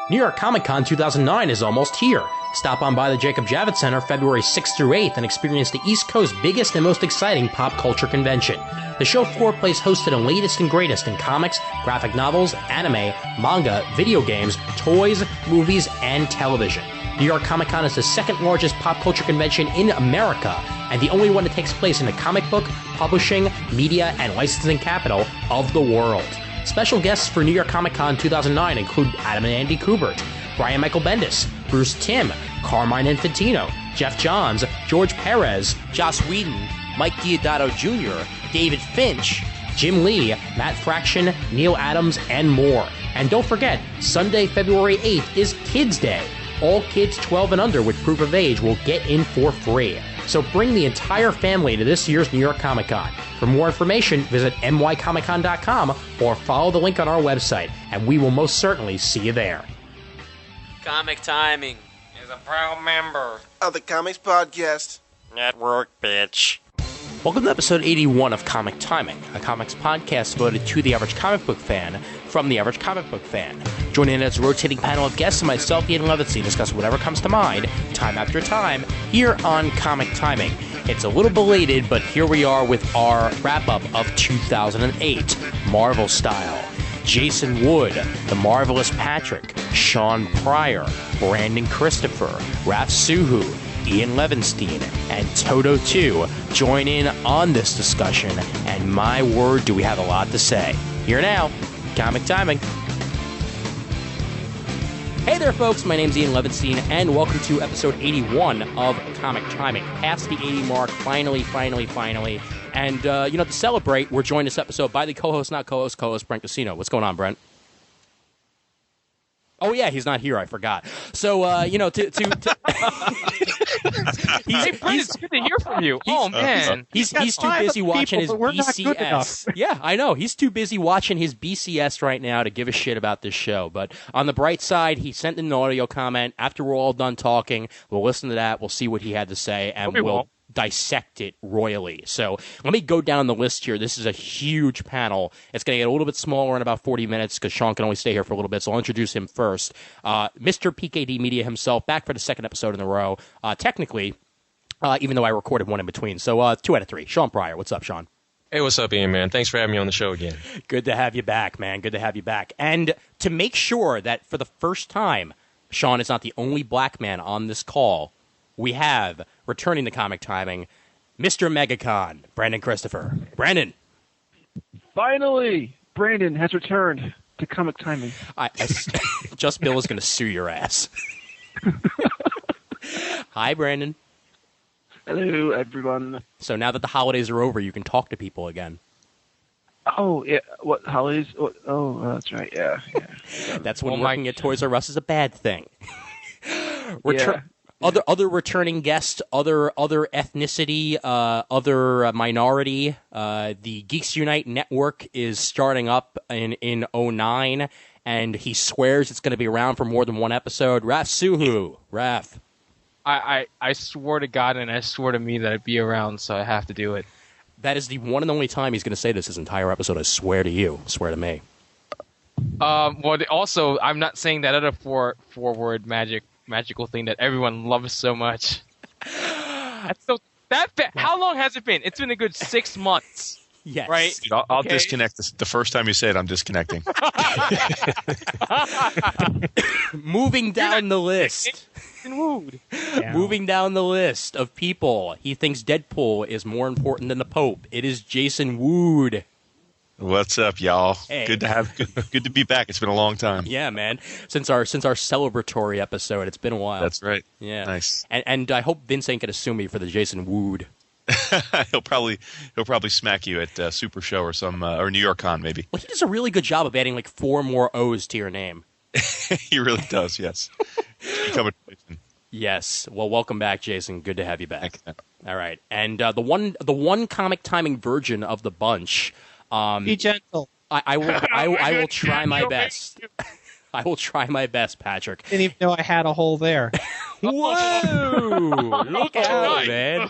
New York Comic Con 2009 is almost here. Stop on by the Jacob Javits Center February 6th through 8th and experience the East Coast's biggest and most exciting pop culture convention. The show floor plays hosted the latest and greatest in comics, graphic novels, anime, manga, video games, toys, movies, and television. New York Comic Con is the second largest pop culture convention in America, and the only one that takes place in the comic book, publishing, media, and licensing capital of the world. Special guests for New York Comic Con 2009 include Adam and Andy Kubert, Brian Michael Bendis, Bruce Timm, Carmine Infantino, Jeff Johns, George Perez, Joss Whedon, Mike Deodato Jr., David Finch, Jim Lee, Matt Fraction, Neil Adams, and more. And don't forget, Sunday, February 8th is Kids Day. All kids 12 and under with proof of age will get in for free. So bring the entire family to this year's New York Comic Con. For more information, visit nycomiccon.com or follow the link on our website, and we will most certainly see you there. Comic Timing is a proud member of the Comics Podcast Network, bitch. Welcome to episode 81 of Comic Timing, a comics podcast devoted to the average comic book fan from the average comic book fan. Joining in as a rotating panel of guests and myself, Ian Levitstein, discuss whatever comes to mind, time after time, here on Comic Timing. It's a little belated, but here we are with our wrap-up of 2008, Marvel style. Jason Wood, The Marvelous Patrick, Sean Pryor, Brandon Christopher, Raph Suhu, Ian Levinstein, and Toto 2 join in on this discussion, and my word, do we have a lot to say. Here now, Comic Timing. Hey there, folks. My name's Ian Levinstein, and welcome to episode 81 of Comic Timing. Past the 80 mark, finally. And, to celebrate, we're joined this episode by the co-host, Brent Casino. What's going on, Brent? Oh, yeah, he's not here. I forgot. So, Hey, Brent, it's good to hear from you. Oh, man. He's too busy watching his BCS. Yeah, I know. He's too busy watching his BCS right now to give a shit about this show. But on the bright side, he sent in an audio comment. After we're all done talking, we'll listen to that. We'll see what he had to say, and we'll dissect it royally. So let me go down the list here. This is a huge panel. It's going to get a little bit smaller in about 40 minutes because Sean can only stay here for a little bit, so I'll introduce him first. Mr. PKD Media himself, back for the second episode in a row. Technically, even though I recorded one in between. So 2 out of 3. Sean Pryor. What's up, Sean? Hey, what's up, Ian, man? Thanks for having me on the show again. Good to have you back, man. Good to have you back. And to make sure that for the first time, Sean is not the only black man on this call, we have, returning to Comic Timing, Mr. MegaCon, Brandon Christopher. Brandon. Finally, Brandon has returned to Comic Timing. Just Bill is going to sue your ass. Hi, Brandon. Hello, everyone. So now that the holidays are over, you can talk to people again. Oh, yeah. What, holidays? Oh, that's right. Yeah. That's when working at Toys R Us is a bad thing. Yeah. Other returning guests, other ethnicity, other minority. The Geeks Unite network is starting up in 2009, and he swears it's going to be around for more than one episode. Raph Suhu. Raph. I swore to God and I swore to me that I'd be around, so I have to do it. That is the one and only time he's going to say this his entire episode. I swear to you. Swear to me. Also, I'm not saying that other four-word magical thing that everyone loves so much. How long has it been? It's been a good 6 months. Yes. Right? Dude, I'll disconnect this. The first time you say it, I'm disconnecting. Moving down the list. Moving down the list of people he thinks Deadpool is more important than the Pope. It is Jason Wood. What's up, y'all? Hey. Good to be back. It's been a long time. Yeah, man. Since our celebratory episode, it's been a while. That's right. Yeah. Nice. And I hope Vince ain't gonna sue me for the Jason Wood. he'll probably smack you at Super Show or or New York Con maybe. Well, he does a really good job of adding like 4 more O's to your name. He really does. Yes. Yes. Well, welcome back, Jason. Good to have you back. Thanks. All right. And the one Comic Timing virgin of the bunch. Be gentle. I will try my best. I will try my best, Patrick. Didn't even know I had a hole there. Whoa! Look out, man.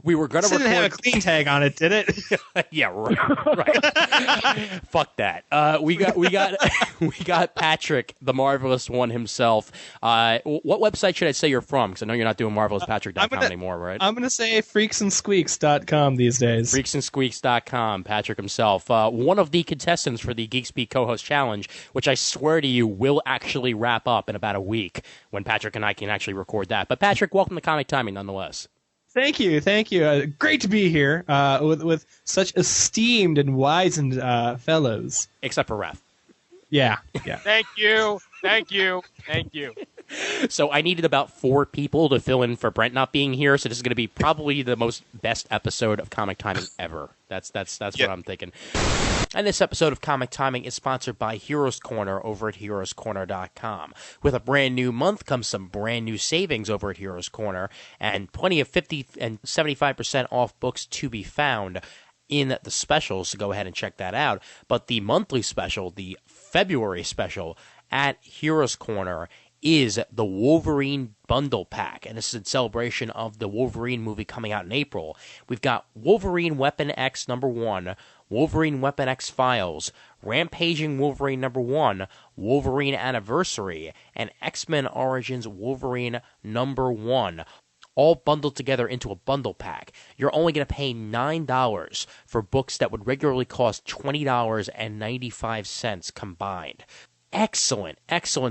We were going to Didn't have a clean tag on it, did it? Yeah, right. Fuck that. We got Patrick, the Marvelous One himself. What website should I say you're from? Because I know you're not doing marvelouspatrick.com anymore, right? I'm going to say freaksandsqueaks.com these days. Freaksandsqueaks.com, Patrick himself. One of the contestants for the Geek Speak co-host challenge, which I swear to you will actually wrap up in about a week when Patrick and I can actually record that. But Patrick, welcome to Comic Timing nonetheless. Thank you. Great to be here with such esteemed and wizened fellows. Except for Raph. Yeah. Thank you. So I needed about 4 people to fill in for Brent not being here, so this is going to be probably the most best episode of Comic Timing ever. That's what I'm thinking. And this episode of Comic Timing is sponsored by Heroes Corner over at heroescorner.com. With a brand new month comes some brand new savings over at Heroes Corner, and plenty of 50 and 75% off books to be found in the specials, so go ahead and check that out. But the monthly special, the February special at Heroes Corner, is the Wolverine Bundle Pack, and this is in celebration of the Wolverine movie coming out in April. We've got Wolverine Weapon X #1, Wolverine Weapon X Files, Rampaging Wolverine #1, Wolverine Anniversary, and X-Men Origins Wolverine #1, all bundled together into a bundle pack. You're only going to pay $9 for books that would regularly cost $20.95 combined. Excellent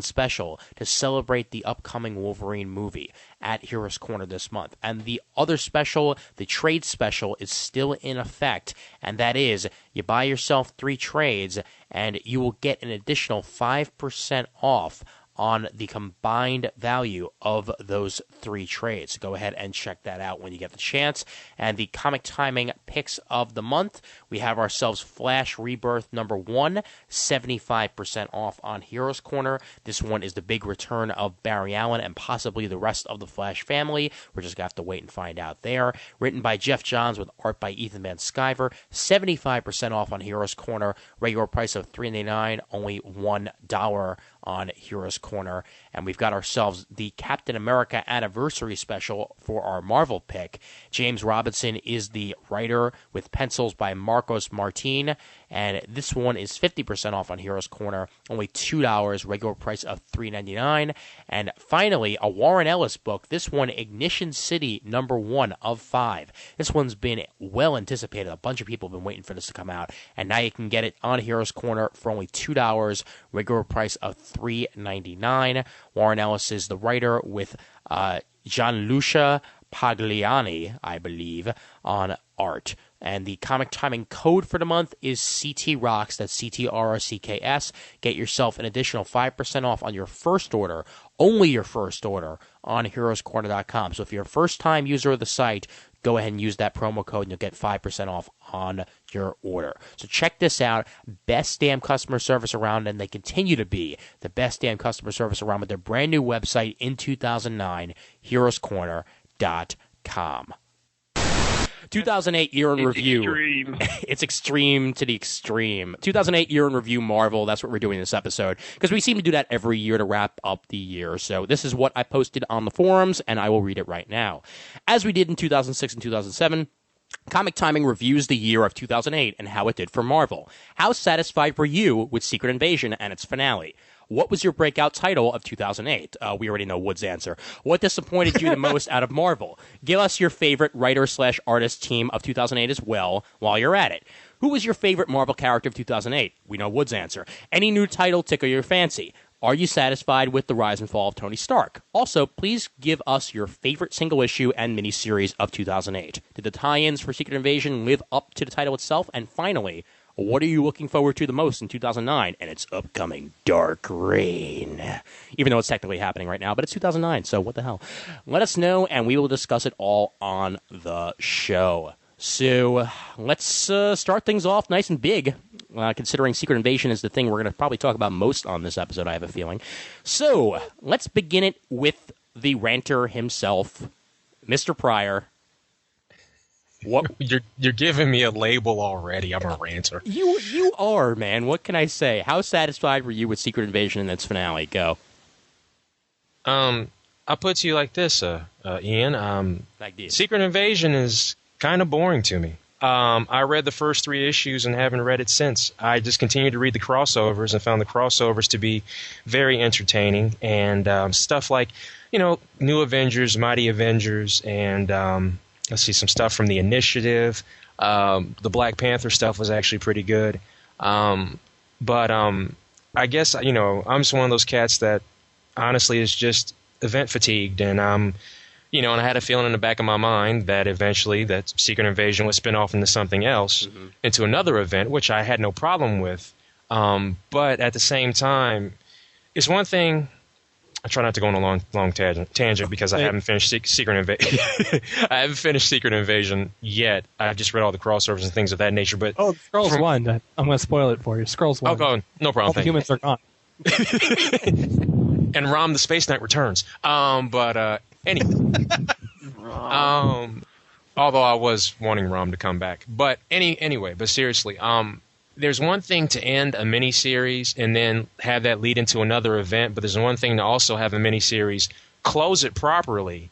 special to celebrate the upcoming Wolverine movie at Heroes Corner this month. And the other special, the trade special, is still in effect, and that is you buy yourself 3 trades and you will get an additional 5% off on the combined value of those 3 trades. Go ahead and check that out when you get the chance. And the Comic Timing picks of the month, we have ourselves Flash Rebirth #1, 75% off on Heroes Corner. This one is the big return of Barry Allen and possibly the rest of the Flash family. We're just going to have to wait and find out there. Written by Jeff Johns with art by Ethan Van Sciver, 75% off on Heroes Corner. Regular price of $3.99, only $1 on Heroes Corner. And we've got ourselves the Captain America Anniversary Special for our Marvel pick. James Robinson is the writer with pencils by Marcos Martin, and this one is 50% off on Heroes Corner, only $2, regular price of $3.99. And finally, a Warren Ellis book, this one Ignition City #1 of 5. This one's been well anticipated. A bunch of people have been waiting for this to come out, and now you can get it on Heroes Corner for only $2, regular price of $3.99. Warren Ellis is the writer with Gianluca Pagliani, I believe, on art. And the Comic Timing code for the month is CTROCKS. That's CTROCKS. Get yourself an additional 5% off on your first order, only your first order, on heroescorner.com. So if you're a first-time user of the site, go ahead and use that promo code and you'll get 5% off on your order. So check this out. Best damn customer service around, and they continue to be the best damn customer service around with their brand new website in 2009, heroescorner.com. 2008 year in review. Extreme. It's extreme to the extreme. 2008 year in review Marvel. That's what we're doing in this episode, because we seem to do that every year to wrap up the year. So this is what I posted on the forums, and I will read it right now. As we did in 2006 and 2007, Comic Timing reviews the year of 2008 and how it did for Marvel. How satisfied were you with Secret Invasion and its finale? What was your breakout title of 2008? We already know Wood's answer. What disappointed you the most out of Marvel? Give us your favorite writer/artist team of 2008 as well while you're at it. Who was your favorite Marvel character of 2008? We know Wood's answer. Any new title tickle your fancy? Are you satisfied with the rise and fall of Tony Stark? Also, please give us your favorite single issue and miniseries of 2008. Did the tie-ins for Secret Invasion live up to the title itself? And finally, what are you looking forward to the most in 2009 and its upcoming Dark Reign? Even though it's technically happening right now, but it's 2009, so what the hell? Let us know, and we will discuss it all on the show. So let's start things off nice and big, considering Secret Invasion is the thing we're going to probably talk about most on this episode, I have a feeling. So let's begin it with the ranter himself, Mr. Pryor. What You're giving me a label already. I'm a ranter. You are, man. What can I say? How satisfied were you with Secret Invasion and its finale? Go. I'll put it to you like this, Ian. Like this. Secret Invasion is kind of boring to me. I read the first 3 issues and haven't read it since. I just continued to read the crossovers and found the crossovers to be very entertaining, and stuff like, New Avengers, Mighty Avengers, and let's see, some stuff from the Initiative. The Black Panther stuff was actually pretty good. But I guess, I'm just one of those cats that honestly is just event fatigued, and and I had a feeling in the back of my mind that eventually that Secret Invasion would spin off into something else, into another event, which I had no problem with. But at the same time, it's one thing. I try not to go on a long tangent because I haven't finished Secret Invasion. I haven't finished Secret Invasion yet. I've just read all the crossovers and things of that nature. But Skrulls won. I'm going to spoil it for you. Skrulls won. Oh, go on. No problem. All the humans are gone. And Rom the Space Knight returns. Anyway. Although I was wanting Rom to come back. But anyway, but seriously, there's one thing to end a miniseries and then have that lead into another event, but there's one thing to also have a miniseries, close it properly,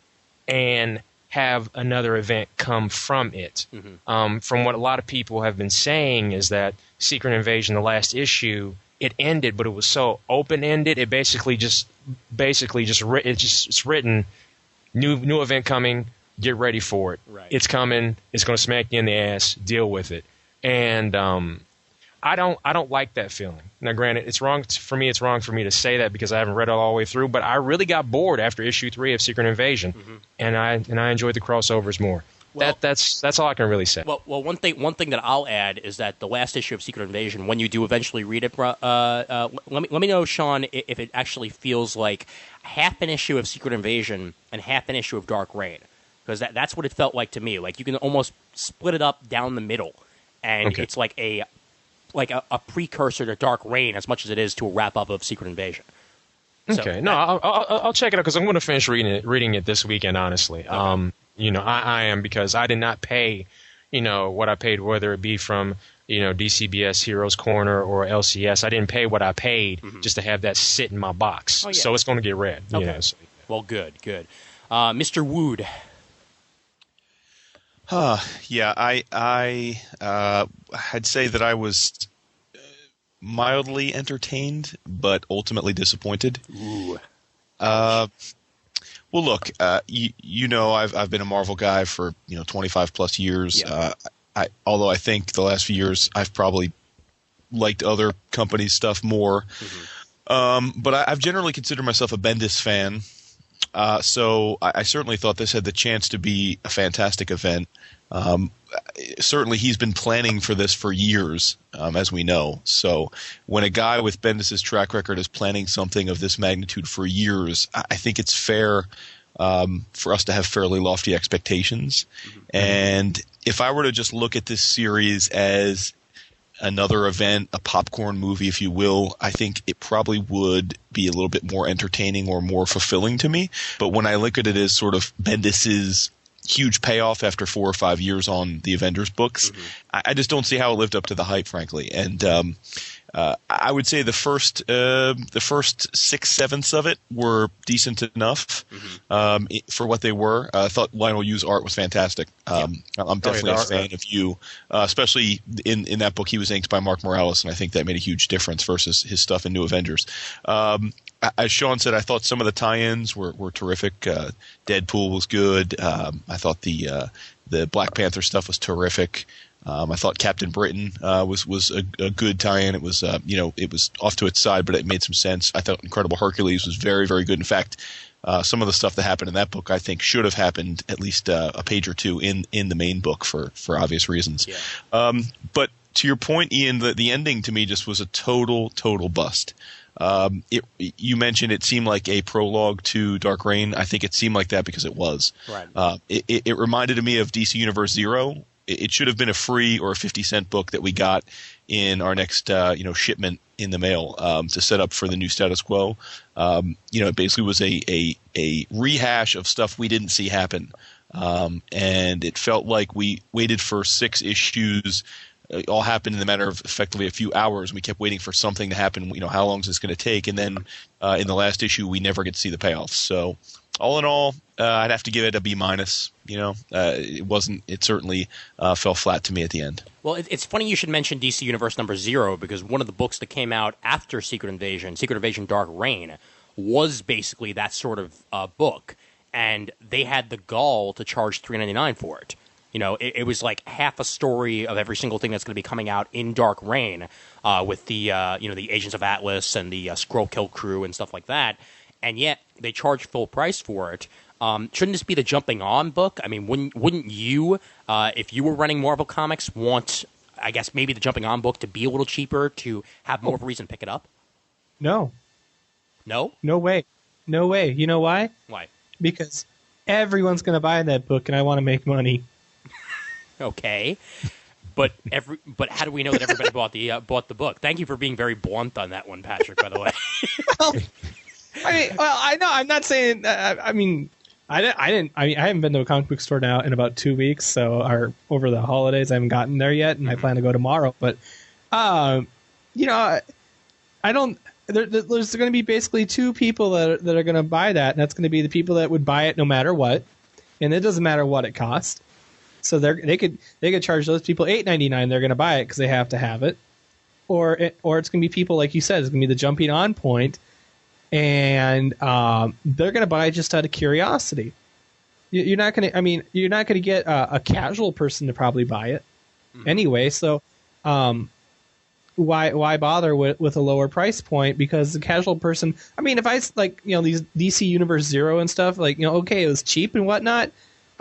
and have another event come from it. From what a lot of people have been saying is that Secret Invasion, the last issue, it ended, but it was so open-ended. It it's written, new event coming, get ready for it. Right. It's coming. It's going to smack you in the ass. Deal with it. And I don't like that feeling. Now, granted, it's wrong for me. It's wrong for me to say that because I haven't read it all the way through. But I really got bored after issue 3 of Secret Invasion, and I enjoyed the crossovers more. Well, that's all I can really say. Well, one thing that I'll add is that the last issue of Secret Invasion, when you do eventually read it, let me know, Sean, if it actually feels like half an issue of Secret Invasion and half an issue of Dark Reign, because that's what it felt like to me. Like you can almost split it up down the middle, and it's like a precursor to Dark Reign as much as it is to a wrap up of Secret Invasion. Okay, I'll check it out because I'm going to finish reading it this weekend. Honestly, okay. I am, because I did not pay, what I paid, whether it be from DCBS Heroes Corner or LCS. I didn't pay what I paid just to have that sit in my box. Oh, yeah. So it's going to get read. Okay. Well, good. Mr. Wood. Yeah, I'd say that I was mildly entertained, but ultimately disappointed. Ooh. Well, look, I've been a Marvel guy for 25 plus years. Yeah. Although I think the last few years I've probably liked other companies' stuff more. But I've generally considered myself a Bendis fan. So I certainly thought this had the chance to be a fantastic event. Certainly he's been planning for this for years, as we know. So when a guy with Bendis' track record is planning something of this magnitude for years, I think it's fair for us to have fairly lofty expectations. And if I were to just look at this series as another event, a popcorn movie, if you will, I think it probably would be a little bit more entertaining or more fulfilling to me. But when I look at it as sort of Bendis's huge payoff after 4 or 5 years on the Avengers books, I just don't see how it lived up to the hype, frankly. And I would say the first 6/7 of it were decent enough for what they were. I thought Lionel Yu's art was fantastic. I'm definitely a fan of Yu, especially in that book. He was inked by Mark Morales, and I think that made a huge difference versus his stuff in New Avengers. As Sean said, I thought some of the tie-ins were terrific. Deadpool was good. I thought the Black Panther stuff was terrific. I thought Captain Britain was a good tie-in. It was it was off to its side, but it made some sense. I thought Incredible Hercules was very, very good. In fact, some of the stuff that happened in that book I think should have happened at least a page or two in the main book for obvious reasons. Yeah. But to your point, Ian, the ending to me just was a total bust. You mentioned it seemed like a prologue to Dark Reign. I think it seemed like that because it was. Right. It reminded me of DC Universe Zero. It should have been a free or a 50-cent book that we got in our next shipment in the mail to set up for the new status quo. It basically was a rehash of stuff we didn't see happen, and it felt like we waited for 6 issues. It all happened in the matter of effectively a few hours. We kept waiting for something to happen. How long is this going to take? And then in the last issue, we never get to see the payoff. So all in all, I'd have to give it a B-. It certainly fell flat to me at the end. Well, it's funny you should mention DC Universe number 0, because one of the books that came out after Secret Invasion Dark Reign, was basically that sort of book, and they had the gall to charge $3.99 for it. It was like half a story of every single thing that's going to be coming out in Dark Reign, with the the Agents of Atlas and the Skrull Kill Crew and stuff like that, and yet they charge full price for it. Shouldn't this be the jumping on book? I mean, wouldn't you, if you were running Marvel Comics, want, I guess, maybe the jumping on book to be a little cheaper to have more of a reason to pick it up? No. No? No way. No way. You know why? Why? Because everyone's going to buy that book, and I want to make money. Okay. But how do we know that everybody bought the book? Thank you for being very blunt on that one, Patrick, by the way. I know. I'm not saying. I haven't been to a comic book store now in about 2 weeks. So, over the holidays, I haven't gotten there yet, and I plan to go tomorrow. But, I don't. There's going to be basically two people that are going to buy that, and that's going to be the people that would buy it no matter what, and it doesn't matter what it costs. So they could charge those people $8.99. They're going to buy it because they have to have it, or it's going to be people like you said. It's going to be the jumping on point. And they're going to buy just out of curiosity. You're not going to get a casual person to probably buy it anyway. So why bother with a lower price point? Because the casual person, if I these DC Universe 0 and stuff, okay, it was cheap and whatnot,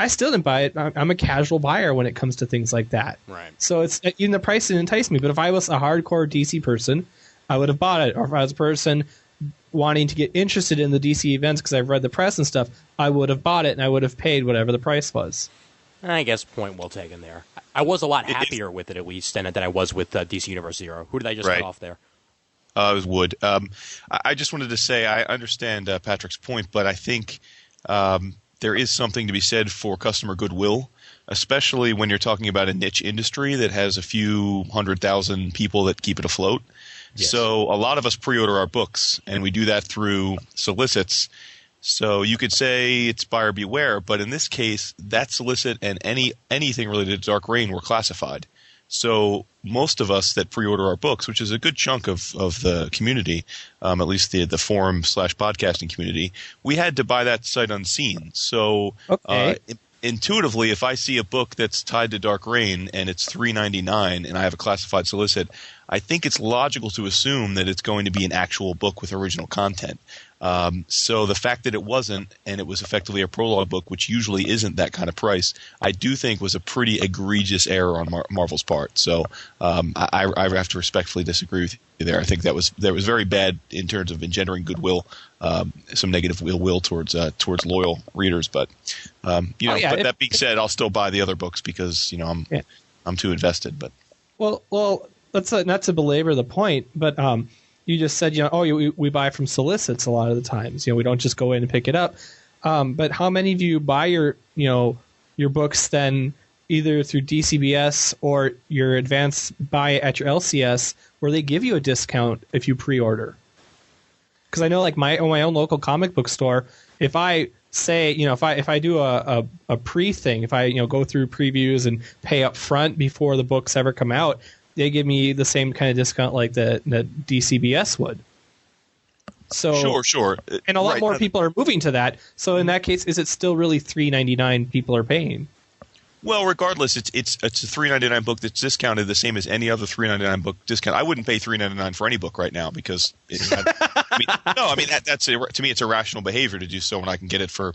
I still didn't buy it. I'm a casual buyer when it comes to things like that. Right. So it's even the price didn't entice me. But if I was a hardcore DC person, I would have bought it. Or if I was a person wanting to get interested in the DC events because I've read the press and stuff, I would have bought it and I would have paid whatever the price was. I guess point well taken there. I was a lot happier with it, at least, than I was with DC Universe 0. Who did I just cut off there? It was Wood. I just wanted to say I understand Patrick's point, but I think there is something to be said for customer goodwill, especially when you're talking about a niche industry that has a few 100,000 people that keep it afloat. Yes. So a lot of us pre-order our books, and we do that through solicits. So you could say it's buyer beware, but in this case, that solicit and anything related to Dark Reign were classified. So most of us that pre-order our books, which is a good chunk of the community, at least the forum/podcasting community, we had to buy that sight unseen. So intuitively, if I see a book that's tied to Dark Reign and it's $3.99 and I have a classified solicit, I think it's logical to assume that it's going to be an actual book with original content. So the fact that it wasn't, and it was effectively a prologue book, which usually isn't that kind of price, I do think was a pretty egregious error on Marvel's part. So I have to respectfully disagree with you there. I think that was very bad in terms of engendering goodwill, some negative will towards loyal readers. But but that being said, I'll still buy the other books because I'm too invested. But well. Let's not to belabor the point, but you just said, we buy from solicits a lot of the times. We don't just go in and pick it up. But how many of you buy your books then either through DCBS or your advance buy at your LCS, where they give you a discount if you pre-order? Because I know, like my own local comic book store, if I say, if I do a pre thing, if I go through previews and pay up front before the books ever come out, they give me the same kind of discount like the DCBS would. So sure. And a lot more people are moving to that. So in that case, is it still really $3.99 people are paying? Well, regardless, it's a $3.99 book that's discounted the same as any other $3.99 book discount. I wouldn't pay $3.99 for any book right now because that's to me it's irrational behavior to do so when I can get it for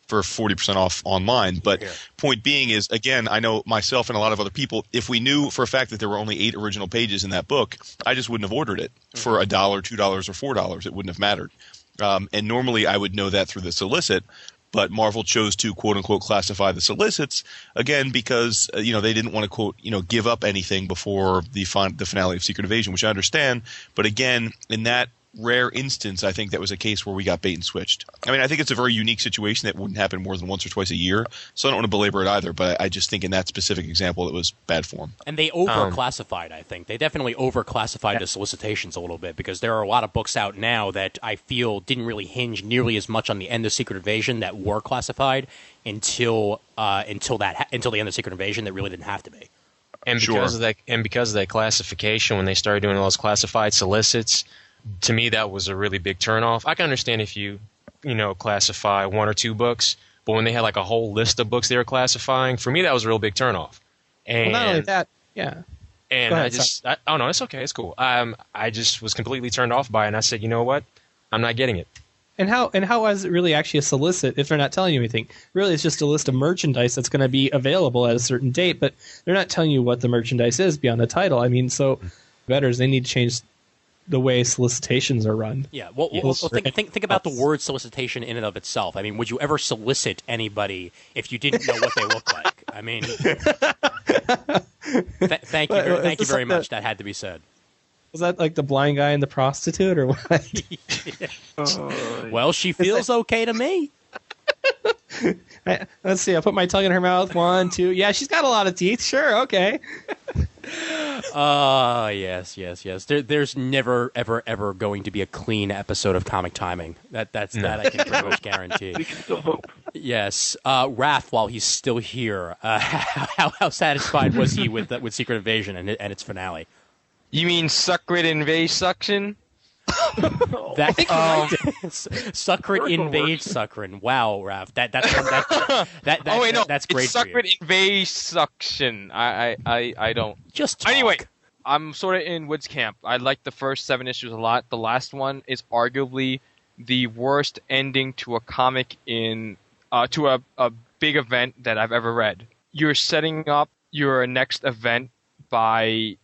40% off online. But point being is, again, I know myself and a lot of other people, if we knew for a fact that there were only 8 original pages in that book, I just wouldn't have ordered it for $1, $2, or $4. It wouldn't have mattered. And normally I would know that through the solicit. But Marvel chose to quote unquote classify the solicits again because they didn't want to quote give up anything before the finale of Secret Invasion, which I understand. But again, in that rare instance, I think that was a case where we got bait and switched. I mean, I think it's a very unique situation that wouldn't happen more than once or twice a year. So I don't want to belabor it either, but I just think in that specific example, it was bad form. And they overclassified, I think. They definitely overclassified the solicitations a little bit, because there are a lot of books out now that I feel didn't really hinge nearly as much on the end of Secret Invasion that were classified until the end of Secret Invasion that really didn't have to be. And because of that classification, when they started doing all those classified solicits, to me that was a really big turnoff. I can understand if you classify one or two books, but when they had like a whole list of books they were classifying, for me that was a real big turnoff. And well, not only that, yeah. And oh no, it's okay, it's cool. I just was completely turned off by it, and I said, you know what, I'm not getting it. And how is it really actually a solicit if they're not telling you anything? Really, it's just a list of merchandise that's going to be available at a certain date, but they're not telling you what the merchandise is beyond the title. I mean, so bettors, they need to change the way solicitations are run. Yeah, well think about the word solicitation in and of itself. I mean, would you ever solicit anybody if you didn't know what they look like? I mean, thank you very much. That had to be said. Was that like the blind guy and the prostitute, or what? Well, she feels okay to me. Let's see. I put my tongue in her mouth. 1, 2. Yeah, she's got a lot of teeth. Sure, okay. Yes. There's never, ever going to be a clean episode of Comic Timing. That I can pretty much guarantee. We can still hope. Yes. Raph, while he's still here, how satisfied was he with Secret Invasion and its finale? You mean Secret Invade Suction? Suckrit Invade Suckrin. Wow, Raph. That's great. It's Secret Invade Suction. I don't. Just talk. Anyway, I'm sort of in Wood's camp. I like the first 7 issues a lot. The last one is arguably the worst ending to a comic to a big event that I've ever read. You're setting up your next event by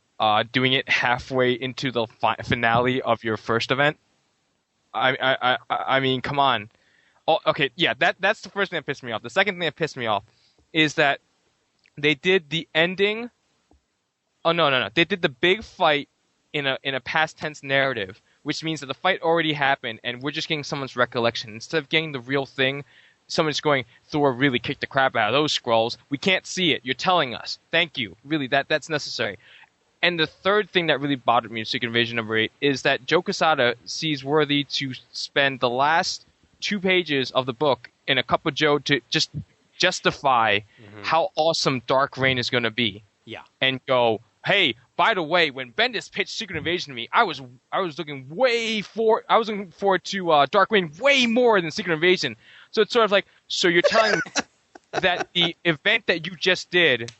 doing it halfway into the finale of your first event. I mean, come on. Oh, okay, yeah, that's the first thing that pissed me off. The second thing that pissed me off is that they did the ending. Oh no! They did the big fight in a past tense narrative, which means that the fight already happened, and we're just getting someone's recollection instead of getting the real thing. Someone's going, Thor really kicked the crap out of those Skrulls. We can't see it. You're telling us. Thank you. Really, that's necessary. And the third thing that really bothered me in Secret Invasion number 8 is that Joe Quesada sees worthy to spend the last 2 pages of the book in a cup of Joe to just justify how awesome Dark Reign is going to be. Yeah. And go, hey, by the way, when Bendis pitched Secret Invasion to me, I was looking forward to Dark Reign way more than Secret Invasion. So it's sort of like, so you're telling me that the event that you just did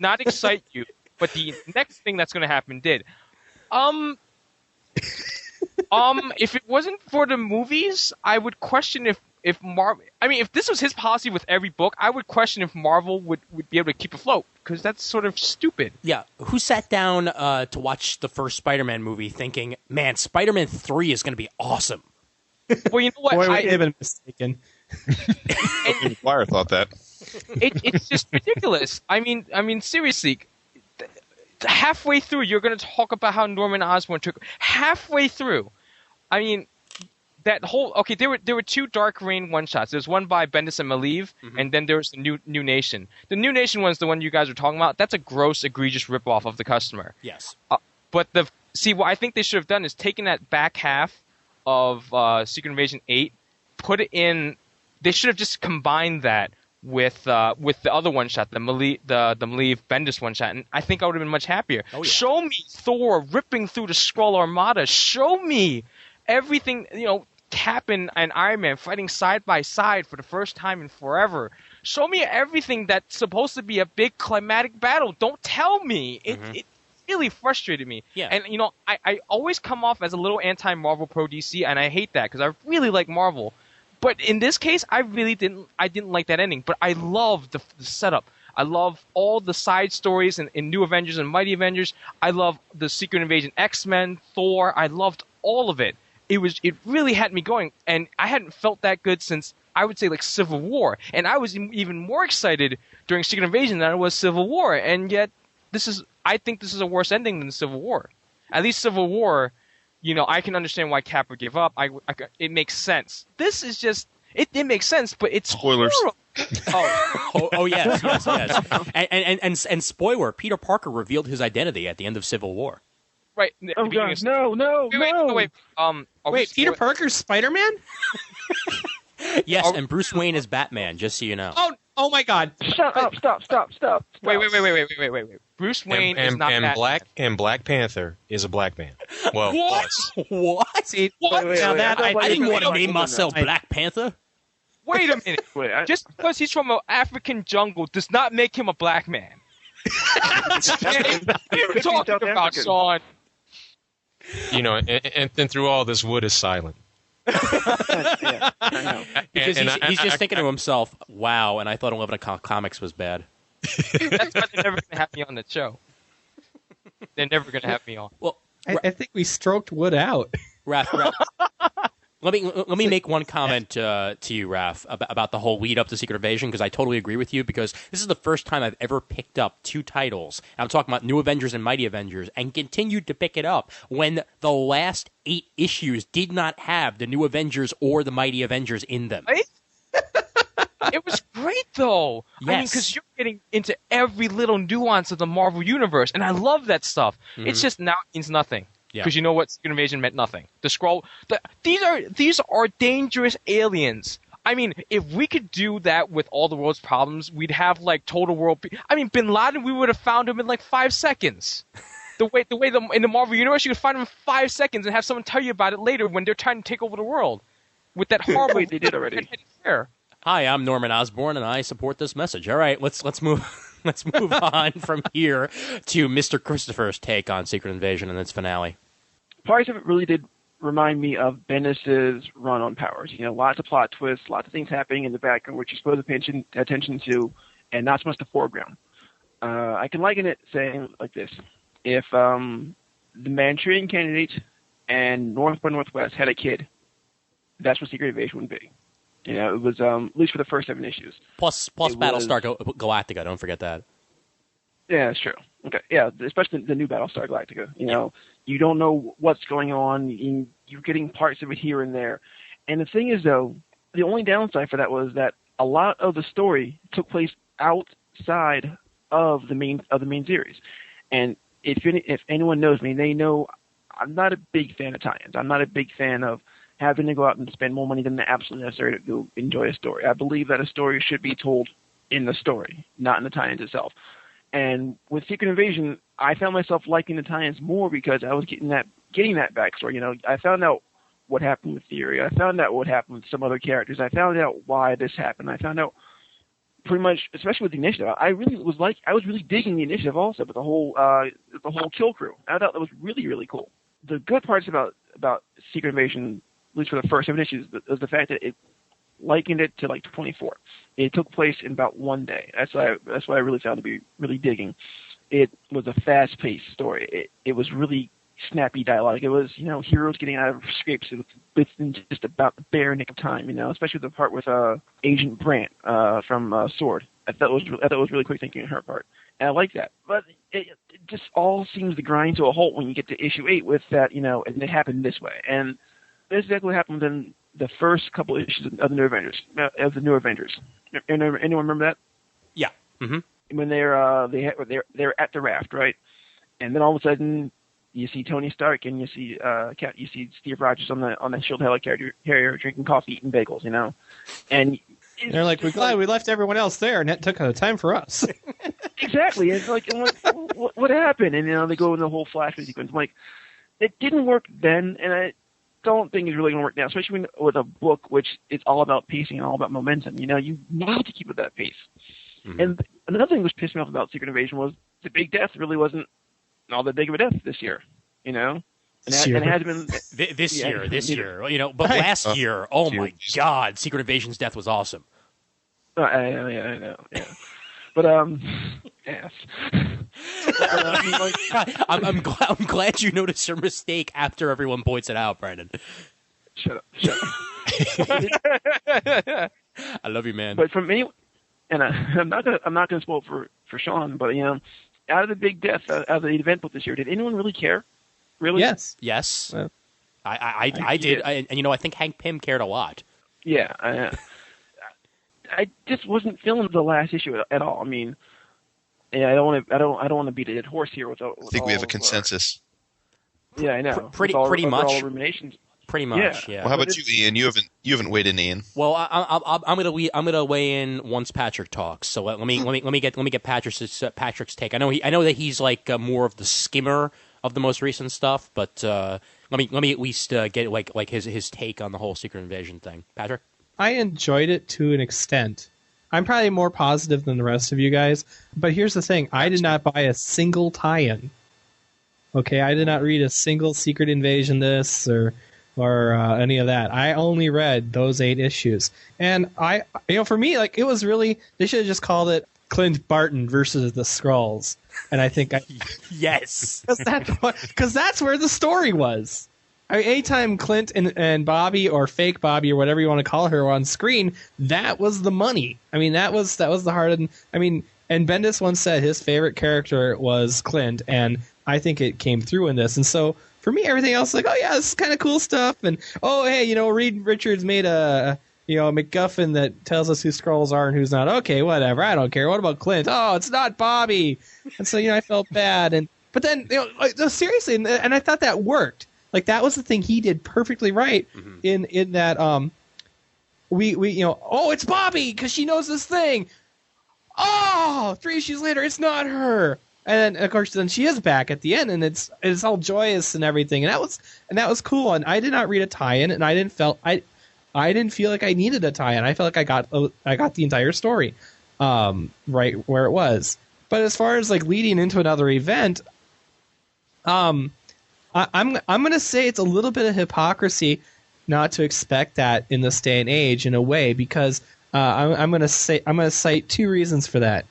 not excite you, but the next thing that's going to happen did. If it wasn't for the movies, I would question if Marvel. I mean, if this was his policy with every book, I would question if Marvel would be able to keep afloat, because that's sort of stupid. Yeah, who sat down to watch the first Spider-Man movie thinking, man, Spider-Man 3 is going to be awesome? Well, you know what? Boy, I have been mistaken. McGuire thought that. It's just ridiculous. I mean, seriously. Halfway through, you're going to talk about how Norman Osborn took halfway through. I mean, that whole there were 2 Dark Reign one-shots. There's one by Bendis and Malieve, and then there was the New Nation. The New Nation one's the one you guys are talking about. That's a gross, egregious ripoff of the customer. Yes. But what I think they should have done is taken that back half of Secret Invasion 8, put it in. They should have just combined that with the other one shot, the Malieve Bendis one shot, and I think I would have been much happier. Oh, yeah. Show me Thor ripping through the Skrull Armada. Show me everything. Cap and Iron Man fighting side by side for the first time in forever. Show me everything that's supposed to be a big climatic battle. Don't tell me. It really frustrated me. Yeah. And I always come off as a little anti-Marvel pro DC, and I hate that because I really like Marvel. But in this case, I didn't like that ending. But I love the setup. I love all the side stories in New Avengers and Mighty Avengers. I love the Secret Invasion X-Men, Thor. I loved all of it. It really had me going. And I hadn't felt that good since, I would say, like Civil War. And I was even more excited during Secret Invasion than I was Civil War. And yet, I think this is a worse ending than Civil War. At least Civil War, I can understand why Cap would give up. It makes sense. This is just it makes sense, but it's Spoilers. Oh yes. And spoiler: Peter Parker revealed his identity at the end of Civil War. Right. Oh God, no. Wait. Wait, Peter Parker's Spider-Man? Yes, and Bruce Wayne is Batman. Just so you know. Oh my God! Shut up! Stop! Wait. Bruce Wayne is not Batman. Black Panther is a black man. Well, What? What? See, What? Wait, Now that I I didn't want to wait, name wait, myself wait. Black Panther. Wait a minute. Wait, Just because he's from an African jungle does not make him a black man. What are you talking about, Sean? And through all this, Wood is silent. Yeah, I know. Because And he's I- just thinking to himself, "Wow!" And I thought 11 o'clock comics was bad. That's why they're never going to have me on the show. They're never going to have me on. Well, I think we stroked Wood out. Raph, let me make one comment to you, Raph, about the whole lead up to Secret Invasion, because I totally agree with you, because this is the first time I've ever picked up two titles. I'm talking about New Avengers and Mighty Avengers, and continued to pick it up when the last 8 issues did not have the New Avengers or the Mighty Avengers in them. Right? It was great, though. I mean, Yes. because you're getting into every little nuance of the Marvel Universe, and I love that stuff. It's just now it means nothing. Yeah. Because you know what Secret Invasion meant nothing. The Skrull, these are dangerous aliens. I mean, if we could do that with all the world's problems, we'd have like total world. I mean, Bin Laden, we would have found him in like 5 seconds. The way in the Marvel Universe, you could find him in 5 seconds and have someone tell you about it later when they're trying to take over the world with that horrible. Wait, they did already. Hair. Hi, I'm Norman Osborn, and I support this message. All right, let's move. Let's move on from here to Mr. Christopher's take on Secret Invasion and its finale. Parts of it really did remind me of Bendis' run on Powers. Lots of plot twists, lots of things happening in the background which you're supposed to pay attention to, and not so much the foreground. I can liken it saying like this: if the Manchurian Candidate and North by Northwest had a kid, that's what Secret Invasion would be. It was at least for the first 7 issues. Plus Battlestar Galactica. Don't forget that. Yeah, that's true. Okay, yeah, especially the new Battlestar Galactica. You don't know what's going on. You're getting parts of it here and there. And the thing is, though, the only downside for that was that a lot of the story took place outside of the main series. And if anyone knows me, they know I'm not a big fan of tie-ins. I'm not a big fan of having to go out and spend more money than absolutely necessary to go enjoy a story. I believe that a story should be told in the story, not in the tie-ins itself. And with Secret Invasion, I found myself liking the tie-ins more because I was getting that backstory. I found out what happened with Theory. I found out what happened with some other characters. I found out why this happened. I found out pretty much, especially with the Initiative. I was really digging the Initiative also, but the whole kill crew. I thought that was really, really cool. The good parts about Secret Invasion, at least for the first 7 issues, was the fact that it likened it to like 24. It took place in about 1 day. That's what I really found to be really digging. It was a fast-paced story. It was really snappy dialogue. It was, heroes getting out of scrapes within just about the bare nick of time, especially the part with Agent Brandt from Sword. I thought it was really quick thinking on her part. And I like that. But it just all seems to grind to a halt when you get to issue 8 with that, and it happened this way. And that's exactly what happened in the first couple of issues of the New Avengers. Anyone remember that? Yeah. Mm-hmm. When they're at the raft, right? And then all of a sudden you see Tony Stark and you see Steve Rogers on the shield helicarrier drinking coffee, eating bagels, And they're like, we're glad we left everyone else there, and that took time for us. Exactly. It's like, what happened? And they go in the whole flashback sequence. I'm like, it didn't work then, and I don't think it's really going to work now, especially with a book which is all about pacing and all about momentum. You need to keep at that pace. Mm-hmm. And another thing which pissed me off about Secret Invasion was the big death really wasn't all that big of a death this year, And it has been this year. But last year, oh my God, Secret Invasion's death was awesome. I know. Yeah. But yes. I'm glad you noticed your mistake after everyone points it out, Brandon. Shut up. I love you, man. But from me, and I'm not gonna spoil it for Sean, but out of the big death, out of the event book this year, did anyone really care? Really? Yes. Yes. I did, and I think Hank Pym cared a lot. Yeah, I just wasn't feeling the last issue at all. I mean, yeah, I don't want to beat a dead horse here with I think we have a consensus. Yeah, I know. Pretty much. All ruminations. Pretty much, yeah. Well, how about you, Ian? You haven't weighed in, Ian. Well, I'm gonna weigh in once Patrick talks. So let me get Patrick's take. I know that he's like more of the skimmer of the most recent stuff, but let me at least get like his take on the whole Secret Invasion thing. Patrick, I enjoyed it to an extent. I'm probably more positive than the rest of you guys, but here's the thing: I did not buy a single tie-in. Okay, I did not read a single Secret Invasion this or any of that. I only read those 8 issues, and for me, like, it was really, they should have just called it Clint Barton versus the Skrulls, and I think yes, because that's where the story was. I mean, anytime Clint and Bobby or fake Bobby or whatever you want to call her were on screen, that was the money. I mean, that was the heart of. I mean, and Bendis once said his favorite character was Clint, and I think it came through in this, and so. For me, everything else is like, oh yeah, this is kind of cool stuff, and oh hey, Reed Richards made a MacGuffin that tells us who Skrulls are and who's not. Okay, whatever, I don't care. What about Clint? Oh, it's not Bobby, and so I felt bad, but then seriously, and I thought that worked. Like that was the thing he did perfectly right in that we oh it's Bobby because she knows this thing. Oh, 3 issues later, it's not her. And then, of course, then she is back at the end, and it's all joyous and everything, and that was cool. And I did not read a tie-in, and I didn't feel like I needed a tie-in. I felt like I got the entire story, right where it was. But as far as like leading into another event, I'm gonna say it's a little bit of hypocrisy not to expect that in this day and age in a way, because I'm gonna cite 2 reasons for that.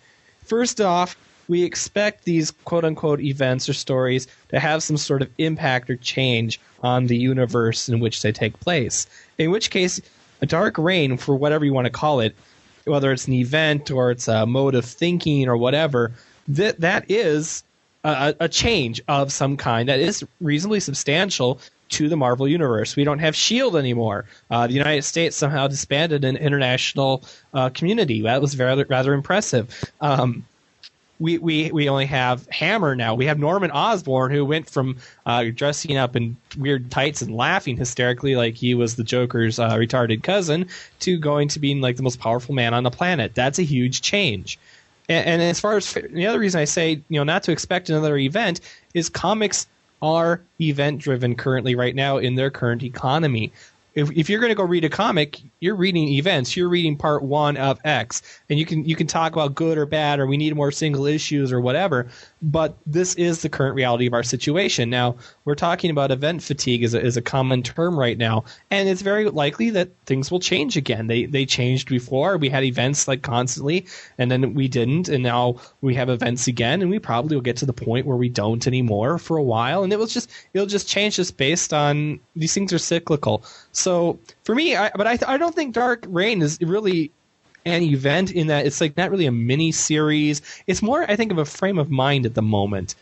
First off, we expect these quote-unquote events or stories to have some sort of impact or change on the universe in which they take place. In which case, a Dark Reign, for whatever you want to call it, whether it's an event or it's a mode of thinking or whatever, that is a change of some kind that is reasonably substantial to the Marvel Universe. We don't have S.H.I.E.L.D. anymore. The United States somehow disbanded an international community. That was rather impressive. We only have Hammer now. We have Norman Osborn, who went from dressing up in weird tights and laughing hysterically like he was the Joker's retarded cousin to going to being like the most powerful man on the planet. That's a huge change. And as far as the other reason I say, not to expect another event is comics are event-driven currently right now in their current economy. If you're going to go read a comic, you're reading events. You're reading part 1 of X, and you can talk about good or bad, or we need more single issues or whatever. But this is the current reality of our situation. Now we're talking about event fatigue is a common term right now, and it's very likely that things will change again. They changed before. We had events like constantly, and then we didn't, and now we have events again, and we probably will get to the point where we don't anymore for a while, and it'll just change just based on these things are cyclical. So for me, I don't think Dark Reign is really an event in that it's like not really a mini series. It's more, I think, of a frame of mind at the moment,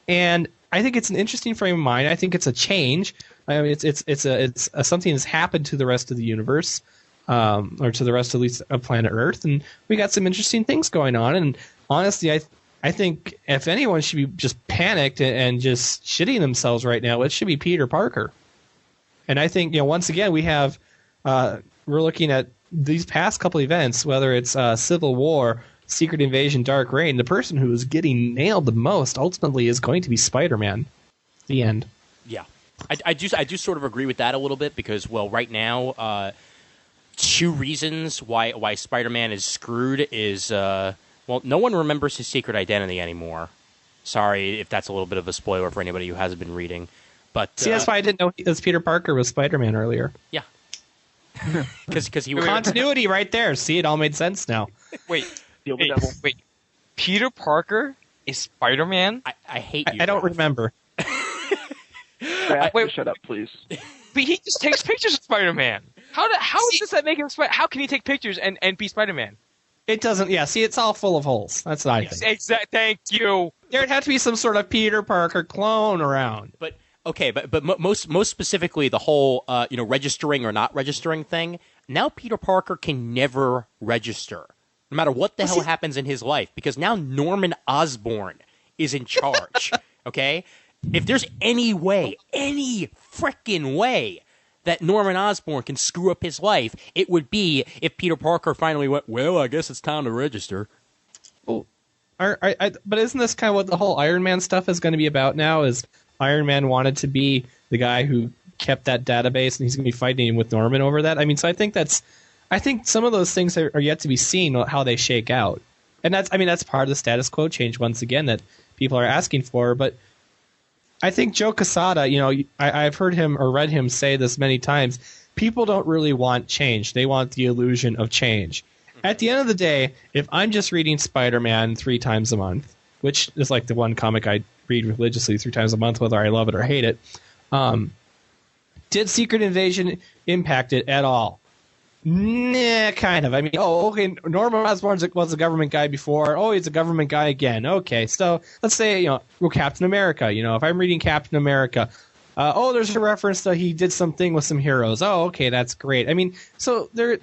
and I think it's an interesting frame of mind. I think it's a change. I mean, it's something that's happened to the rest of the universe, or to the rest at least of planet Earth, and we got some interesting things going on. And honestly, I think if anyone should be just panicked and just shitting themselves right now, it should be Peter Parker. And I think once again we have we're looking at these past couple events, whether it's Civil War, Secret Invasion, Dark Reign, the person who is getting nailed the most ultimately is going to be Spider-Man. The end. Yeah, I do sort of agree with that a little bit because, well, right now, 2 reasons why Spider-Man is screwed is, well, no one remembers his secret identity anymore. Sorry if that's a little bit of a spoiler for anybody who hasn't been reading. But see, that's why I didn't know it was Peter Parker was Spider-Man earlier. Yeah. Because he was continuity right there. See, it all made sense now. Wait, Peter Parker is Spider-Man? I hate you. I don't remember. Wait, shut up, please. But he just takes pictures of Spider-Man. How does that make him How can he take pictures and be Spider-Man? It doesn't. Yeah, see, it's all full of holes. That's what I think. Thank you. There'd have to be some sort of Peter Parker clone around. But Okay, but most specifically, the whole registering or not registering thing. Now Peter Parker can never register, no matter what the hell happens in his life, because now Norman Osborn is in charge. Okay, if there's any way, any frickin' way that Norman Osborn can screw up his life, it would be if Peter Parker finally went, well, I guess it's time to register. Well, but isn't this kind of what the whole Iron Man stuff is going to be about now? Is Iron Man wanted to be the guy who kept that database, and he's going to be fighting with Norman over that? I mean, so I think some of those things are yet to be seen, how they shake out. And that's part of the status quo change, once again, that people are asking for. But I think Joe Quesada, I've heard him or read him say this many times, people don't really want change. They want the illusion of change. At the end of the day, if I'm just reading Spider-Man 3 times a month, which is like the one comic I read religiously 3 times a month, whether I love it or hate it, did Secret Invasion impact it at all? Nah, kind of. I mean, okay, Norman Osborn was a government guy before. Oh, he's a government guy again. Okay, so let's say, Captain America. If I'm reading Captain America, there's a reference that he did something with some heroes. Oh, okay, that's great. I mean, so the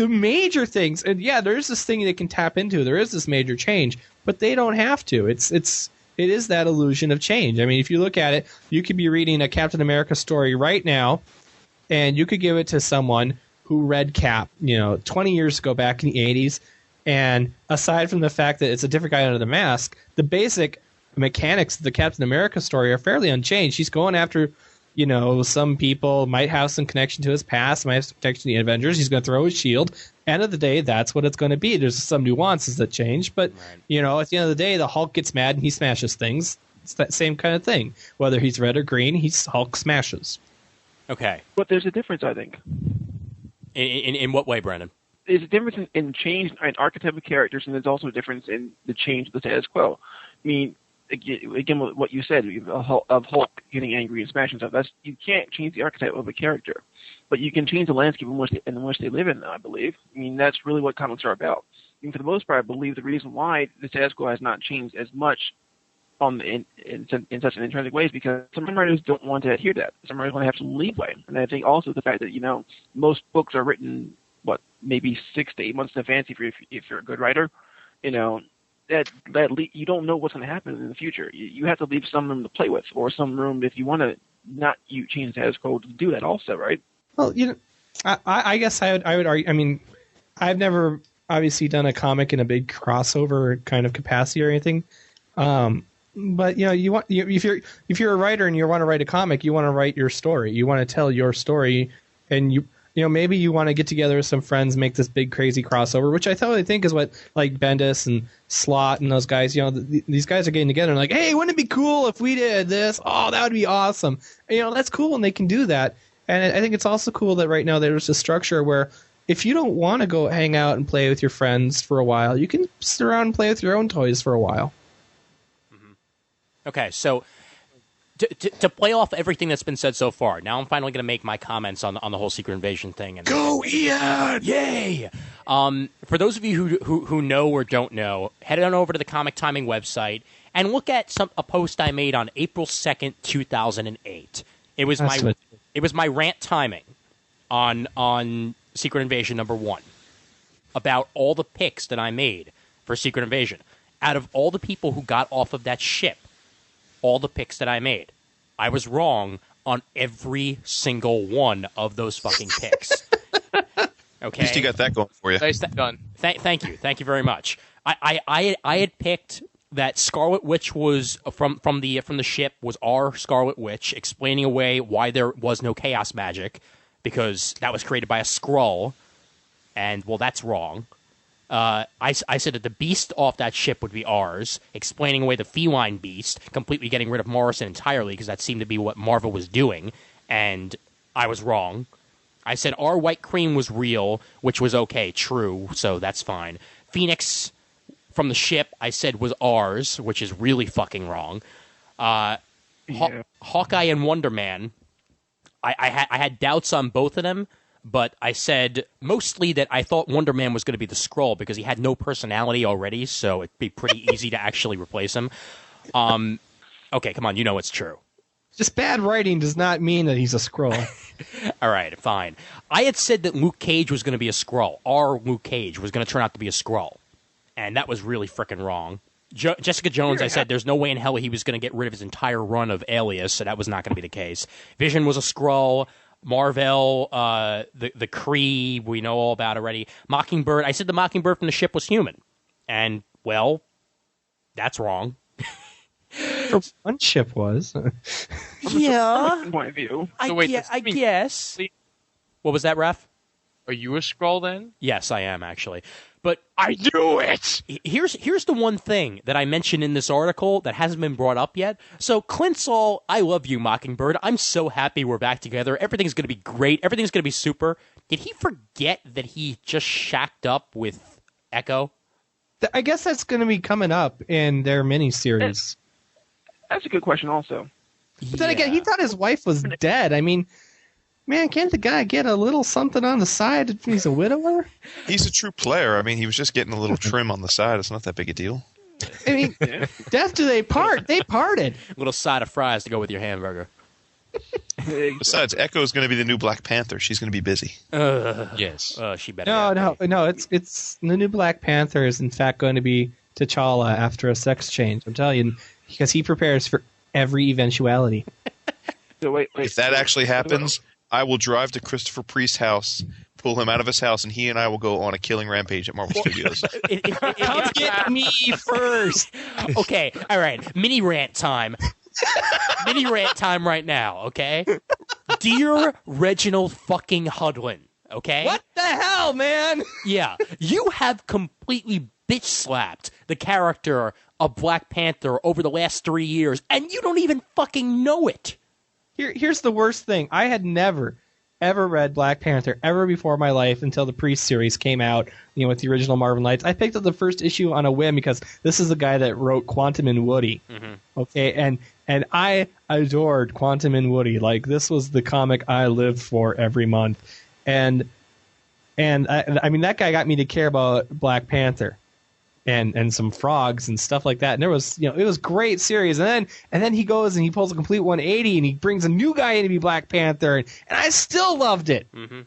major things, and yeah, there is this thing they can tap into. There is this major change, but they don't have to. It is that illusion of change. I mean, if you look at it, you could be reading a Captain America story right now, and you could give it to someone who read Cap, 20 years ago back in the 80s, and aside from the fact that it's a different guy under the mask, the basic mechanics of the Captain America story are fairly unchanged. He's going after, some people, might have some connection to his past, might have some connection to the Avengers. He's going to throw his shield. End of the day, that's what it's going to be. There's some nuances that change, but, at the end of the day, the Hulk gets mad and he smashes things. It's that same kind of thing. Whether he's red or green, Hulk smashes. Okay. But there's a difference, I think. In what way, Brandon? There's a difference in change in archetype of characters, and there's also a difference in the change of the status quo. I mean, again, what you said of Hulk getting angry and smashing stuff, you can't change the archetype of a character, but you can change the landscape in which they live in, I believe. I mean, that's really what comics are about. I mean, for the most part, I believe the reason why the status quo has not changed as much in such an intrinsic ways because some writers don't want to adhere to that. Some writers want to have some leeway. And I think also the fact that, most books are written, maybe 6 to 8 months in advance if you're a good writer, that you don't know what's going to happen in the future. You have to leave some room to play with or some room if you want to not change the status quo to do that also, right? Well, I guess I would argue, I mean, I've never obviously done a comic in a big crossover kind of capacity or anything. But if you're a writer and you want to write a comic, you want to write your story. You want to tell your story, and maybe you want to get together with some friends, make this big crazy crossover, which I totally think is what like Bendis and Slott and those guys. These guys are getting together and like, hey, wouldn't it be cool if we did this? Oh, that would be awesome. That's cool, and they can do that. And I think it's also cool that right now there's a structure where if you don't want to go hang out and play with your friends for a while, you can sit around and play with your own toys for a while. Okay, so to play off everything that's been said so far, now I'm finally going to make my comments on the whole Secret Invasion thing. And go, Ian! Yay! For those of you who know or don't know, head on over to the Comic Timing website and look at a post I made on April 2nd, 2008. It was my rant timing on Secret Invasion #1 about all the picks that I made for Secret Invasion. Out of all the people who got off of that ship, all the picks that I made, I was wrong on every single one of those fucking picks. Okay, at least you got that going for you. Nice done. Thank you very much. I had picked that Scarlet Witch was from the ship was our Scarlet Witch, explaining away why there was no chaos magic because that was created by a Skrull, and well, that's wrong. I said that the beast off that ship would be ours, explaining away the feline beast, completely getting rid of Morrison entirely because that seemed to be what Marvel was doing, and I was wrong. I said our White Queen was real, which was okay, true, so that's fine. Phoenix from the ship, I said was ours, which is really fucking wrong. Hawkeye and Wonder Man, I had doubts on both of them. But I said mostly that I thought Wonder Man was going to be the Skrull because he had no personality already, so it'd be pretty easy to actually replace him. Okay, come on, it's true. Just bad writing does not mean that he's a Skrull. All right, fine. I had said that Luke Cage was going to be a Skrull. Our Luke Cage was going to turn out to be a Skrull. And that was really freaking wrong. Jessica Jones, I said there's no way in hell he was going to get rid of his entire run of Alias, so that was not going to be the case. Vision was a Skrull. Marvel, the Kree, we know all about already. Mockingbird, I said the Mockingbird from the ship was human. And, well, that's wrong. One ship was. Yeah. Point of view. I guess. What was that, Ref? Are you a Skrull then? Yes, I am, actually. But I knew it! here's the one thing that I mentioned in this article that hasn't been brought up yet. So Clint's all, I love you, Mockingbird. I'm so happy we're back together. Everything's going to be great. Everything's going to be super. Did he forget that he just shacked up with Echo? I guess that's going to be coming up in their miniseries. That's a good question also. But then again, he thought his wife was dead. I mean, man, can't the guy get a little something on the side if he's a widower? He's a true player. I mean, he was just getting a little trim on the side. It's not that big a death I mean, death do they part? They parted. A little side of fries to go with your hamburger. Besides, Echo's going to be the new Black Panther. She's going to be busy. Yes. She better. No. It's the new Black Panther is in fact going to be T'Challa after a sex change. I'm telling you, because he prepares for every eventuality. So wait. If that actually happens, I will drive to Christopher Priest's house, pull him out of his house, and he and I will go on a killing rampage at Marvel Studios. Come get me first. Okay, all right. Mini rant time. Mini rant time right now, okay? Dear Reginald fucking Hudlin, okay? What the hell, man? Yeah, you have completely bitch slapped the character of Black Panther over the last 3 years, and you don't even fucking know it. Here's the worst thing. I had never, ever read Black Panther ever before in my life until the Priest series came out, with the original Marvel Knights. I picked up the first issue on a whim because this is the guy that wrote Quantum and Woody. Mm-hmm. Okay, and I adored Quantum and Woody. Like, this was the comic I lived for every month. And I mean, that guy got me to care about Black Panther. And some frogs and stuff like that. And there was, it was a great series. And then he goes and he pulls a complete 180 and he brings a new guy in to be Black Panther. And I still loved it. Mm-hmm.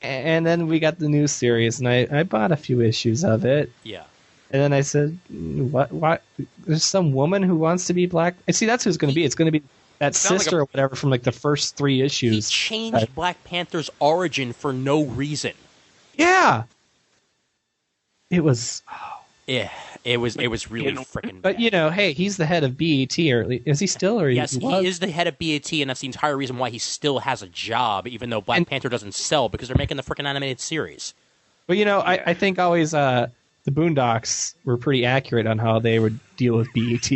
And then we got the new series and I bought a few issues of it. Yeah. And then I said, what? There's some woman who wants to be Black. And see, that's who it's going to be. It's going to be that sister or whatever from like the first 3 issues. He changed Black Panther's origin for no reason. Yeah. It was... Yeah, it was really freaking bad. But, hey, he's the head of BET, or is he still? Or yes, he is the head of BET, and that's the entire reason why he still has a job, even though Black Panther doesn't sell, because they're making the freaking animated series. But, I think always the Boondocks were pretty accurate on how they would deal with BET.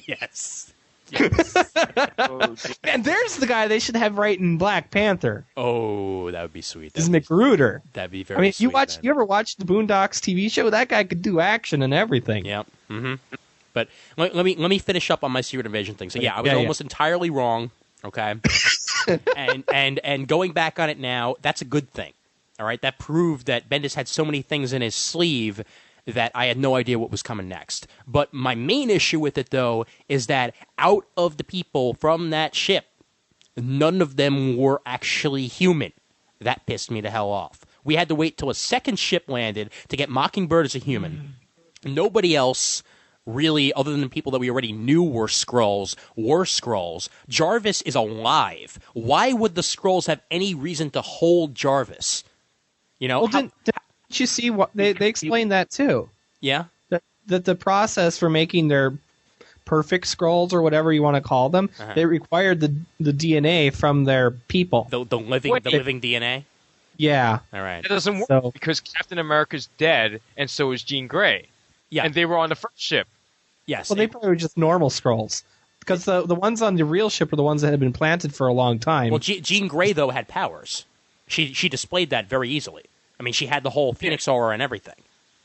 Yes. And there's the guy they should have writing Black Panther. Oh, that would be sweet. This is McGruder. That'd be very sweet. You ever watch the Boondocks TV show? That guy could do action and everything. Yeah. Mm-hmm. But let me finish up on my Secret Invasion thing. So yeah, I was almost entirely wrong. Okay. and going back on it now, that's a good thing. All right, that proved that Bendis had so many things in his sleeve that I had no idea what was coming next. But my main issue with it, though, is that out of the people from that ship, none of them were actually human. That pissed me the hell off. We had to wait till a second ship landed to get Mockingbird as a human. Nobody else, really, other than the people that we already knew were Skrulls, were Skrulls. Jarvis is alive. Why would the Skrulls have any reason to hold Jarvis? Didn't you see what they explained that too? Yeah, that the process for making their perfect Skrulls or whatever you want to call them, they required the DNA from their people. The living DNA. Yeah. All right. It doesn't work because Captain America's dead, and so is Jean Grey. Yeah. And they were on the first ship. Yes. Well, they probably were just normal Skrulls. Because the ones on the real ship are the ones that had been planted for a long time. Well, Jean Grey, though, had powers. She displayed that very easily. I mean, she had the whole Phoenix aura and everything.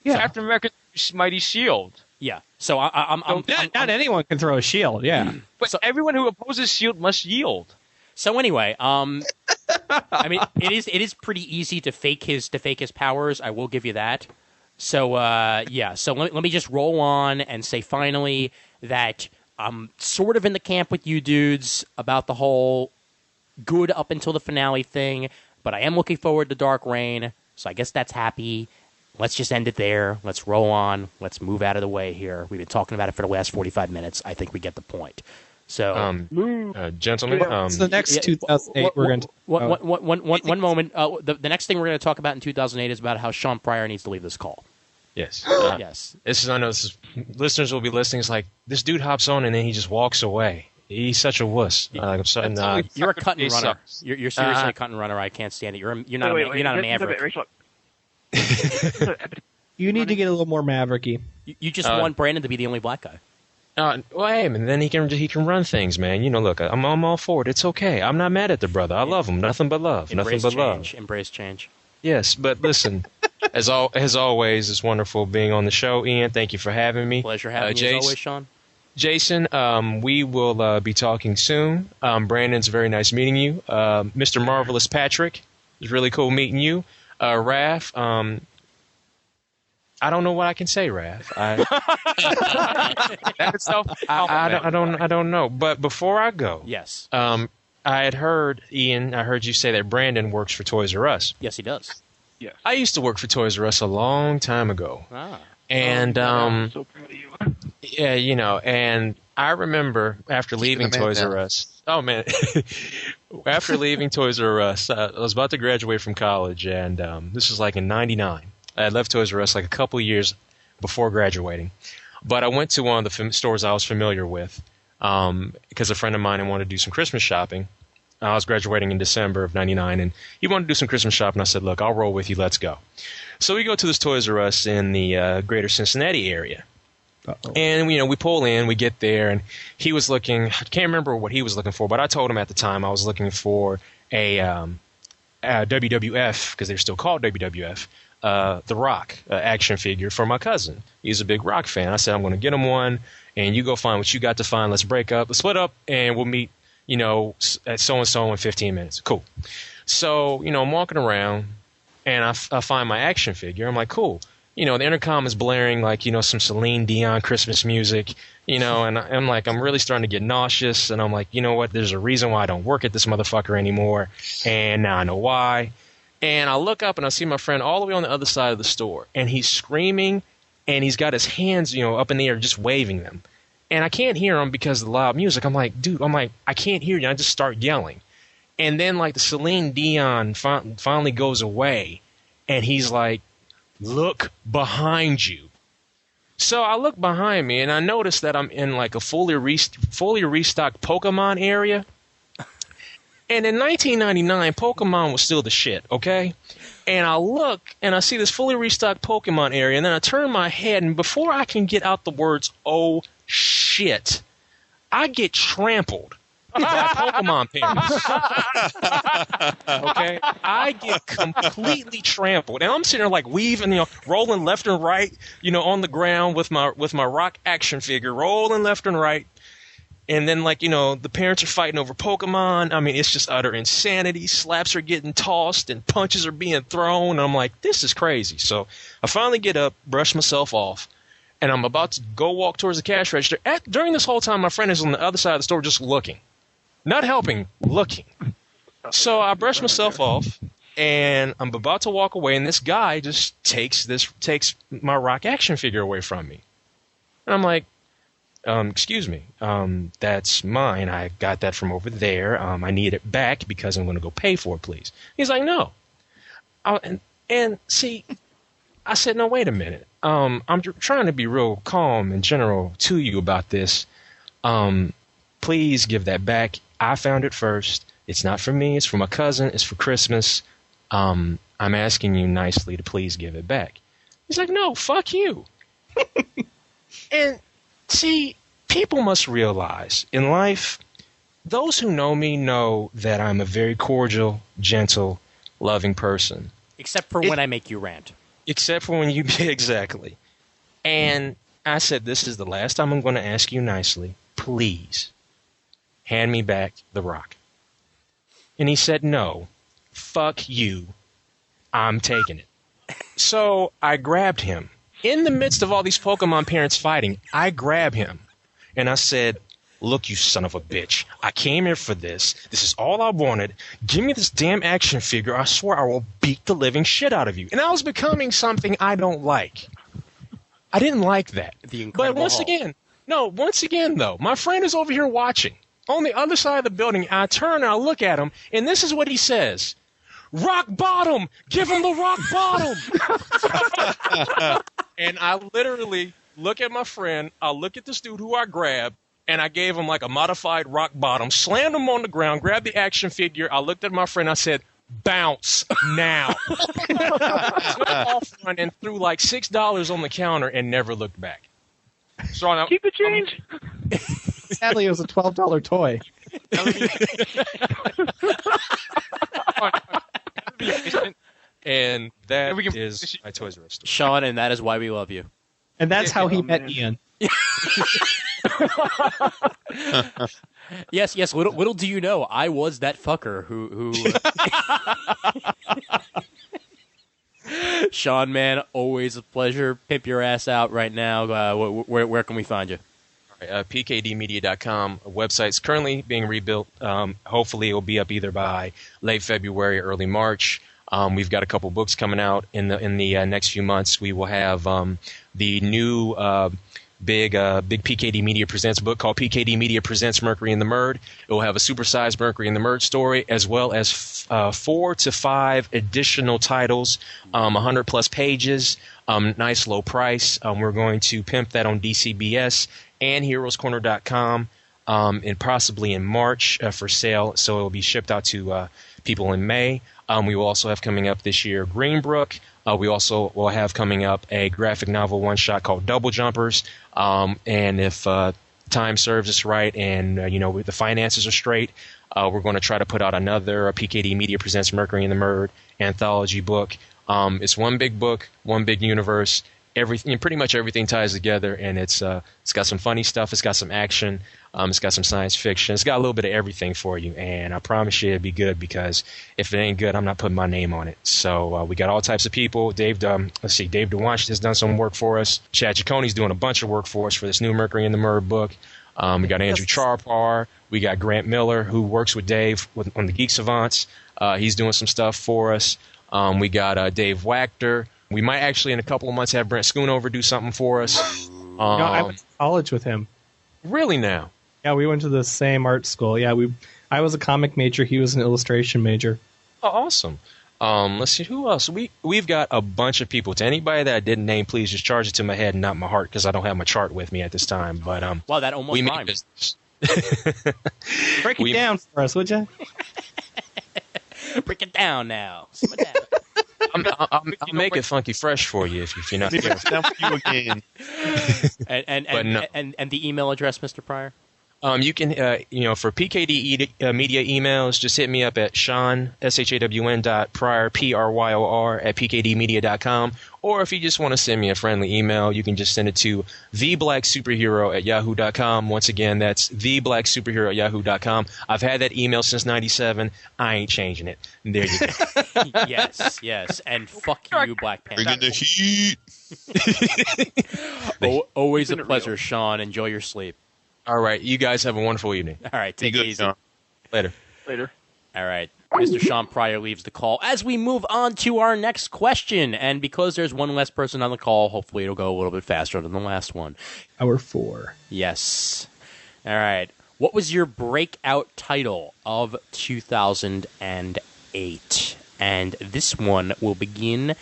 Yeah. Captain America's mighty shield. Yeah. So not anyone can throw a shield, yeah. But everyone who opposes shield must yield. So anyway, I mean, it is pretty easy to fake his powers. I will give you that. So yeah. So let me just roll on and say finally that I'm sort of in the camp with you dudes about the whole good up until the finale thing, but I am looking forward to Dark Reign, so I guess that's happy. Let's just end it there. Let's roll on. Let's move out of the way here. We've been talking about it for the last 45 minutes. I think we get the point. So, gentlemen, so the next 2008 we're going to... One moment. The next thing we're going to talk about in 2008 is about how Sean Pryor needs to leave this call. Yes. Yes. I know listeners will be listening. It's like, this dude hops on and then he just walks away. He's such a wuss. I'm sorry. You're a cut and runner. You're seriously a cut and runner. I can't stand it. You're not a maverick. You need to get a little more mavericky. You just want Brandon to be the only black guy. Well, hey, man, then he can run things, man. Look, I'm all for it. It's okay. I'm not mad at the brother. I love him. Nothing but love. Embrace change. Yes, but listen, as always, it's wonderful being on the show, Ian. Thank you for having me. Pleasure having you as always, Sean. Jason, we will be talking soon. Brandon, it's very nice meeting you. Mr. Marvelous Patrick, it's really cool meeting you. Raph, I don't know what I can say, Raph. I don't know. But before I go, yes, I heard you say that Brandon works for Toys R Us. Yes, he does. Yeah. I used to work for Toys R Us a long time ago. And I'm so proud of you. yeah, and I remember after leaving Toys R Us. Oh man. After leaving Toys R Us, I was about to graduate from college, and this was like in '99. I had left Toys R Us like a couple years before graduating, but I went to one of the stores I was familiar with because a friend of mine wanted to do some Christmas shopping. I was graduating in December of '99, and he wanted to do some Christmas shopping. I said, "Look, I'll roll with you. Let's go." So we go to this Toys R Us in the greater Cincinnati area. Uh-oh. And we pull in, we get there, and he was looking. I can't remember what he was looking for, but I told him at the time I was looking for a WWF, because they're still called WWF, The Rock action figure for my cousin. He's a big Rock fan. I said, I'm going to get him one, and you go find what you got to find. Let's break up, let's split up, and we'll meet at so and so in 15 minutes. Cool. So I'm walking around, and I find my action figure. I'm like, cool. The intercom is blaring like, some Celine Dion Christmas music, and I'm like, I'm really starting to get nauseous. And I'm like, you know what? There's a reason why I don't work at this motherfucker anymore. And now I know why. And I look up and I see my friend all the way on the other side of the store. And he's screaming and he's got his hands, up in the air just waving them. And I can't hear him because of the loud music. I'm like, dude, I can't hear you. I just start yelling. And then like the Celine Dion finally goes away. And he's like, look behind you. So I look behind me and I notice that I'm in like a fully restocked Pokemon area. And in 1999, Pokemon was still the shit, okay? And I look and I see this fully restocked Pokemon area, and then I turn my head, and before I can get out the words, oh shit, I get trampled by Pokemon parents. Okay? I get completely trampled. And I'm sitting there like weaving, rolling left and right, on the ground with my Rock action figure, rolling left and right. And then the parents are fighting over Pokemon. I mean, it's just utter insanity. Slaps are getting tossed and punches are being thrown. And I'm like, this is crazy. So I finally get up, brush myself off, and I'm about to go walk towards the cash register. During this whole time, my friend is on the other side of the store just looking. Not helping, looking. So I brush myself off, and I'm about to walk away, and this guy just takes my Rock action figure away from me. And I'm like, excuse me, that's mine. I got that from over there. I need it back because I'm going to go pay for it, please. He's like, no. And see, I said, no, wait a minute. I'm trying to be real calm in general to you about this. Please give that back. I found it first. It's not for me. It's for my cousin. It's for Christmas. I'm asking you nicely to please give it back. He's like, no, fuck you. And see, people must realize in life, those who know me know that I'm a very cordial, gentle, loving person. Except for when I make you rant. Except for when you... Exactly. And I said, this is the last time I'm going to ask you nicely. Please, hand me back the Rock. And he said, no, fuck you. I'm taking it. So I grabbed him. In the midst of all these Pokemon parents fighting, I grab him. And I said, look, you son of a bitch. I came here for this. This is all I wanted. Give me this damn action figure. I swear I will beat the living shit out of you. And I was becoming something I don't like. I didn't like that. But once again, though, my friend is over here watching. On the other side of the building, I turn and I look at him, and this is what he says. Rock bottom! Give him the rock bottom! And I literally look at my friend, I look at this dude who I grabbed, and I gave him like a modified rock bottom, slammed him on the ground, grabbed the action figure, I looked at my friend, I said, bounce now. Took off and threw like $6 on the counter and never looked back. So Keep the change. Sadly, it was a $12 toy. And that is my Toys R Us story. Sean, and that is why we love you. And that's how he met Ian. Yes. Little do you know, I was that fucker who. Sean, man, always a pleasure. Pimp your ass out right now. Where can we find you? PKDmedia.com website's currently being rebuilt. Hopefully, it will be up either by late February, early March. We've got a couple books coming out in the next few months. We will have the new big PKD Media Presents book called PKD Media Presents Mercury and the Murd. It will have a supersized Mercury and the Murd story, as well as 4 to 5 additional titles, 100 plus pages, nice low price. We're going to pimp that on DCBS and HeroesCorner.com, and possibly in March for sale. So it will be shipped out to people in May. We will also have coming up this year Greenbrook. We also will have coming up a graphic novel one-shot called Double Jumpers. And if time serves us right and the finances are straight, we're going to try to put out another PKD Media Presents Mercury and the Murd anthology book. It's one big book, one big universe. Everything, pretty much everything ties together, and it's got some funny stuff. It's got some action. It's got some science fiction. It's got a little bit of everything for you, and I promise you it'll be good, because if it ain't good, I'm not putting my name on it. So we got all types of people. Dave DeWanch has done some work for us. Chad Cicconi's doing a bunch of work for us for this new Mercury and the Murd book. We got Andrew Charpar. We got Grant Miller, who works with Dave on the Geek Savants. He's doing some stuff for us. We got Dave Wachter. We might actually in a couple of months have Brent Schoonover do something for us. I went to college with him. Really now? Yeah, we went to the same art school. Yeah, I was a comic major. He was an illustration major. Oh, awesome. Let's see, who else? We've got a bunch of people. To anybody that I didn't name, please just charge it to my head and not my heart, because I don't have my chart with me at this time. But wow, that almost rhymed. Break it down for us, would you? Break it down now. Simmer down. I'll make it funky fresh for you if you're not careful. Down for you again. And the email address, Mr. Pryor? You can, for PKD media emails, just hit me up at Shawn, SHAWN.Pryor, PRYOR, at PKDmedia.com. Or if you just want to send me a friendly email, you can just send it to theblacksuperhero@yahoo.com. Once again, that's theblacksuperhero@yahoo.com. I've had that email since '97. I ain't changing it. There you go. Yes. And fuck you, Black Panther. Bringing the heat. Always a pleasure, Sean. Enjoy your sleep. All right. You guys have a wonderful evening. All right. Take it easy. Sean. Later. All right. Mr. Sean Pryor leaves the call as we move on to our next question. And because there's one less person on the call, hopefully it'll go a little bit faster than the last one. Hour 4. Yes. All right. What was your breakout title of 2008? And this one will begin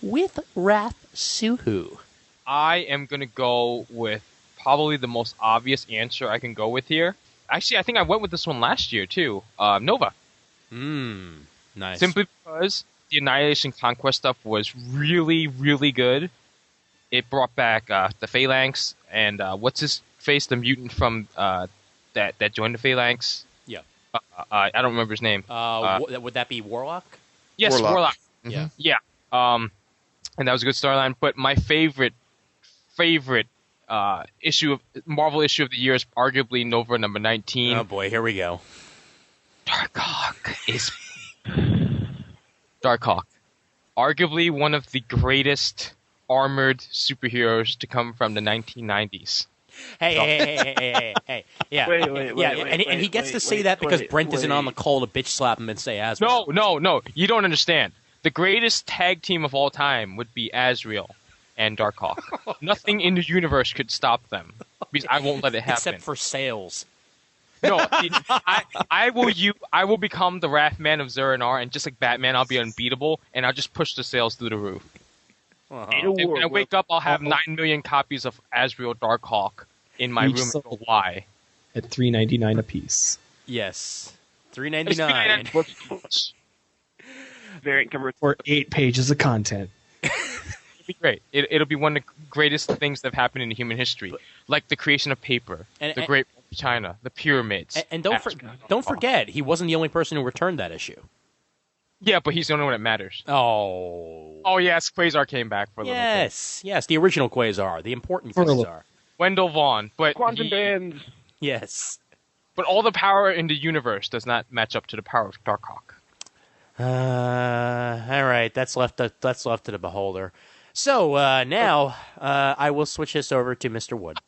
with Wrath Suhu. I am going to go with probably the most obvious answer I can go with here. Actually, I think I went with this one last year, too. Nova. Nice. Simply because the Annihilation Conquest stuff was really, really good. It brought back the Phalanx and what's his face, the mutant from that joined the Phalanx. Yeah. I don't remember his name. Would that be Warlock? Yes, Warlock. Mm-hmm. Yeah. And that was a good storyline. But my favorite Marvel issue of the year is arguably Nova number 19. Oh boy, here we go. Darkhawk. Arguably one of the greatest armored superheroes to come from the 1990s. Hey. Yeah. And he gets to say that because Brent isn't on the call to bitch slap him and say Azrael. No. You don't understand. The greatest tag team of all time would be Azrael and Darkhawk. Nothing in the universe could stop them because I won't let it happen. Except for sales. No, I will become the Wrath Man of Zur-En-Arrh, and just like Batman, I'll be unbeatable, and I'll just push the sales through the roof. And when I wake up, I'll have 9 million copies of Azrael Darkhawk in my room. Why? At $3.99 a piece. Yes, $3.99. Variant cover or 8 pages of content. It'll be great. It'll be one of the greatest things that have happened in human history, like the creation of paper, the Great Wall of China, the pyramids. And don't forget, he wasn't the only person who returned that issue. Yeah, but he's the only one that matters. Oh yes, Quasar came back for a little bit. Yes, the original Quasar, the important Quasar. Wendell Vaughn, but Quantum Bands. Yes. But all the power in the universe does not match up to the power of Darkhawk. All right, that's left to the beholder. So now I will switch this over to Mr. Wood.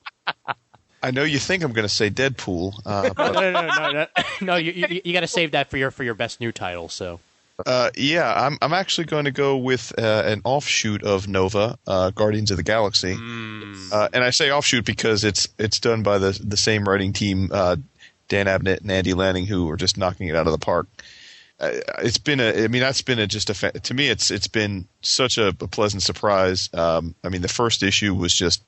I know you think I'm going to say Deadpool. But No, you got to save that for your best new title. So. I'm actually going to go with an offshoot of Nova, Guardians of the Galaxy, and I say offshoot because it's done by the same writing team, Dan Abnett and Andy Lanning, who are just knocking it out of the park. It's been to me it's been such a pleasant surprise. The first issue was just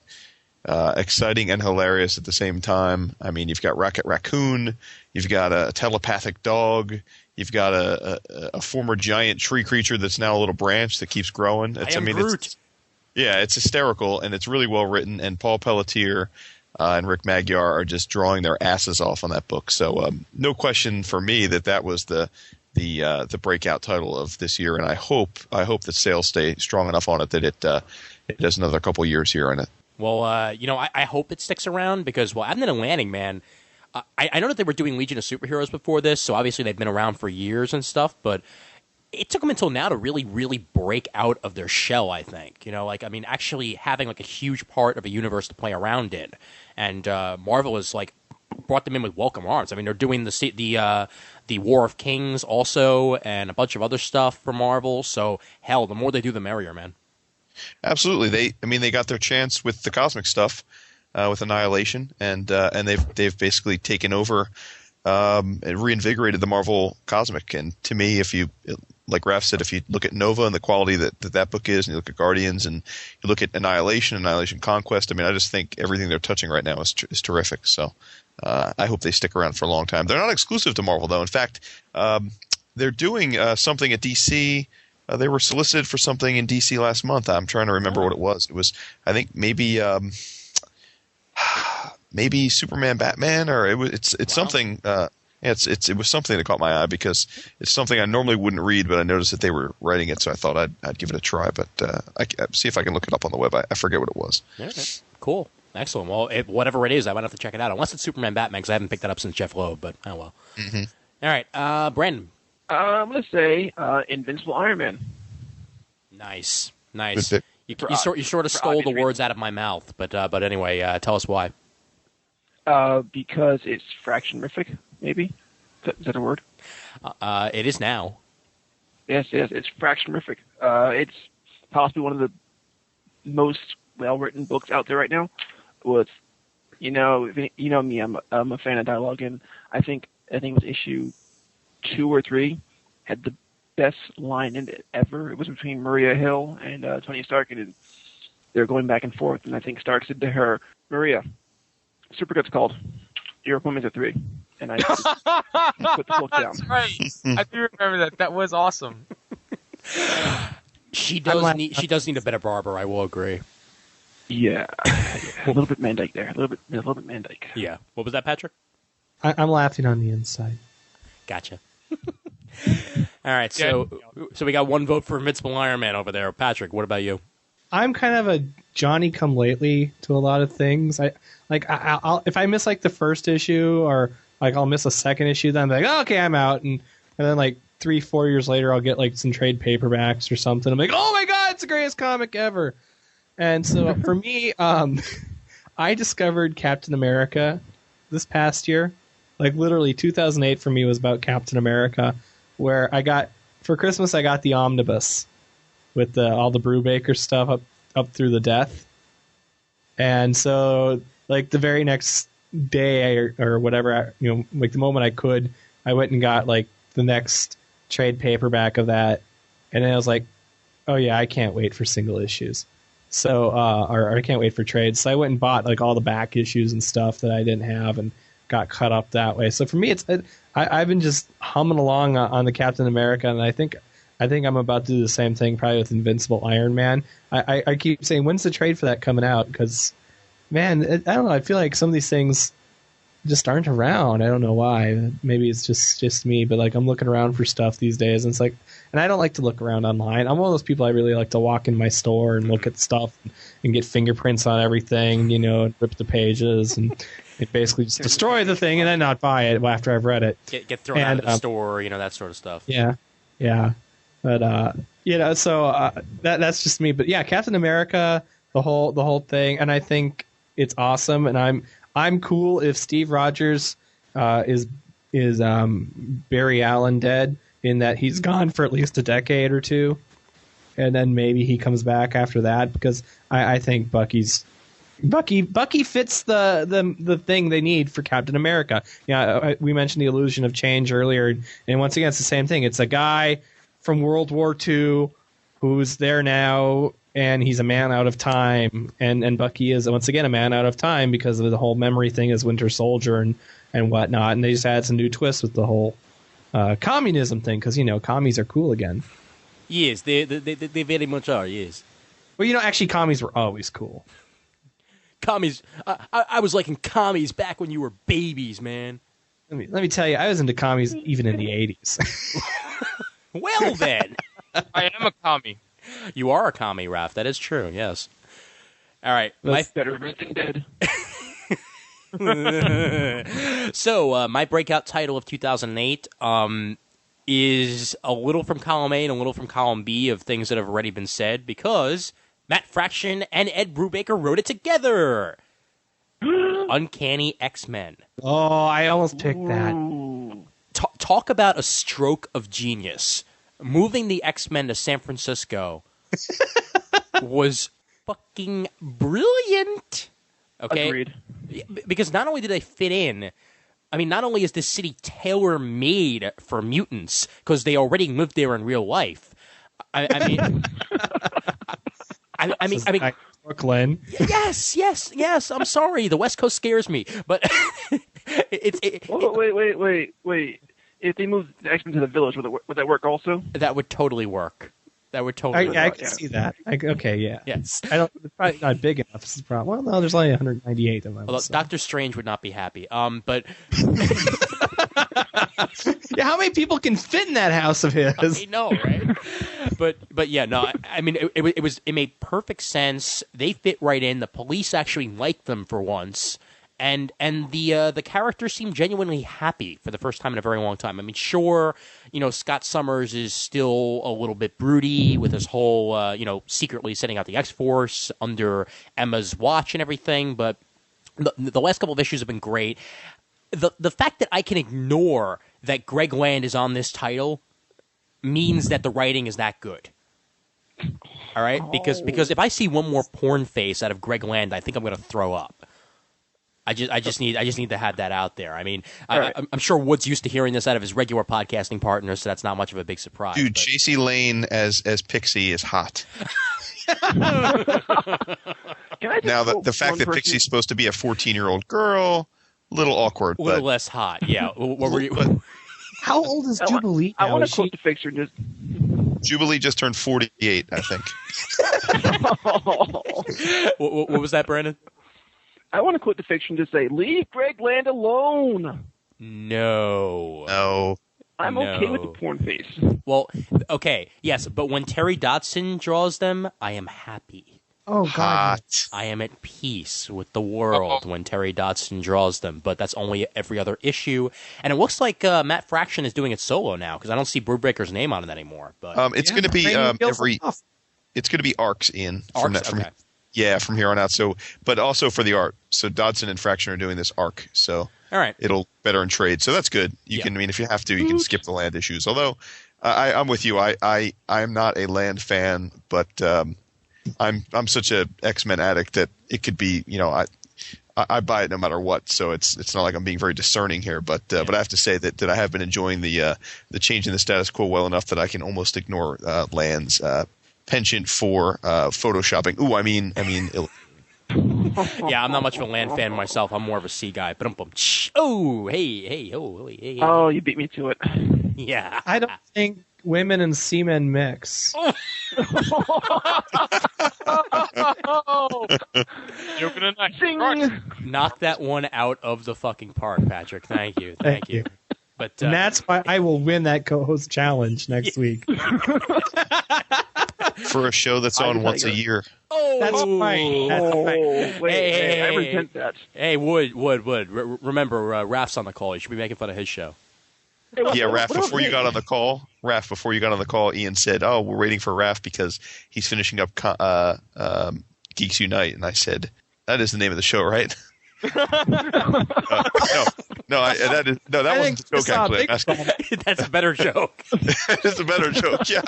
exciting and hilarious at the same time. I mean, you've got Rocket Raccoon, you've got a telepathic dog. You've got a former giant tree creature that's now a little branch that keeps growing. Groot. It's hysterical, and it's really well written. And Paul Pelletier and Rick Magyar are just drawing their asses off on that book. So no question for me that was the breakout title of this year. And I hope that sales stay strong enough on it that it does another couple years here in it. Well, I hope it sticks around because Abnett and Lanning, man. I know that they were doing Legion of Superheroes before this, so obviously they've been around for years and stuff, but it took them until now to really, really break out of their shell, I think. Actually having a huge part of a universe to play around in. And Marvel has brought them in with welcome arms. I mean, they're doing the War of Kings also and a bunch of other stuff for Marvel, so hell, the more they do, the merrier, man. Absolutely. They got their chance with the cosmic stuff. With Annihilation, and they've basically taken over and reinvigorated the Marvel Cosmic. And to me, if you, like Raph said, if you look at Nova and the quality that book is, and you look at Guardians, and you look at Annihilation Conquest, I just think everything they're touching right now is terrific. So I hope they stick around for a long time. They're not exclusive to Marvel, though. In fact, they're doing something at DC. They were solicited for something in DC last month. I'm trying to remember what it was. It was, I think, maybe Superman, Batman, or it's something. It was something that caught my eye because it's something I normally wouldn't read, but I noticed that they were writing it, so I thought I'd give it a try. But I see if I can look it up on the web. I forget what it was. Okay. Cool, excellent. Well, whatever it is, I might have to check it out. Unless it's Superman, Batman, because I haven't picked that up since Jeff Loeb. But oh well. Mm-hmm. All right, Brandon. I'm gonna say Invincible Iron Man. Nice. You sort of stole the words out of my mouth, but anyway, tell us why. Because it's fractionific, maybe. Is that a word? It is now. Yes, it's fractionific. It's possibly one of the most well-written books out there right now. With, me, I'm a fan of dialogue, and I think it was issue 2 or 3 had the best line in it ever. It was between Maria Hill and Tony Stark, and they're going back and forth. And I think Stark said to her, "Maria, Supergut's called. Your appointment's at 3." And I just put the book down. That's right. I do remember that. That was awesome. She does need a better barber. I will agree. Yeah. A little bit Van Dyke there. A little bit Van Dyke. Yeah. What was that, Patrick? I'm laughing on the inside. Gotcha. All right, so we got one vote for Invincible Iron Man over there. Patrick, what about you? I'm kind of a Johnny-come-lately to a lot of things. I'll if I miss the first issue or I'll miss a second issue, then I'm like, oh, okay, I'm out, and then 3-4 years later I'll get some trade paperbacks or something. I'm like, oh my god, it's the greatest comic ever. And so for me, I discovered Captain America this past year. Like literally 2008 for me was about Captain America, where for Christmas I got the omnibus with all the Brubaker stuff up through the death. And so like the very next day or whatever, like the moment I could, I went and got like the next trade paperback of that. And then I was like, oh yeah, I can't wait for single issues. So, or I can't wait for trades. So I went and bought like all the back issues and stuff that I didn't have and got cut up that way. So for me, I've been just humming along on the Captain America, and I think I'm about to do the same thing probably with Invincible Iron Man. I keep saying, when's the trade for that coming out? Because, man, I don't know. I feel like some of these things just aren't around. I don't know why. Maybe it's just me, but like I'm looking around for stuff these days, and it's like, and I don't like to look around online. I'm one of those people I really like to walk in my store and look at stuff and get fingerprints on everything, and rip the pages and basically just destroy the thing and then not buy it after I've read it. Get thrown out of the store, that sort of stuff. Yeah. But so that's just me. But yeah, Captain America, the whole thing, and I think it's awesome. And I'm cool if Steve Rogers is Barry Allen dead, in that he's gone for at least a decade or two, and then maybe he comes back after that, because I think Bucky fits the thing they need for Captain America. Yeah, we mentioned the illusion of change earlier, and once again, it's the same thing. It's a guy from World War II who's there now, and he's a man out of time, and Bucky is once again a man out of time because of the whole memory thing as Winter Soldier and whatnot. And they just add some new twists with the whole communism thing, because commies are cool again. Yes, they very much are. Yes. Well, actually, commies were always cool. Commies, I was liking commies back when you were babies, man. Let me tell you, I was into commies even in the 80s. Well, then. I am a commie. You are a commie, Raph. That is true, yes. All right. That's better than dead. So, my breakout title of 2008 is a little from column A and a little from column B of things that have already been said, because Matt Fraction and Ed Brubaker wrote it together. Uncanny X-Men. Oh, I almost picked that. Talk about a stroke of genius. Moving the X-Men to San Francisco was fucking brilliant. Okay? Agreed. Because not only do they fit in, not only is this city tailor-made for mutants, because they already lived there in real life. I mean, Brooklyn. Yes. I'm sorry, the West Coast scares me, but Wait. If they moved the X-Men to the village, would that work also? That would totally work. I can see that. Okay, yeah. Yes. It's probably not big enough. This is the problem. Well, no, there's only 198 of them. Although so. Doctor Strange would not be happy. But yeah, how many people can fit in that house of his? I know, right? But yeah, no. It made perfect sense. They fit right in. The police actually liked them for once. And the characters seem genuinely happy for the first time in a very long time. Sure, Scott Summers is still a little bit broody with his whole, secretly setting out the X-Force under Emma's watch and everything, but the last couple of issues have been great. The fact that I can ignore that Greg Land is on this title means that the writing is that good. All right? Because if I see one more porn face out of Greg Land, I think I'm going to throw up. I just need to have that out there. I'm sure Wood's used to hearing this out of his regular podcasting partners, so that's not much of a big surprise. Dude, J.C. Lane as Pixie is hot. Now, the fact that Pixie's supposed to be a 14-year-old girl, a little awkward. A little less hot, yeah. What were you? How old is Jubilee now? I want to quote the fixture. Jubilee just turned 48, I think. What was that, Brandon? I want to quote the fiction to say, leave Greg Land alone. No. I'm okay with the porn face. Well, okay, yes, but when Terry Dodson draws them, I am happy. Oh, God. I am at peace with the world when Terry Dodson draws them, but that's only every other issue. And it looks like Matt Fraction is doing it solo now, because I don't see Brubaker's name on it anymore. But it's going to be it's going to be arcs, Ian. Arcs? Okay. Yeah, from here on out. So, but also for the art. So Dodson and Fraction are doing this arc. So All right. it'll better in trade. So that's good. You Yeah. can, I mean, if you have to, you can skip the land issues. Although I'm with you. I'm not a land fan, but I'm such a X-Men addict that it could be, you know, I buy it no matter what. So it's not like I'm being very discerning here, but I have to say that I have been enjoying the change in the status quo well enough that I can almost ignore Land's penchant for photoshopping. Ooh, I mean, Yeah, I'm not much of a land fan myself. I'm more of a sea guy. But oh, hey. Oh, you beat me to it. Yeah. I don't think women and seamen mix. Joking tonight. Zing! Knock that one out of the fucking park, Patrick. Thank you. Thank you. But And that's why I will win that co-host challenge next week. for a show that's on once a year. oh, That's fine. That's Oh, fine. wait, I Hey. resent that. Hey, Wood. Remember, Raf's on the call. You should be making fun of his show. Yeah, Raph, before you got on the call, Ian said, "Oh, we're waiting for Raph because he's finishing up Geeks Unite." And I said, "That is the name of the show, right?" That wasn't the joke, actually. That's a better joke. It's a better joke, yeah.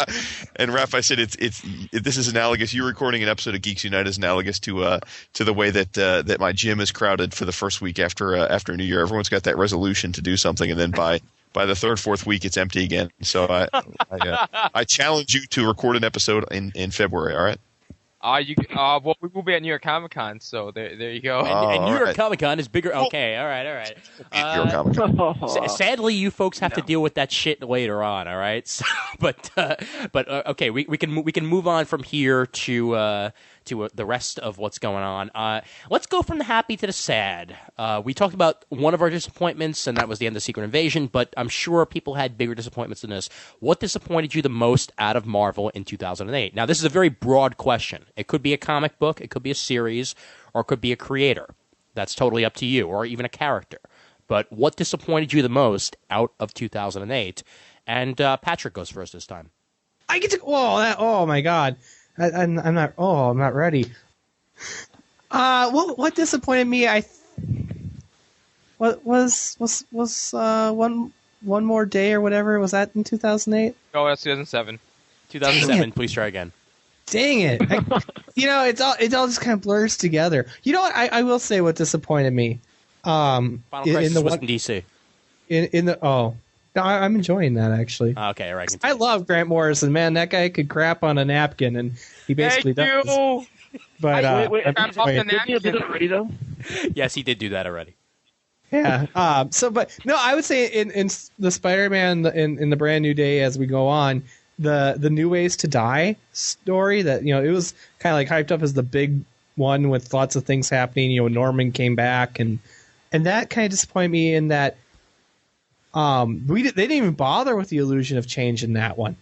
And Raph, I said, this is analogous. You recording an episode of Geeks Unite is analogous to the way that my gym is crowded for the first week after New Year. Everyone's got that resolution to do something, and then by the third, fourth week, it's empty again. So I challenge you to record an episode in February. All right. Well, we will be at New York Comic Con, so there you go. And New York right. Comic Con is bigger. Okay, all right. New York Comic Con. Sadly, you folks have to deal with that shit later on. All right, so, but okay, we can move on from here to the rest of what's going on. Let's go from the happy to the sad. We talked about one of our disappointments, and that was the end of Secret Invasion. But I'm sure people had bigger disappointments than this. What disappointed you the most out of Marvel in 2008? Now, this is a very broad question. It could be a comic book, it could be a series, or it could be a creator. That's totally up to you, or even a character. But what disappointed you the most out of 2008? And Patrick goes first this time. I get to. Oh my god. I'm not. Oh, I'm not ready. What disappointed me? What was one more day or whatever? Was that in 2008? Oh, that's 2007. 2007. Please try again. Dang it! It all just kind of blurs together. You know what? I will say what disappointed me. Final Crisis was in DC. No, I'm enjoying that actually. Okay, all right. I Continue. love Grant Morrison, man. That guy could crap on a napkin, and he basically Thank does. you. But Wait, I'm I'm enjoying off it. the Did you do that already, though? Yes, he did do that already. Yeah. But no, I would say in the Spider-Man in the Brand New Day as we go on, the New Ways to Die story that it was kind of like hyped up as the big one with lots of things happening. Norman came back and that kind of disappointed me in that they didn't even bother with the illusion of change in that one.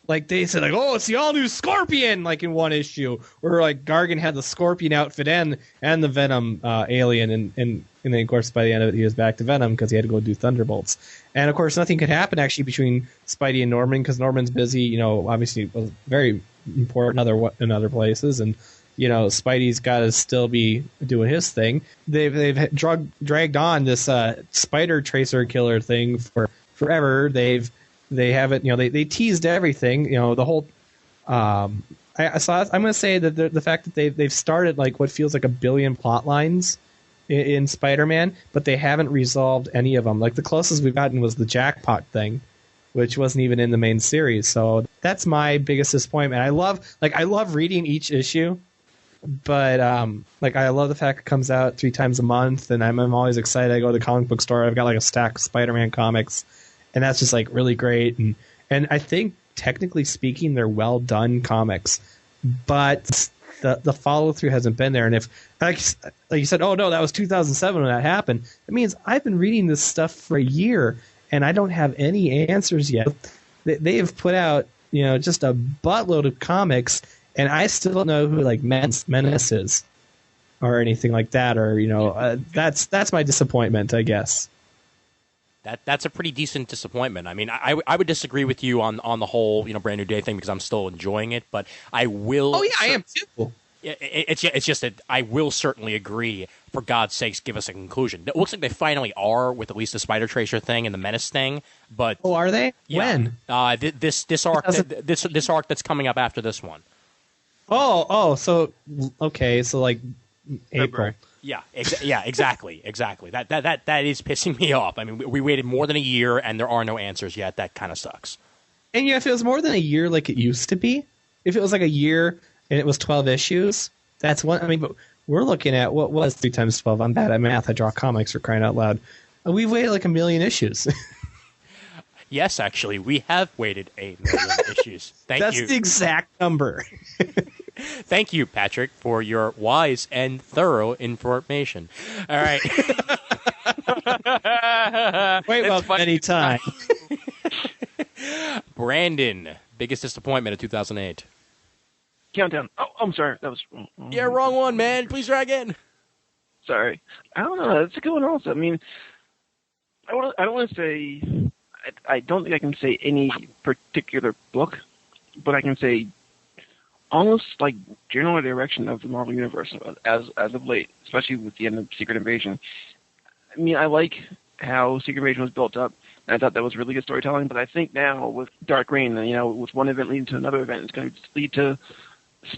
Like they said, it's the all new Scorpion, like in one issue, where like Gargan had the Scorpion outfit and the Venom alien, and then of course by the end of it he was back to Venom because he had to go do Thunderbolts, and of course nothing could happen actually between Spidey and Norman because Norman's busy, obviously was very important in other places, and Spidey's got to still be doing his thing. They've dragged on this spider tracer killer thing for forever. They haven't, they teased everything, the whole. I'm going to say that the fact that they've started like what feels like a billion plot lines in Spider-Man, but they haven't resolved any of them. Like the closest we've gotten was the jackpot thing, which wasn't even in the main series. So that's my biggest disappointment. I love reading each issue, but I love the fact it comes out 3 times a month, and I'm always excited. I go to the comic book store. I've got like a stack of Spider-Man comics. And that's just like really great, and I think technically speaking, they're well done comics, but the follow through hasn't been there. And if like you said, oh no, that was 2007 when that happened. That means I've been reading this stuff for a year, and I don't have any answers yet. They have put out just a buttload of comics, and I still don't know who like Menace is, or anything like that, or that's my disappointment, I guess. That's a pretty decent disappointment. I mean, I would disagree with you on the whole Brand New Day thing because I'm still enjoying it, but I will. Oh yeah, I am too. It's just that I will certainly agree. For God's sakes, give us a conclusion. It looks like they finally are with at least the Spider Tracer thing and the Menace thing. But are they? Yeah, When? This arc this arc that's coming up after this one. So okay, so like April. Yeah, exactly. That is pissing me off. I mean, we waited more than a year and there are no answers yet. That kind of sucks. And if it was more than a year like it used to be, if it was like a year and it was 12 issues, that's one. I mean, but we're looking at what was 3 times 12. I'm bad at math. I draw comics for crying out loud. We've waited like 1 million issues. Yes, actually, we have waited 1 million issues. Thank you. That's the exact number. Thank you, Patrick, for your wise and thorough information. All right. Wait, well, anytime. Brandon, biggest disappointment of 2008. Countdown. Oh, I'm sorry. That was Yeah, wrong one, man. Please try again. Sorry. I don't know. That's a good one also. I mean, I don't want to say, I don't think I can say any particular book, but I can say almost like general direction of the Marvel Universe as of late, especially with the end of Secret Invasion. I mean, I like how Secret Invasion was built up, and I thought that was really good storytelling, but I think now with Dark Reign, with one event leading to another event, it's going to lead to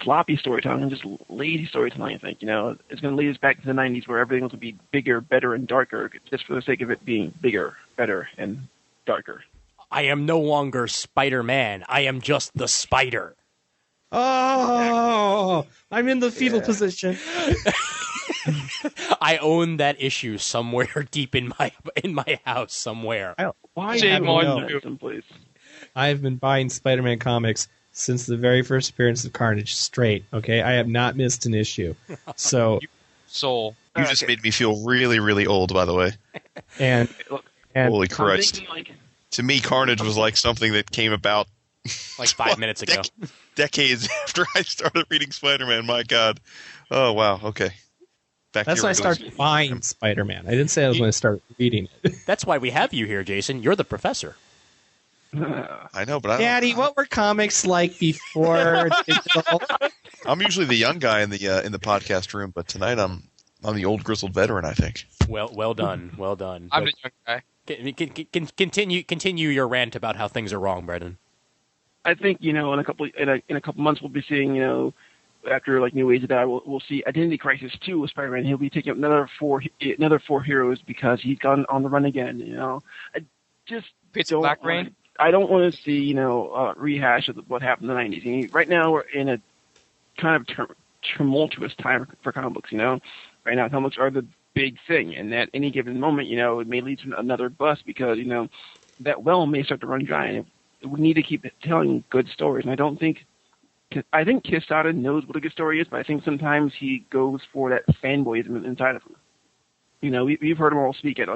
sloppy storytelling and just lazy storytelling, I think. It's going to lead us back to the 90s where everything was going to be bigger, better, and darker, just for the sake of it being bigger, better, and darker. I am no longer Spider-Man. I am just the Spider. Oh, I'm in the fetal position. I own that issue somewhere deep in my house somewhere. Why Shame on you. Someplace. I've been buying Spider-Man comics since the very first appearance of Carnage straight. Okay, I have not missed an issue. So, Soul. You just made me feel really, really old, by the way. and Holy Christ. Thinking, To me, Carnage was like something that came about Like 5 minutes ago. decades after I started reading Spider-Man. My God. Oh, wow. Okay. That's why I started buying Spider-Man. I didn't say I was going to start reading it. That's why we have you here, Jason. You're the professor. I know, but Daddy, what were comics like before digital? I'm usually the young guy in the podcast room, but tonight I'm the old grizzled veteran, I think. Well done. I'm the young guy. Continue your rant about how things are wrong, Brendan. I think in a couple months we'll be seeing after like New Age of that we'll see Identity Crisis 2 with Spider-Man. He'll be taking up another four heroes because he's gone on the run again. I just don't Black Rain. I don't want to see rehash of what happened in the 90s. I mean, right now we're in a kind of tumultuous time for comic books. Right now comic books are the big thing, and at any given moment, it may lead to another bust because that well may start to run dry. And we need to keep telling good stories, and I think Quesada knows what a good story is, but I think sometimes he goes for that fanboyism inside of him. We've heard him all speak at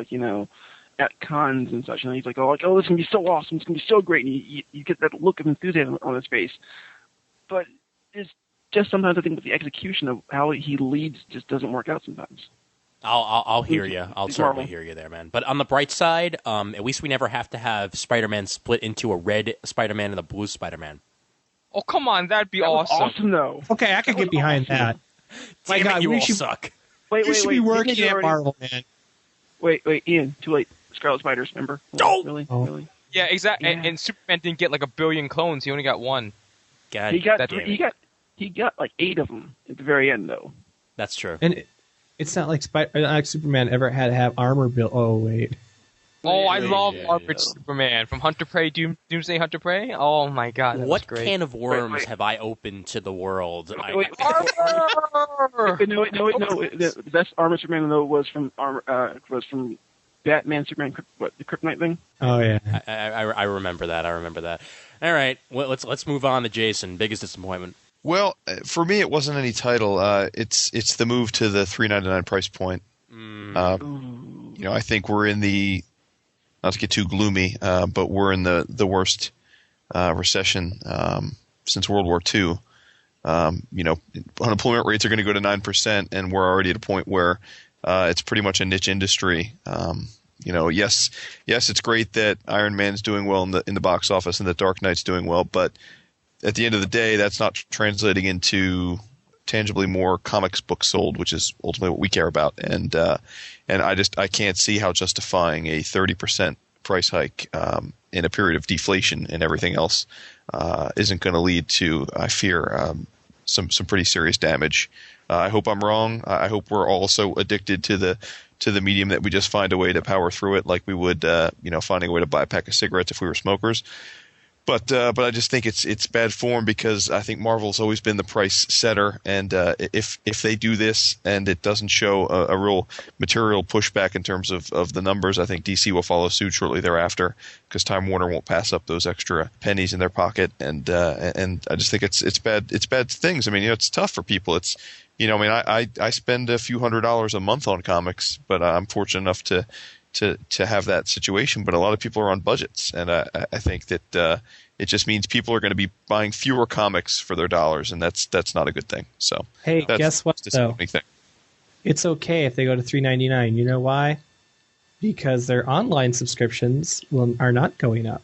at cons and such, and he's like, oh, this is gonna be so awesome, it's gonna be so great, and you get that look of enthusiasm on his face. But it's just sometimes I think with the execution of how he leads just doesn't work out sometimes. I'll hear you. I'll certainly hear you there, man. But on the bright side, at least we never have to have Spider-Man split into a red Spider-Man and a blue Spider-Man. Oh, come on, that'd be That was awesome. awesome, though. Okay, I could get behind that. My Damn it, God, you we all should suck. Wait, you should be working Didn't you at already- Marvel, man. Wait, Ian, too late. Scarlet Spiders, remember? Oh! Really? Oh. Really? Yeah, exactly. Yeah. And Superman didn't get like 1 billion clones. He only got 1. God, He got damn it. he got like 8 of them at the very end, though. That's true. And it's not like Superman ever had to have armor built. Oh, wait. Oh, I love yeah, Armored yeah. Superman from Hunter Prey, Doomsday Hunter Prey. Oh my God, that What was great. can of worms Wait. have I opened to the world? Wait. No. The best Armor Superman though was from Batman Superman, the Kryptonite thing. Oh, yeah. I remember that. All right, well, let's move on to Jason. Biggest disappointment. Well, for me, it wasn't any title. It's the move to the $3.99 price point. I think we're in the, not to get too gloomy, but we're in the worst recession since World War II. Unemployment rates are going to go to 9%, and we're already at a point where it's pretty much a niche industry. Yes, it's great that Iron Man's doing well in the box office and that Dark Knight's doing well, but at the end of the day, that's not translating into tangibly more comics books sold, which is ultimately what we care about. And I can't see how justifying a 30% price hike in a period of deflation and everything else isn't going to lead to, I fear, some pretty serious damage. I hope I'm wrong. I hope we're all so addicted to the medium that we just find a way to power through it, like we would, finding a way to buy a pack of cigarettes if we were smokers. But I just think it's bad form, because I think Marvel's always been the price setter, and if they do this and it doesn't show a real material pushback in terms of the numbers, I think DC will follow suit shortly thereafter, because Time Warner won't pass up those extra pennies in their pocket, and I just think it's bad things. I mean, it's tough for people. It's I spend a few $100s a month on comics, but I'm fortunate enough to have that situation, but a lot of people are on budgets, and I think that it just means people are going to be buying fewer comics for their dollars, and that's not a good thing. So hey, guess what though? Thing. It's okay if they go to $3.99. You know why? Because their online subscriptions are not going up,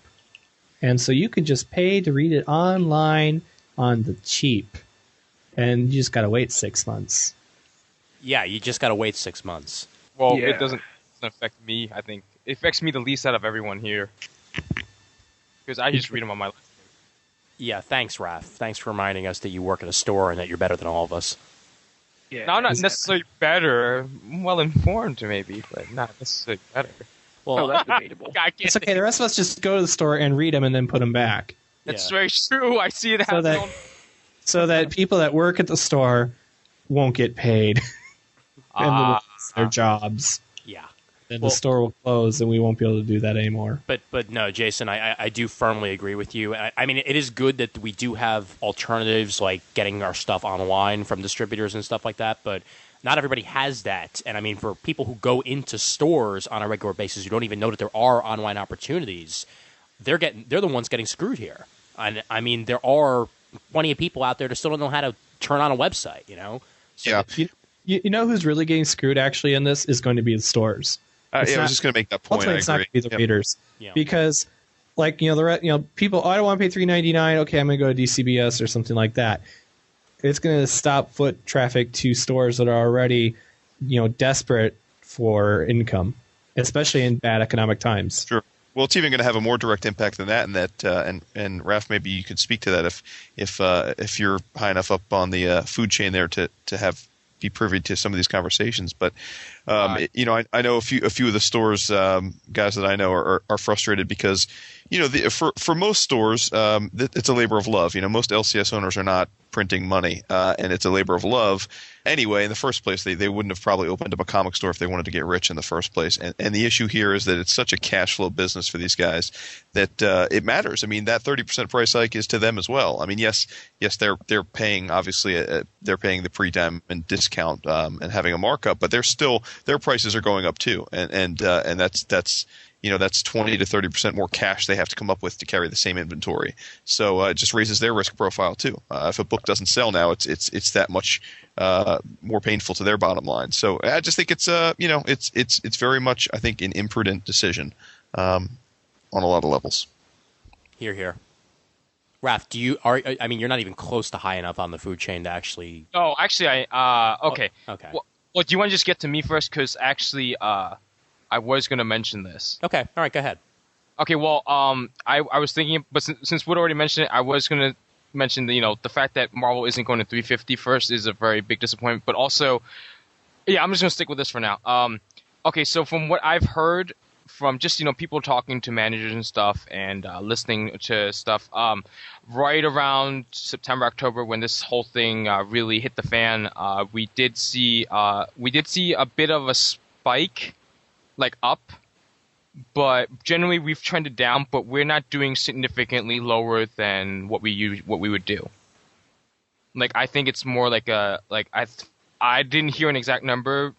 and so you can just pay to read it online on the cheap, and you just got to wait 6 months. Yeah, you just got to wait 6 months. Well, it doesn't affect me. I think it affects me the least out of everyone here, because I just read them on my list. Yeah, thanks, Raph. Thanks for reminding us that you work at a store and that you're better than all of us. Yeah, No, I'm not necessarily better, well informed maybe, but not necessarily better. Well, that's debatable. I can't It's okay. The rest of us just go to the store and read them and then put them back, That's very true. I see it happen. so that people that work at the store won't get paid and lose their jobs. yeah. And the store will close, and we won't be able to do that anymore. But no, Jason, I do firmly agree with you. I mean, it is good that we do have alternatives like getting our stuff online from distributors and stuff like that, but not everybody has that. And I mean, for people who go into stores on a regular basis who don't even know that there are online opportunities, they're the ones getting screwed here. And I mean, there are plenty of people out there that still don't know how to turn on a website, So yeah. You know who's really getting screwed actually in this is going to be the stores. I was just going to make that point. Ultimately, it's not going to be the readers, Yeah. because, like people. Oh, I don't want to pay $3.99. Okay, I'm going to go to DCBS or something like that. It's going to stop foot traffic to stores that are already, desperate for income, especially in bad economic times. Sure. Well, it's even going to have a more direct impact than that, and Raph, maybe you could speak to that if you're high enough up on the food chain there to be privy to some of these conversations. But I know a few of the stores guys that I know are frustrated because for most stores it's a labor of love. Most LCS owners are not printing money, and it's a labor of love anyway. In the first place, they wouldn't have probably opened up a comic store if they wanted to get rich in the first place. And the issue here is that it's such a cash flow business for these guys that it matters. I mean, that 30% price hike is to them as well. I mean, yes, they're paying obviously they're paying the pre-diamond discount and having a markup, but their prices are going up too, and that's 20 to 30% more cash they have to come up with to carry the same inventory. So it just raises their risk profile too. If a book doesn't sell now, it's that much more painful to their bottom line. So I just think it's very much, I think, an imprudent decision on a lot of levels. Here. Raph, you're not even close to high enough on the food chain to actually. Oh, actually, okay. Okay. Well, do you want to just get to me first? Because actually, I was going to mention this. Okay. All right. Go ahead. Okay. Well, I was thinking, but since Wood already mentioned it, I was going to mention the fact that Marvel isn't going to 350 first is a very big disappointment. But also, yeah, I'm just going to stick with this for now. Okay. So from what I've heard from just people talking to managers and stuff and listening to stuff, right around September, October, when this whole thing really hit the fan, we did see a bit of a spike, like up, but generally we've trended down, but we're not doing significantly lower than what we would do. Like, I think it's more like I didn't hear an exact number,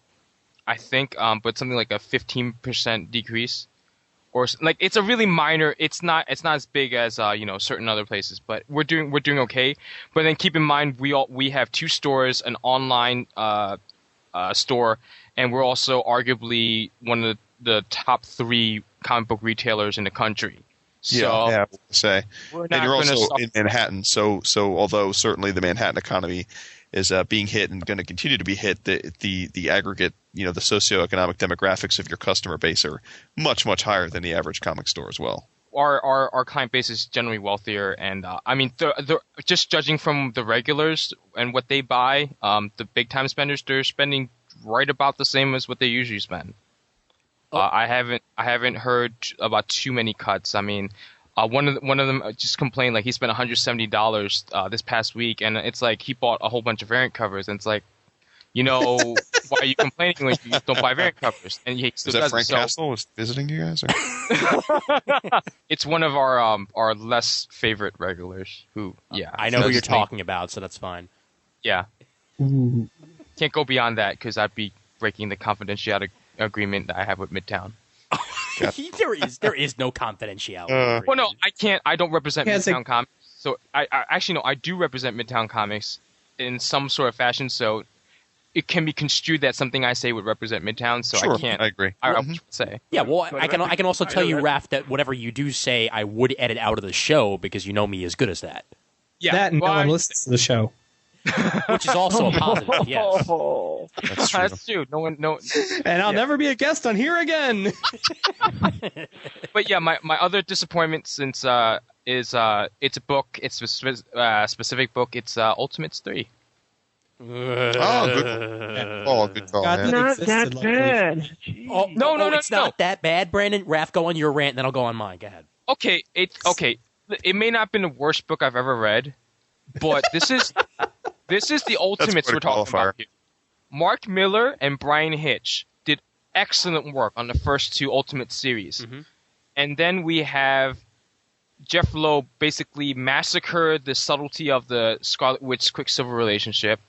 I think, but something like a 15% decrease, or like it's a really minor. It's not as big as certain other places, but we're doing okay. But then keep in mind we have two stores, an online store, and we're also arguably one of the top 3 comic book retailers in the country. So I would say. We're And not you're also gonna in Manhattan, so although certainly the Manhattan economy being hit and going to continue to be hit, the aggregate, the socioeconomic demographics of your customer base are much, much higher than the average comic store as well. Our client base is generally wealthier, and I mean, just judging from the regulars and what they buy, the big time spenders, they're spending right about the same as what they usually spend. I haven't heard about too many cuts. I mean, one of them just complained like he spent $170 this past week, and it's like he bought a whole bunch of variant covers, and it's like, why are you complaining when you don't buy variant covers? And he still Is that does Frank it. Castle was visiting you guys? Or? It's one of our less favorite regulars who, I know who you're talking about, so that's fine. Yeah. Can't go beyond that because I'd be breaking the confidentiality agreement that I have with Midtown. There is no confidentiality. Well, no, I can't. I don't represent Can't say- Midtown Comics. So I actually no, I do represent Midtown Comics in some sort of fashion. So it can be construed that something I say would represent Midtown. So Sure, I can't. I agree. I would say. Yeah, well, I can also tell you, Raph, that whatever you do say, I would edit out of the show because you know me as good as that, Yeah. That and well, no one listens to the show. which is also a positive. Yes. Oh, That's true. That's true. No. And I'll never be a guest on here again. But yeah, my other disappointment since is it's a book. It's a specific book. It's Ultimates 3. Oh, good. Oh, good call. God, Man. not existed that like bad. Oh, No, it's not that bad, Brandon. Raph, go on your rant, then I'll go on mine. Go ahead. Okay, it may not have been the worst book I've ever read, but this is the Ultimates quite a we're talking qualifier. about here. Mark Miller and Brian Hitch did excellent work on the first two Ultimate series. Mhm. And then we have Jeff Loeb basically massacred the subtlety of the Scarlet Witch Quicksilver relationship.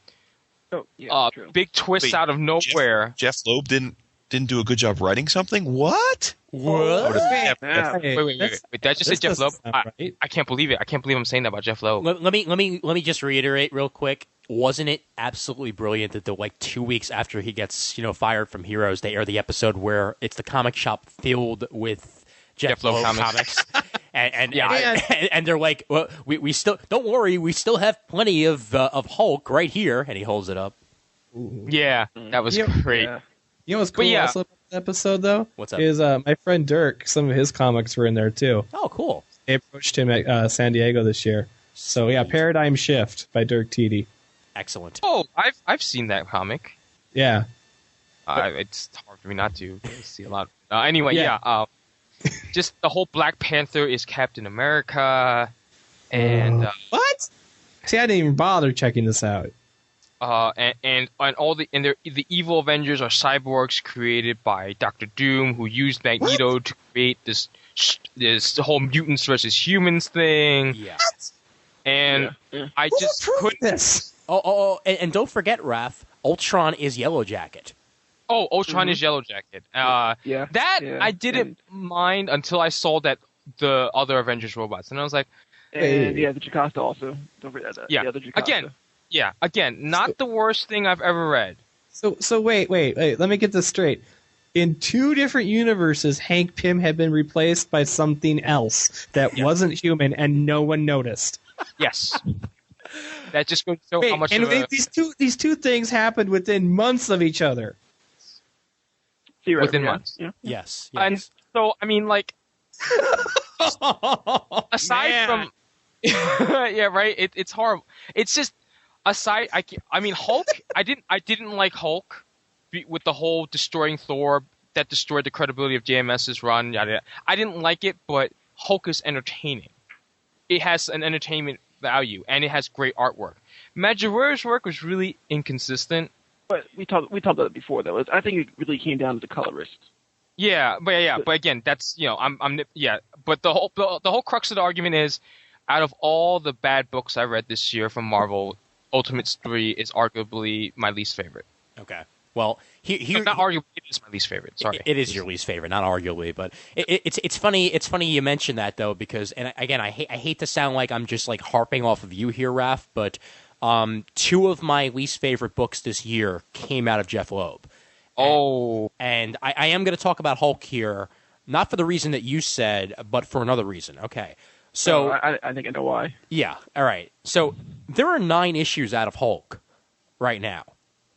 Oh, yeah, true. Big twist Wait, out of nowhere. Jeff Loeb didn't do a good job writing something? What? What? Yeah. Hey, Wait. Did I just say this Jeff Loeb? doesn't sound right. I can't believe it. I can't believe I'm saying that about Jeff Loeb. Let me just reiterate real quick. Wasn't it absolutely brilliant that like 2 weeks after he gets fired from Heroes, they air the episode where it's the comic shop filled with Jeff Loeb comics, and they're like, well, we still don't worry, we still have plenty of Hulk right here, and he holds it up. Yeah, that was great. Yeah. You know what's cool yeah. also about the episode, though? What's up? Is my friend Dirk, some of his comics were in there, too. Oh, cool. They approached him at San Diego this year. So, yeah, Paradigm Shift by Dirk Tiede. Excellent. Oh, I've seen that comic. Yeah. It's hard for me not to see a lot. Anyway, just the whole Black Panther is Captain America, and What? See, I didn't even bother checking this out. and all the evil Avengers are cyborgs created by Doctor Doom, who used Magneto to create this whole mutants versus humans thing. Yeah. And I Who just approved couldn't. this? And don't forget, Raph, Ultron is Yellow Jacket. Oh, Ultron is Yellow Jacket. Yeah. I didn't mind until I saw that the other Avengers robots, and I was like, And the Jocasta also. Don't forget that. yeah, The other Jocasta. again, not the worst thing I've ever read. So wait. Let me get this straight. In 2 different universes, Hank Pym had been replaced by something else that wasn't human, and no one noticed. Yes, that just goes to show how much. And of a, these two things happened within months of each other. within months. Yeah. Yes. And so, I mean, like, aside from, yeah, right. It's horrible. It's just aside. I mean, Hulk. I didn't like Hulk with the whole destroying Thor that destroyed the credibility of JMS's run. I didn't like it, but Hulk is entertaining. It has an entertainment value, and it has great artwork. Majorera's work was really inconsistent. But we talked about it before, though. I think it really came down to the colorist. But again, that's But the whole crux of the argument is, out of all the bad books I read this year from Marvel, Ultimates 3 is arguably my least favorite. Okay. Well, Not arguably, it is my least favorite. Sorry, it is your least favorite, not arguably, but it's funny. It's funny you mention that though, because again, I hate to sound like I'm just like harping off of you here, Raph, but 2 of my least favorite books this year came out of Jeff Loeb. And I am going to talk about Hulk here, not for the reason that you said, but for another reason. Okay, so I think I know why. yeah, all right. So there are 9 issues out of Hulk. right now.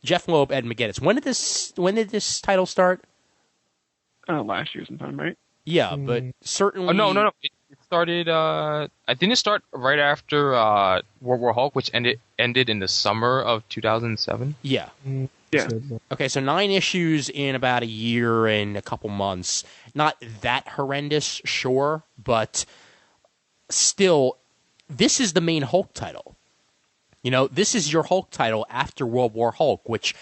Jeff Loeb, Ed McGinnis. When did this title start? Last year sometime, right? Yeah, but certainly. Oh, no. It started. I didn't it start right after World War Hulk, which ended in the summer of 2007. Yeah. Yeah. Okay, so 9 issues in about a year and a couple months. Not that horrendous, sure, but still, this is the main Hulk title. You know, this is your Hulk title after World War Hulk, which,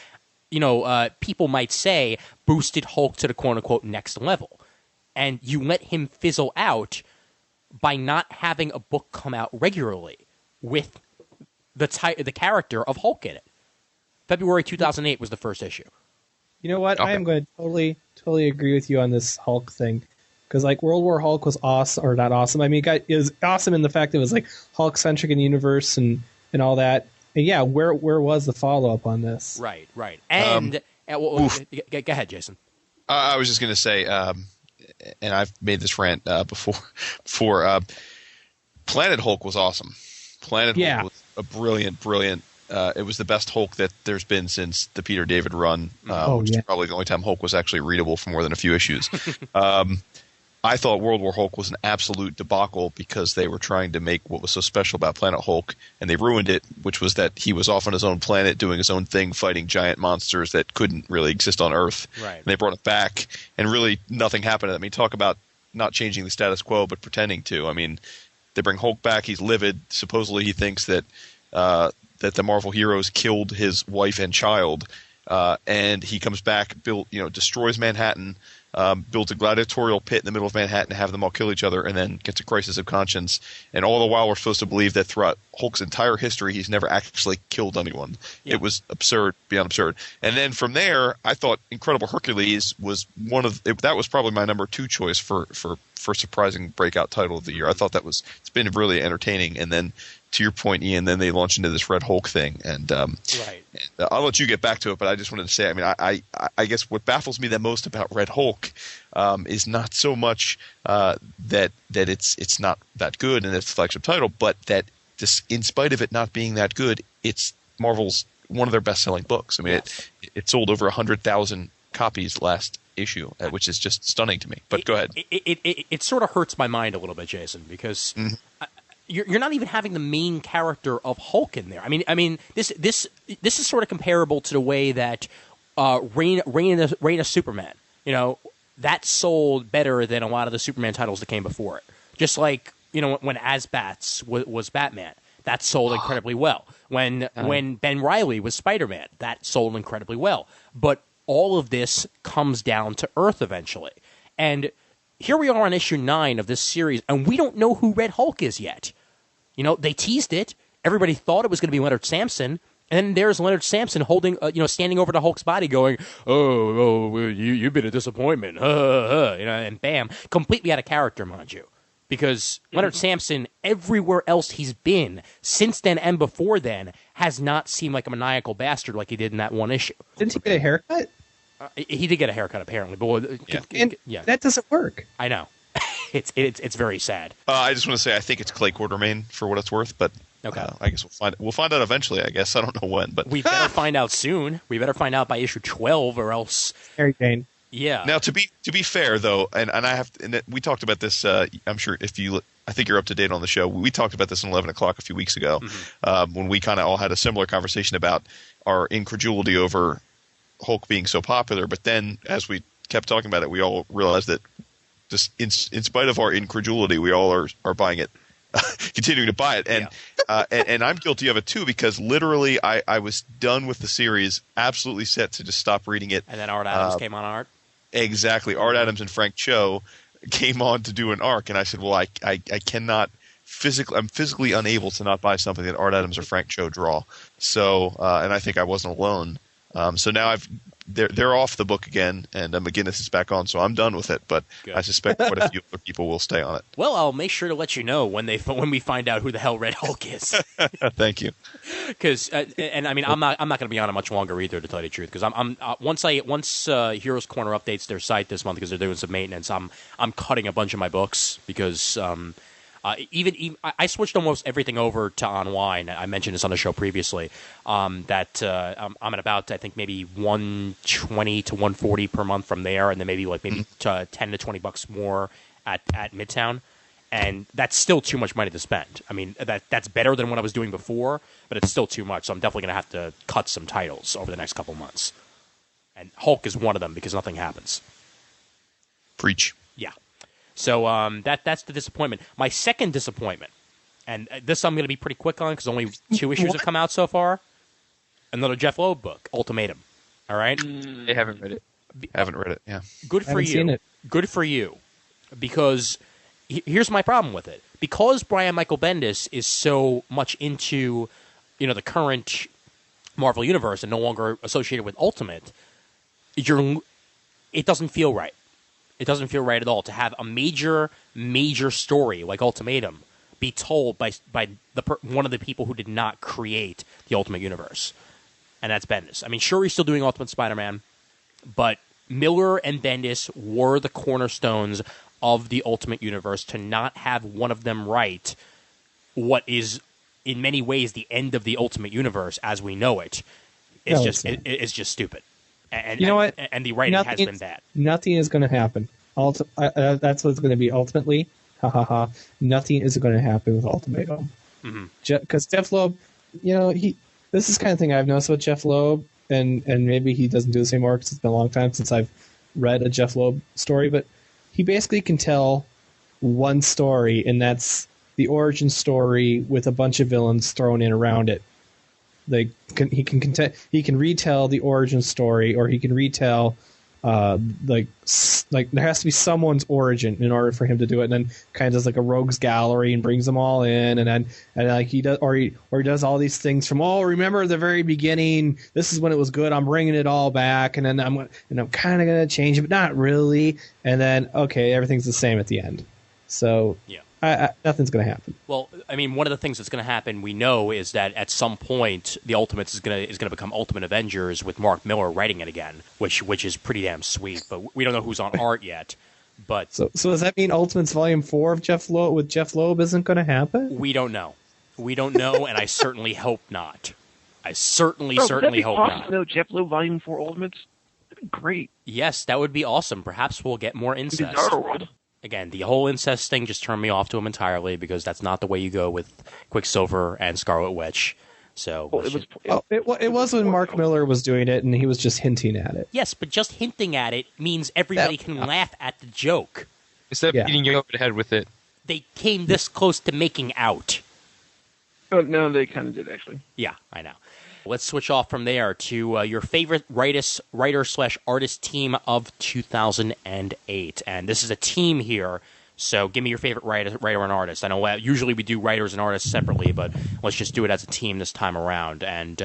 you know, people might say boosted Hulk to the quote-unquote next level. And you let him fizzle out by not having a book come out regularly with the character of Hulk in it. February 2008 was the first issue. You know what? Okay. I am going to totally agree with you on this Hulk thing. Because, like, World War Hulk was awesome, or not awesome. I mean, it was awesome in the fact that it was, like, Hulk-centric in the universe and all that. And, yeah, where was the follow-up on this? Right. And, go ahead, Jason. I was just going to say, and I've made this rant before, Planet Hulk was awesome. Planet Hulk was a brilliant. It was the best Hulk that there's been since the Peter David run, which is probably the only time Hulk was actually readable for more than a few issues. I thought World War Hulk was an absolute debacle because they were trying to make what was so special about Planet Hulk, and they ruined it, which was that he was off on his own planet doing his own thing, fighting giant monsters that couldn't really exist on Earth. Right. And they brought it back, and really nothing happened. I mean, talk about not changing the status quo, but pretending to. I mean, they bring Hulk back. He's livid. Supposedly he thinks that that the Marvel heroes killed his wife and child, and he comes back, destroys Manhattan, builds a gladiatorial pit in the middle of Manhattan to have them all kill each other, and then gets a crisis of conscience. And all the while we're supposed to believe that throughout Hulk's entire history he's never actually killed anyone. Yeah. It was absurd, beyond absurd. And then from there, I thought Incredible Hercules was that was probably my number 2 choice for surprising breakout title of the year. I thought it's been really entertaining. And then, to your point, Ian, then they launch into this Red Hulk thing, and I'll let you get back to it. But I just wanted to say, I mean, I guess what baffles me the most about Red Hulk is not so much that it's not that good and it's the flagship title, but that in spite of it not being that good, it's Marvel's one of their best-selling books. I mean, it sold over 100,000 copies last issue, which is just stunning to me. But go ahead. It sort of hurts my mind a little bit, Jason, because. Mm-hmm. You're not even having the main character of Hulk in there. I mean, this is sort of comparable to the way that Reign of Superman, that sold better than a lot of the Superman titles that came before it. Just like when Asbats was Batman, that sold incredibly well. When Ben Reilly was Spider-Man, that sold incredibly well. But all of this comes down to Earth eventually, and here we are on issue 9 of this series, and we don't know who Red Hulk is yet. They teased it. Everybody thought it was going to be Leonard Samson, and then there's Leonard Samson holding, standing over the Hulk's body, going, "Oh, you've been a disappointment," and bam, completely out of character, mind you, because Leonard Samson, everywhere else he's been since then and before then, has not seemed like a maniacal bastard like he did in that one issue. Didn't he get a haircut? He did get a haircut, apparently, but that doesn't work. I know. It's very sad. I just want to say I think it's Clay Quartermain for what it's worth, but okay. I guess we'll find out eventually. I guess I don't know when, but we better find out soon. We better find out by issue 12, or else. Harry Kane. Yeah. Now to be fair though, and we talked about this. I'm sure I think you're up to date on the show. We talked about this in 11 o'clock a few weeks ago, when we kind of all had a similar conversation about our incredulity over Hulk being so popular. But then, as we kept talking about it, we all realized that. Just in spite of our incredulity, we all are buying it, continuing to buy it, and I'm guilty of it too, because literally I was done with the series, absolutely set to just stop reading it. And then Art Adams came on art. Exactly, Art Adams and Frank Cho came on to do an arc, and I said, well, I cannot I'm physically unable to not buy something that Art Adams or Frank Cho draw. So, and I think I wasn't alone. So now they're off the book again, and McGinnis is back on, so I'm done with it. But good. I suspect quite a few other people will stay on it. Well, I'll make sure to let you know when we find out who the hell Red Hulk is. Thank you. Because, and I mean, I'm not going to be on it much longer either, to tell you the truth. Because once Heroes Corner updates their site this month, because they're doing some maintenance, I'm cutting a bunch of my books because Even I switched almost everything over to online. I mentioned this on the show previously. I'm at about, I think, maybe 120 to 140 per month from there, and then maybe $10 to $20 more at Midtown. And that's still too much money to spend. I mean, that's better than what I was doing before, but it's still too much. So I'm definitely going to have to cut some titles over the next couple months. And Hulk is one of them because nothing happens. Preach. Yeah. So that's the disappointment. My second disappointment, and this I'm going to be pretty quick on because only 2 issues have come out so far. Another Jeff Loeb book, Ultimatum. All right? I haven't read it. Haven't read it, yeah. Good for Haven't you. seen it. Good for you. Because here's my problem with it. Because Brian Michael Bendis is so much into, the current Marvel Universe and no longer associated with Ultimate, it doesn't feel right. It doesn't feel right at all to have a major story like Ultimatum be told by one of the people who did not create the Ultimate Universe, and that's Bendis. I mean, sure, he's still doing Ultimate Spider-Man, but Miller and Bendis were the cornerstones of the Ultimate Universe. To not have one of them write what is, in many ways, the end of the Ultimate Universe as we know it, it's just stupid. And you know what? And the writing has been bad. Nothing is going to happen. That's what it's going to be ultimately. Nothing is going to happen with Ultimatum. Because Jeff Loeb, this is the kind of thing I've noticed with Jeff Loeb, and maybe he doesn't do this anymore because it's been a long time since I've read a Jeff Loeb story, but he basically can tell one story, and that's the origin story with a bunch of villains thrown in around it. He can retell the origin story, or he can retell like there has to be someone's origin in order for him to do it, and then kind of does like a rogues gallery and brings them all in, and like he does, or he does all these things from remember the very beginning. This is when it was good. I'm bringing it all back, and then I'm kind of gonna change it, but not really. And then everything's the same at the end. So yeah. Nothing's going to happen. Well, I mean, one of the things that's going to happen, we know, is that at some point the Ultimates is going to become Ultimate Avengers with Mark Miller writing it again, which is pretty damn sweet. But we don't know who's on art yet. But so does that mean Ultimates Volume 4 of Jeff Loeb isn't going to happen? We don't know. We don't know, and I certainly hope not. I certainly hope not. No, Jeff Loeb Volume 4 Ultimates. That'd be great. Yes, that would be awesome. Perhaps we'll get more incest. Bizarre World. Again, the whole incest thing just turned me off to him entirely because that's not the way you go with Quicksilver and Scarlet Witch. So it was when Mark Miller was doing it, and he was just hinting at it. Yes, but just hinting at it means everybody can laugh at the joke. Instead of beating you over the head with it. They came this close to making out. Oh, no, they kind of did, actually. Yeah, I know. Let's switch off from there to your favorite writer/artist team of 2008. And this is a team here, so give me your favorite writer and artist. I know usually we do writers and artists separately, but let's just do it as a team this time around. And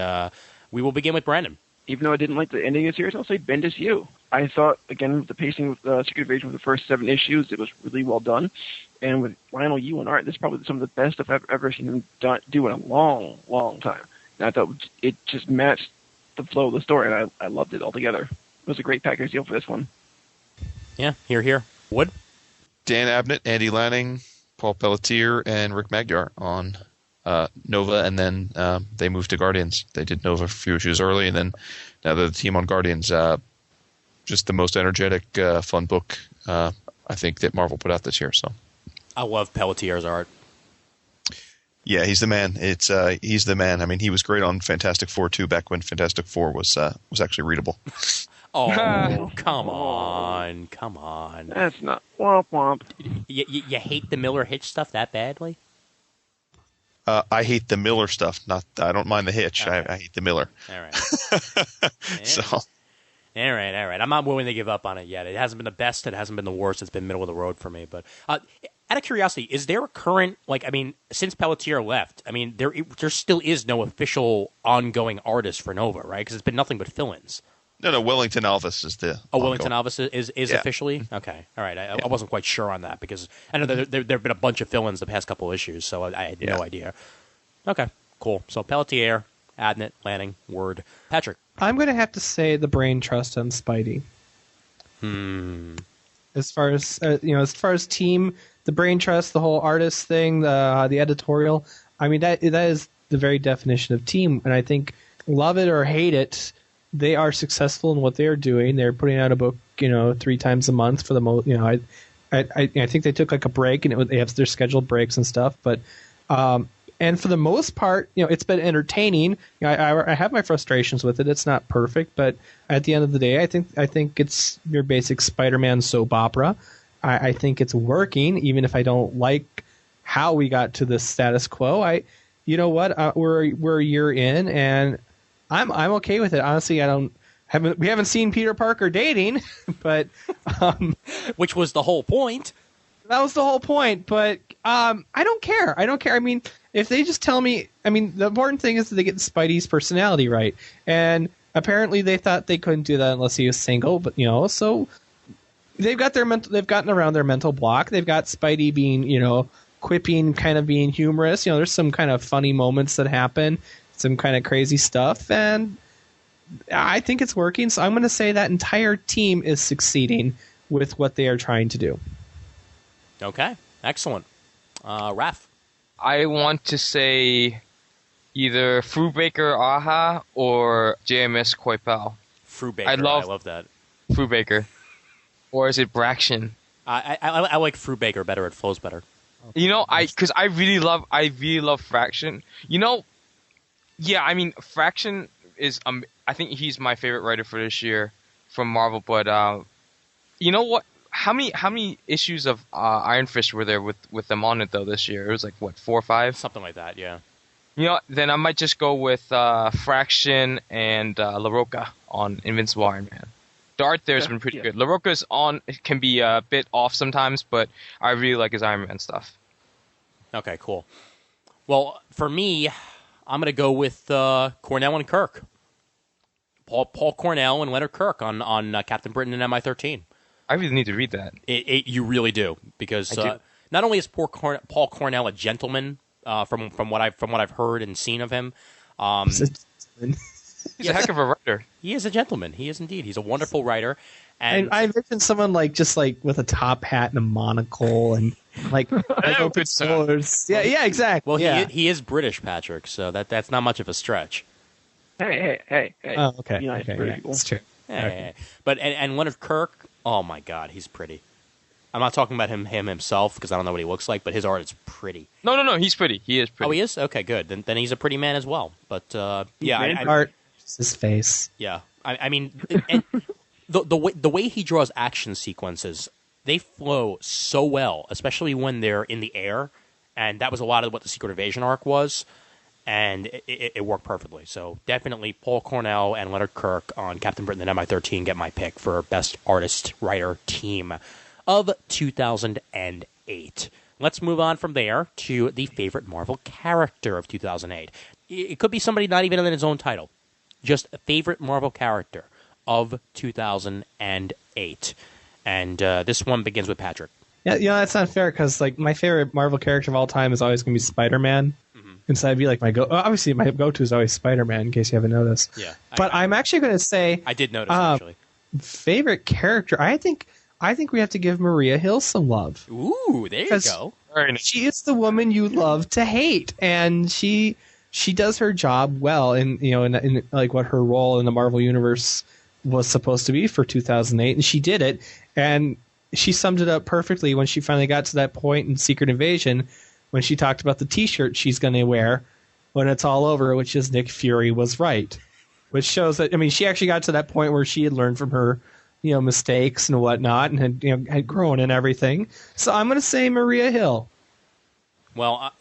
we will begin with Brandon. Even though I didn't like the ending of the series, I'll say Bendis You. I thought, again, with the pacing with Secret Invasion with the first 7 issues, it was really well done. And with Lionel Yu on art, this is probably some of the best I've ever seen him do in a long, long time. And I thought it just matched the flow of the story, and I loved it altogether. It was a great package deal for this one. Yeah, here. Wood? Dan Abnett, Andy Lanning, Paul Pelletier, and Rick Magyar on Nova, and then they moved to Guardians. They did Nova a few issues early, and then now they're the team on Guardians. Just the most energetic, fun book I think that Marvel put out this year. So I love Pelletier's art. Yeah, he's the man. He's the man. I mean, he was great on Fantastic Four too, back when Fantastic Four was actually readable. Oh, come on. That's not womp womp. You hate the Miller Hitch stuff that badly? I hate the Miller stuff. I don't mind the Hitch. Okay. I hate the Miller. All right. So. All right. I'm not willing to give up on it yet. It hasn't been the best. It hasn't been the worst. It's been middle of the road for me. But out of curiosity, is there a current, since Pelletier left, there still is no official ongoing artist for Nova, right? Because it's been nothing but fill-ins. No, Wellington Alvis is the... Oh, Wellington Alvis is officially? Okay, all right. I wasn't quite sure on that because I know there have been a bunch of fill-ins the past couple issues, so I had no idea. Okay, cool. So Pelletier, Abnett, Lanning, Word. Patrick? I'm going to have to say the brain trust on Spidey. As far as team the brain trust, the whole artist thing, the editorial. I mean, that is the very definition of team. And I think, love it or hate it, they are successful in what they're doing. They're putting out a book, 3 times a month for the most. I think they took like a break, and they have their scheduled breaks and stuff. But and for the most part, it's been entertaining. I have my frustrations with it. It's not perfect, but at the end of the day, I think it's your basic Spider-Man soap opera. I think it's working, even if I don't like how we got to this status quo. You know what? We're a year in, and I'm okay with it. Honestly, we haven't seen Peter Parker dating, but which was the whole point. That was the whole point, but I don't care. I mean, if they just tell me, the important thing is that they get Spidey's personality right, and apparently they thought they couldn't do that unless he was single. But so they've gotten around their mental block. They've got Spidey being, quipping, kind of being humorous. There's some kind of funny moments that happen, some kind of crazy stuff, and I think it's working. So I'm going to say that entire team is succeeding with what they are trying to do. Okay, excellent. Raph? I want to say either Frubaker Aha or JMS Coipel. Frubaker, I love that. Frubaker. Or is it Braction? I like Frubaker better. It flows better. Because I really love Fraction. Fraction is I think he's my favorite writer for this year from Marvel. But you know what? How many issues of Iron Fist were there with them on it though this year? It was like what, 4 or 5, something like that. Yeah. Then I might just go with Fraction and La Roca on Invincible Iron Man. The art there has been pretty good. La Roca's can be a bit off sometimes, but I really like his Iron Man stuff. Okay, cool. Well, for me, I'm going to go with Cornell and Kirk. Paul Cornell and Leonard Kirk on Captain Britain and MI-13. I really need to read that. You really do, because not only is Paul Cornell a gentleman, from what I've heard and seen of him, he's a heck of a writer. He is a gentleman. He is indeed. He's a wonderful writer. And I envision someone just with a top hat and a monocle and open doors. Yeah, exactly. Well, he is British, Patrick, so that's not much of a stretch. Hey. Oh, okay. Okay, that's true. Hey. But and Leonard Kirk, oh my God, he's pretty. I'm not talking about him himself because I don't know what he looks like, but his art is pretty. No, he's pretty. He is pretty. Oh, he is? Okay, good. Then he's a pretty man as well. But art, his face. Yeah, I mean, and the way he draws action sequences, they flow so well, especially when they're in the air, and that was a lot of what the Secret Invasion arc was, and it worked perfectly. So definitely Paul Cornell and Leonard Kirk on Captain Britain and MI-13 get my pick for best artist writer team of 2008. Let's move on from there to the favorite Marvel character of 2008. It could be somebody not even in his own title, just a favorite Marvel character of 2008. And this one begins with Patrick. Yeah, that's not fair because my favorite Marvel character of all time is always going to be Spider-Man. Mm-hmm. And so I'd be obviously my go-to is always Spider-Man, in case you haven't noticed. Yeah. But I'm actually going to say I did notice actually. Favorite character, I think we have to give Maria Hill some love. Ooh, there you go. She is the woman you love to hate, and she does her job well in what her role in the Marvel universe was supposed to be for 2008, and she did it, and she summed it up perfectly when she finally got to that point in Secret Invasion when she talked about the T-shirt she's going to wear when it's all over, which is Nick Fury was right, which shows that she actually got to that point where she had learned from her mistakes and whatnot, and had grown and everything. So I'm going to say Maria Hill. Well,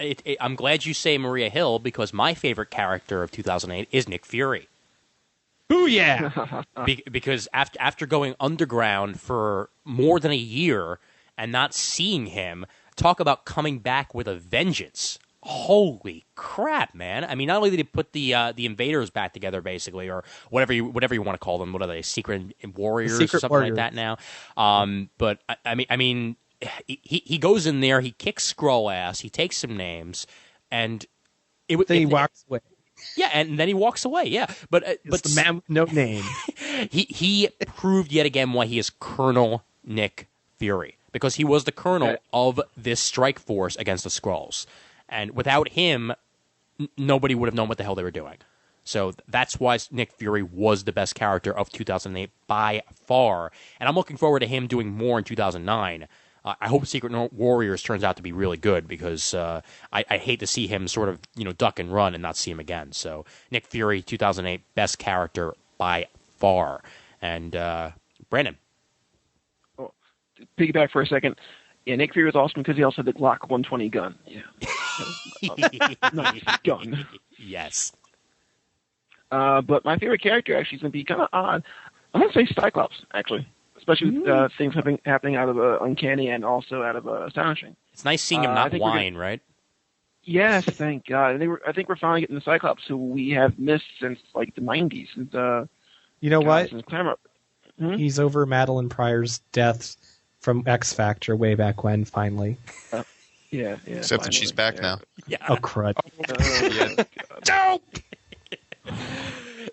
I'm glad you say Maria Hill because my favorite character of 2008 is Nick Fury. Booyah! Because after going underground for more than a year and not seeing him, talk about coming back with a vengeance. Holy crap, man! I mean, not only did he put the invaders back together, basically, or whatever you want to call them, what are they, secret warriors or something like that now? But I mean, he goes in there, he kicks Skrull ass, he takes some names, and he walks away. Yeah, and then he walks away. Yeah, but the man with no name. he proved yet again why he is Colonel Nick Fury. because he was the colonel of this strike force against the Skrulls. And without him, nobody would have known what the hell they were doing. So that's why Nick Fury was the best character of 2008 by far. And I'm looking forward to him doing more in 2009. I hope Secret Warriors turns out to be really good because I hate to see him sort of duck and run and not see him again. So Nick Fury, 2008, best character by far. And Brandon. Well, piggyback for a second. Yeah, Nick Fury was awesome because he also had the Glock 120 gun. Yeah, nice gun. Yes. But my favorite character actually is going to be kind of odd. I'm going to say Cyclops, actually. Especially with things happening out of Uncanny and also out of Astonishing. It's nice seeing him not whine, right? Yes, thank God. I think we're finally getting the Cyclops who we have missed since like the 90s. And, you know what? Since Clamor. He's over Madeline Pryor's death from X Factor way back when, finally. Yeah. Except that she's back now. Yeah. Oh, crud. Dope!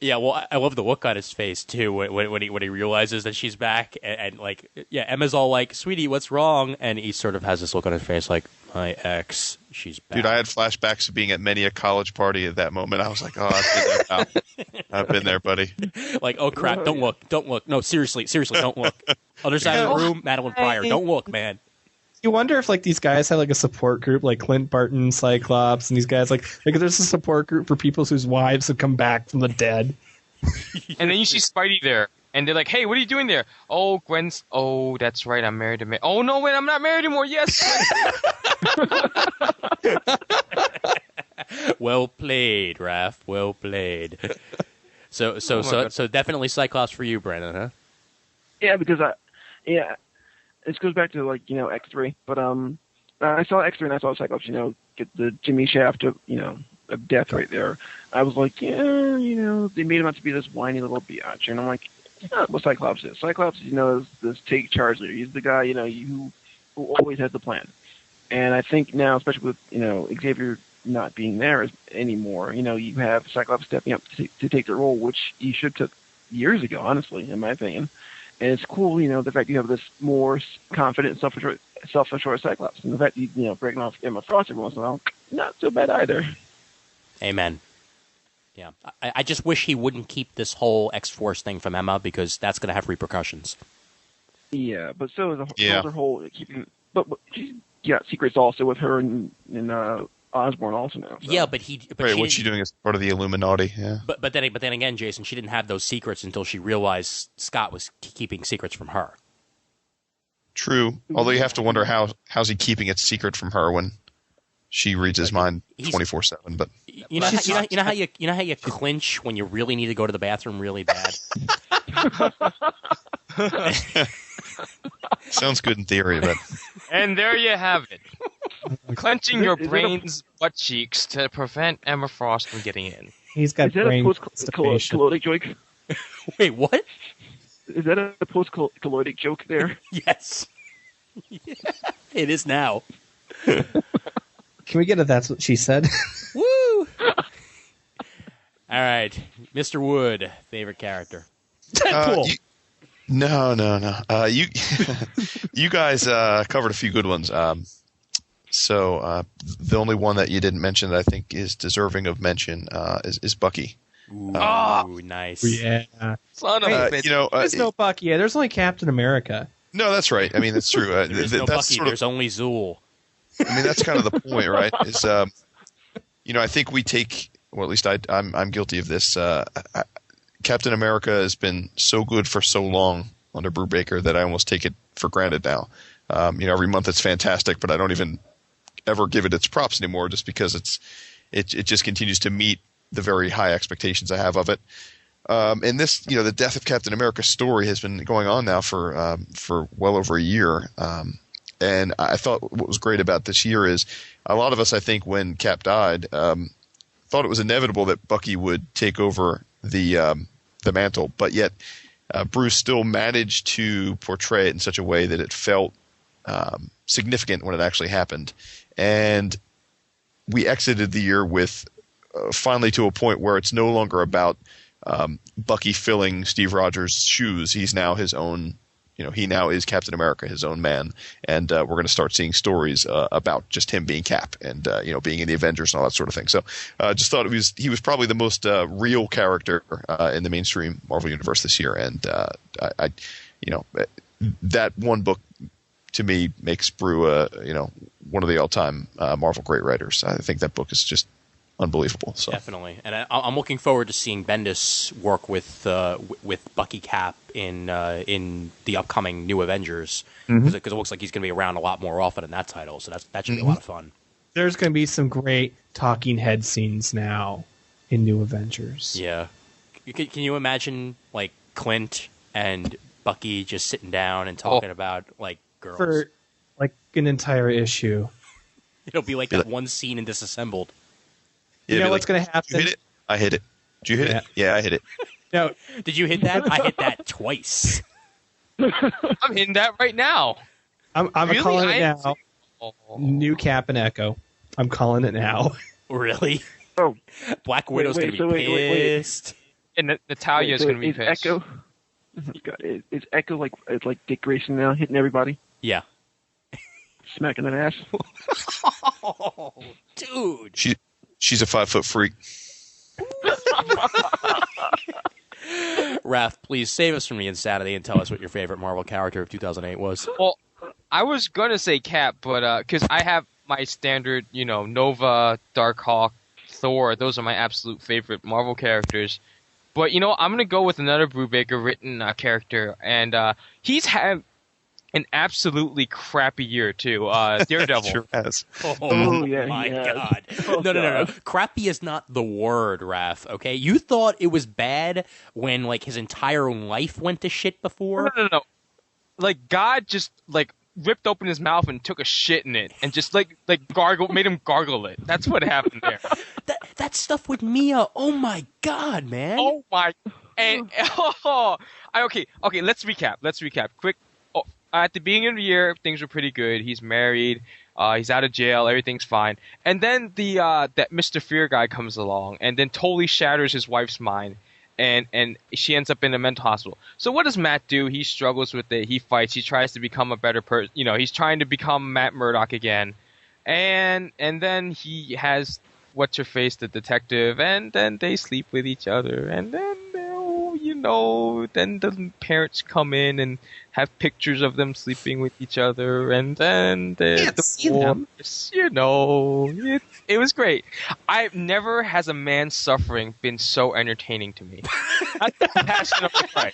Yeah, well, I love the look on his face too when he realizes that she's back, and like, yeah, Emma's all like, "Sweetie, what's wrong?" And he sort of has this look on his face like, "My ex, she's back." Dude, I had flashbacks of being at many a college party at that moment. I was like, "Oh, I've been there, pal. I've been there, buddy." Like, oh crap! Don't look. No, seriously, don't look. Other side of the room, Madeline Pryor. Don't look, man. You wonder if like these guys had like a support group, like Clint Barton, Cyclops, and these guys like there's a support group for people whose wives have come back from the dead. And then you see Spidey there, and they're like, "Hey, what are you doing there?" "Oh, Gwen's. Oh, that's right, I'm married to Oh no, wait, I'm not married anymore. Yes." Well played, Raph. Well played. So definitely Cyclops for you, Brandon, huh? Yeah, because this goes back to like X3, but I saw X3 and I saw Cyclops, get the Jimmy Shaft of of death right there. I was like, yeah, they made him out to be this whiny little biatch, and I'm like, that's not what Cyclops is. Cyclops, is this take charge leader. He's the guy, who always has the plan. And I think now, especially with Xavier not being there anymore, you have Cyclops stepping up to take the role, which he should have took years ago, honestly, in my opinion. And it's cool, the fact you have this more confident, self-assured Cyclops, and the fact breaking off Emma Frost every once in a while, not so bad either. Amen. Yeah, I just wish he wouldn't keep this whole X-Force thing from Emma because that's going to have repercussions. Yeah, but so is her whole keeping. But she's got secrets also with her and Osborn also now. So. Yeah, but what's she doing as part of the Illuminati? Yeah. But then again, Jason, she didn't have those secrets until she realized Scott was keeping secrets from her. True. Although you have to wonder how's he keeping it secret from her when she reads his mind 24/7. But you know how you clinch when you really need to go to the bathroom really bad. Sounds good in theory, but and there you have it. Clenching your brain's butt cheeks to prevent Emma Frost from getting in. He's got brain constipation. Colloidic joke? Wait, what? Is that a post-colloidic joke there? Yes. It is now. Can we get a "that's what she said"? Woo! All right, Mr. Wood, favorite character. Deadpool. No. You guys covered a few good ones. So the only one that you didn't mention that I think is deserving of mention is Bucky. Ooh, nice. Yeah. Son of a bitch. There's no Bucky. Yeah, there's only Captain America. No, that's right. I mean, that's true. There's no Bucky. There's only Zool. I mean, that's kind of the point, right? Is I think we take, well, at least I'm guilty of this. Captain America has been so good for so long under Brubaker that I almost take it for granted now. Every month it's fantastic, but I don't even ever give it its props anymore, just because it just continues to meet the very high expectations I have of it. And this, the death of Captain America's story has been going on now for well over a year. And I thought what was great about this year is a lot of us, I think, when Cap died, thought it was inevitable that Bucky would take over the mantle, but yet Bruce still managed to portray it in such a way that it felt significant when it actually happened. And we exited the year with finally to a point where it's no longer about Bucky filling Steve Rogers' shoes. He's now his own, he now is Captain America, his own man, and we're going to start seeing stories about just him being Cap and being in the Avengers and all that sort of thing. So just thought he was probably the most real character in the mainstream Marvel universe this year, and I that one book to me makes Brew one of the all-time Marvel great writers. I think that book is just unbelievable. So. Definitely, and I'm looking forward to seeing Bendis work with Bucky Cap in the upcoming New Avengers, because it looks like he's going to be around a lot more often in that title. So that should be a lot of fun. There's going to be some great talking head scenes now in New Avengers. Yeah, can you imagine like Clint and Bucky just sitting down and talking about like girls for like an entire issue? It'll be like that one scene in Disassembled. You know what's going to happen? You hit it? I hit it. Did you hit it? Yeah, I hit it. No. Did you hit that? I hit that twice. I'm hitting that right now. I'm Really? calling it now. New Cap and Echo. I'm calling it now. Really? Oh, Black Widow's going to be pissed. And Natalia's going to be is pissed. Echo, is Echo like Dick Grayson now, hitting everybody, Yeah. smacking that ass? Oh, dude. She's a 5-foot freak. Raph, please save us from the insanity and tell us what your favorite Marvel character of 2008 was. Well, I was going to say Cap, but because I have my standard, Nova, Darkhawk, Thor. Those are my absolute favorite Marvel characters. But, I'm going to go with another Brubaker written character, and he's had an absolutely crappy year, too. Daredevil. Sure has. Oh, yeah, my yeah. God. Oh, No. God. Crappy is not the word, Raph, okay? You thought it was bad when, like, his entire life went to shit before? No. Like, God just, ripped open his mouth and took a shit in it, and just, made him gargle it. That's what happened there. That stuff with Mia, oh my God, man. Oh, my... And, okay, let's recap. Quick. At the beginning of the year, things were pretty good. He's married. He's out of jail. Everything's fine. And then that Mr. Fear guy comes along and then totally shatters his wife's mind. And she ends up in a mental hospital. So what does Matt do? He struggles with it. He fights. He tries to become a better person. He's trying to become Matt Murdock again. And then he has what's-her-face, the detective, and then they sleep with each other. And then, then the parents come in and have pictures of them sleeping with each other, and then it was great. Never has a man suffering been so entertaining to me. That's the passion of the cry.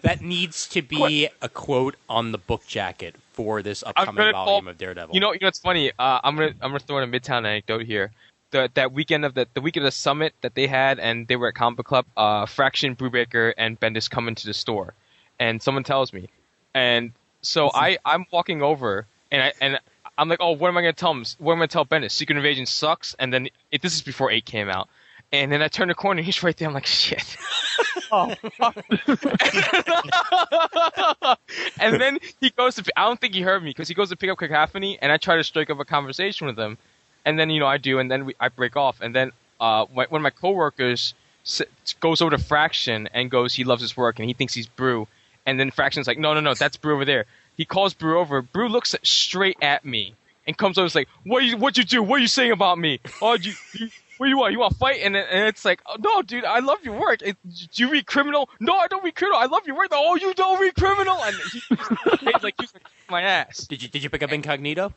That needs to be a quote on the book jacket for this upcoming volume of Daredevil. It's funny. I'm gonna throw in a Midtown anecdote here. That weekend of the week of the summit that they had, and they were at Comic Club. Fraction, Brubaker, and Bendis come into the store, and someone tells me, and so I'm walking over, and I'm like, oh, what am I gonna tell him? What am I gonna tell Bendis? Secret Invasion sucks, and then this is before 8 came out, and then I turn the corner, and he's right there. I'm like, shit. Oh, fuck. And then he goes to. I don't think he heard me because he goes to pick up Cacophony, and I try to strike up a conversation with him. And then, I do, and then I break off. And then one of my coworkers goes over to Fraction and goes, he loves his work, and he thinks he's Brew. And then Fraction's like, no, that's Brew over there. He calls Brew over. Brew looks straight at me and comes over and is like, what'd you do? What are you saying about me? Oh, what do you want? You want to fight? And it's like, oh, no, dude, I love your work. Do you read Criminal? No, I don't read Criminal. I love your work. Oh, you don't read Criminal? And he's like, my ass. Did you pick up Incognito?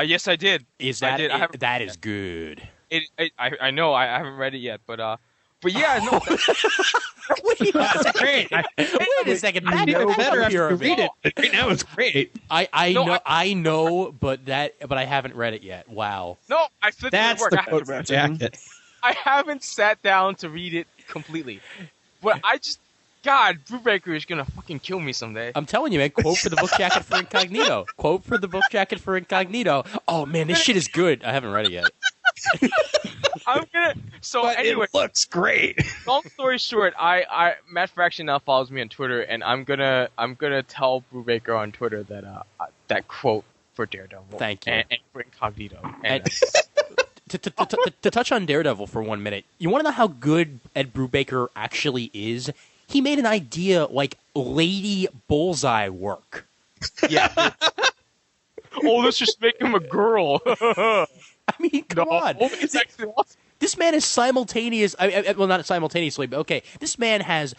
Yes, I did. That is good. I know. I haven't read it yet, but yeah, no. That's great. Wait a second. I know better after you read it. But right now it's great. I know, but I haven't read it yet. Wow. No, I flipped That's it the quote jacket. I haven't sat down to read it completely, but God, Brubaker is gonna fucking kill me someday. I'm telling you, man. Quote for the book jacket for Incognito. Quote for the book jacket for Incognito. Oh man, this shit is good. I haven't read it yet. Anyway, it looks great. Long story short, Matt Fraction now follows me on Twitter, and I'm gonna tell Brubaker on Twitter that that quote for Daredevil. Thank you. And for Incognito. And to touch on Daredevil for 1 minute, you want to know how good Ed Brubaker actually is? he made an idea like Lady Bullseye work. Yeah. Oh, let's just make him a girl. I mean, come on. It's actually awesome. This man is simultaneous. Well, not simultaneously, but okay. This man has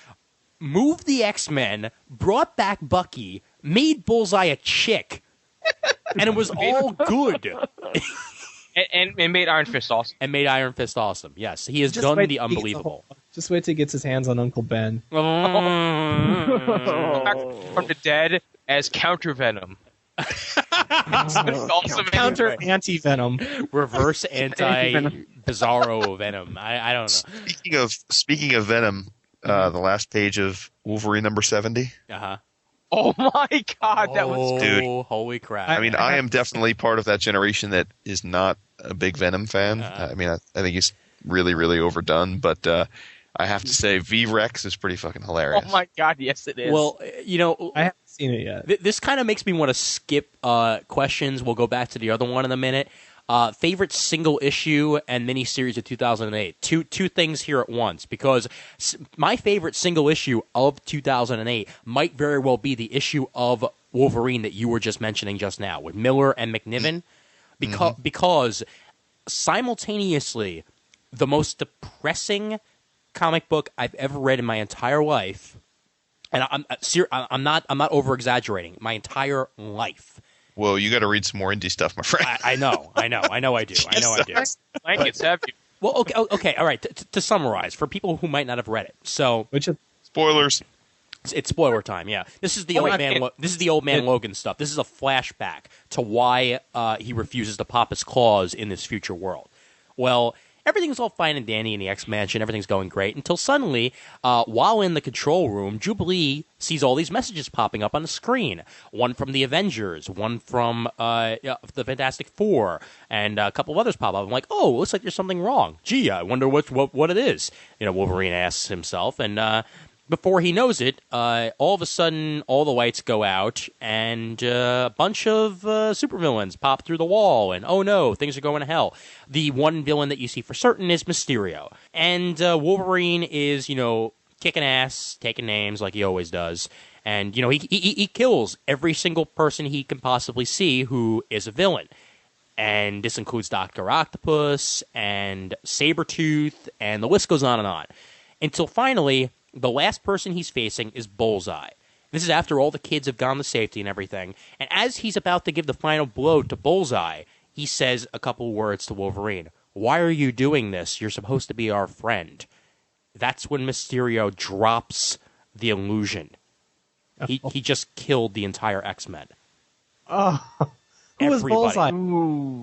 moved the X-Men, brought back Bucky, made Bullseye a chick, and it was all good. And made Iron Fist awesome. And made Iron Fist awesome. Yes, he has done the unbelievable. Just wait till he gets his hands on Uncle Ben. From the dead as Counter Venom. Awesome. Counter anti-Venom. Reverse anti-Bizarro Venom. I don't know. Speaking of Venom, the last page of Wolverine number 70. Uh-huh. Oh my God, that was dude. Holy crap! I mean, I am definitely part of that generation that is not a big Venom fan. I mean, I think he's really, really overdone. But I have to say, V-Rex is pretty fucking hilarious. Oh my God, yes, it is. Well, you know, I haven't seen it yet. This kind of makes me want to skip questions. We'll go back to the other one in a minute. Favorite single issue and miniseries of 2008. Two things here at once, because my favorite single issue of 2008 might very well be the issue of Wolverine that you were just mentioning just now with Miller and McNiven, because simultaneously the most depressing comic book I've ever read in my entire life, and I'm not over exaggerating, my entire life. Well, you got to read some more indie stuff, my friend. I know I do. Blankets have you. Well, okay, all right. To summarize, for people who might not have read it, so spoilers. It's spoiler time. Yeah, this is the old man. This is the old man Logan stuff. This is a flashback to why he refuses to pop his claws in this future world. Well, everything's all fine and dandy in the X-Mansion. Everything's going great until suddenly, while in the control room, Jubilee sees all these messages popping up on the screen. One from the Avengers, one from the Fantastic Four, and a couple of others pop up. I'm like, oh, looks like there's something wrong. Gee, I wonder what it is. You know, Wolverine asks himself, and before he knows it, all of a sudden, all the lights go out, and a bunch of supervillains pop through the wall, and oh no, things are going to hell. The one villain that you see for certain is Mysterio. And Wolverine is, kicking ass, taking names like he always does. And, he kills every single person he can possibly see who is a villain. And this includes Dr. Octopus and Sabretooth, and the list goes on and on. Until finally, the last person he's facing is Bullseye. This is after all the kids have gone to safety and everything. And as he's about to give the final blow to Bullseye, he says a couple words to Wolverine. Why are you doing this? You're supposed to be our friend. That's when Mysterio drops the illusion. He just killed the entire X-Men. Oh, who was Bullseye?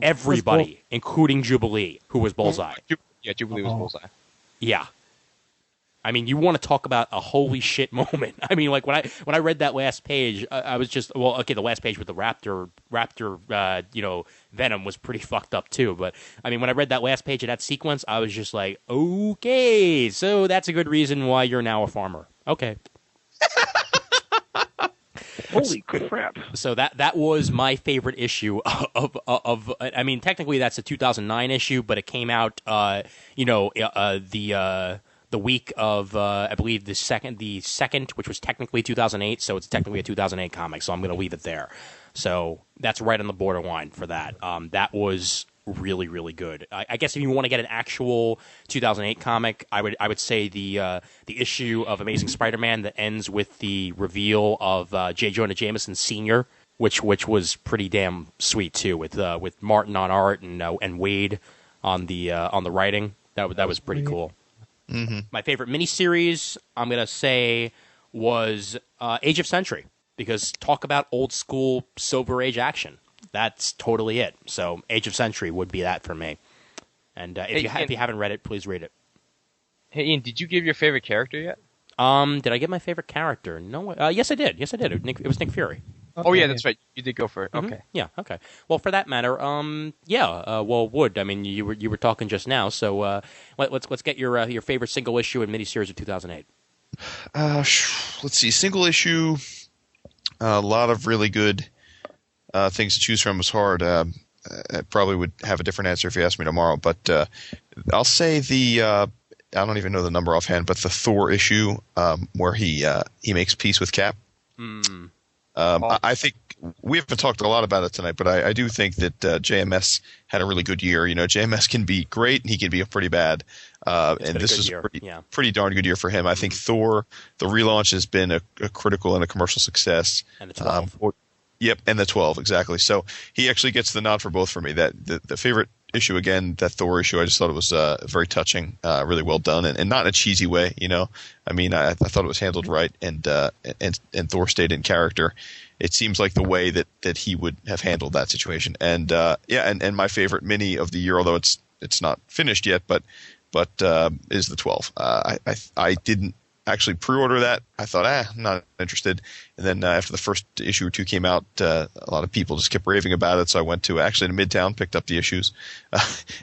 Everybody, including Jubilee, who was Bullseye. Yeah, Jubilee was Bullseye. Yeah. I mean, you want to talk about a holy shit moment. I mean, like when I read that last page, I was just, well, okay, the last page with the Raptor, Venom was pretty fucked up too. But I mean, when I read that last page of that sequence, I was just like, okay, so that's a good reason why you're now a farmer. Okay. Holy crap! So that was my favorite issue of. I mean, technically that's a 2009 issue, but it came out, the week of, I believe, the second, which was technically 2008, so it's technically a 2008 comic, so I'm going to leave it there. So that's right on the borderline for that. That was really, really good. I guess if you want to get an actual 2008 comic, I would say the issue of Amazing Spider-Man that ends with the reveal of J. Jonah Jameson Sr., which was pretty damn sweet too, with Martin on art and Wade on the writing. That was pretty cool. Mm-hmm. My favorite miniseries, I'm going to say, was Age of Sentry, because talk about old school Silver Age action. That's totally it. So Age of Sentry would be that for me. And if you haven't read it, please read it. Hey, Ian, did you give your favorite character yet? Did I give my favorite character? No. Yes, I did. It was Nick Fury. Oh yeah, that's right. You did go for it. Mm-hmm. Okay. Yeah. Okay. Well, for that matter, Wood. I mean, you were talking just now, so let's get your favorite single issue and miniseries of 2008. Let's see. Single issue. A lot of really good things to choose from was hard. I probably would have a different answer if you asked me tomorrow, but I'll say the don't even know the number offhand, but the Thor issue where he makes peace with Cap. I think we haven't talked a lot about it tonight, but I do think that JMS had a really good year. You know, JMS can be great and he can be pretty bad. And this is a pretty darn good year for him. I think Thor, the relaunch has been a critical and a commercial success. And the 12. Yep, and the 12, exactly. So he actually gets the nod for both for me. That the favorite issue, again, that Thor issue, I just thought it was very touching, really well done, and not in a cheesy way, you know. I mean, I thought it was handled right, and Thor stayed in character. It seems like the way that he would have handled that situation. And and my favorite mini of the year, although it's not finished yet, but is the 12. I didn't actually pre-order that. I thought, I'm not interested. And then after the first issue or two came out, a lot of people just kept raving about it. So I went to Midtown, picked up the issues,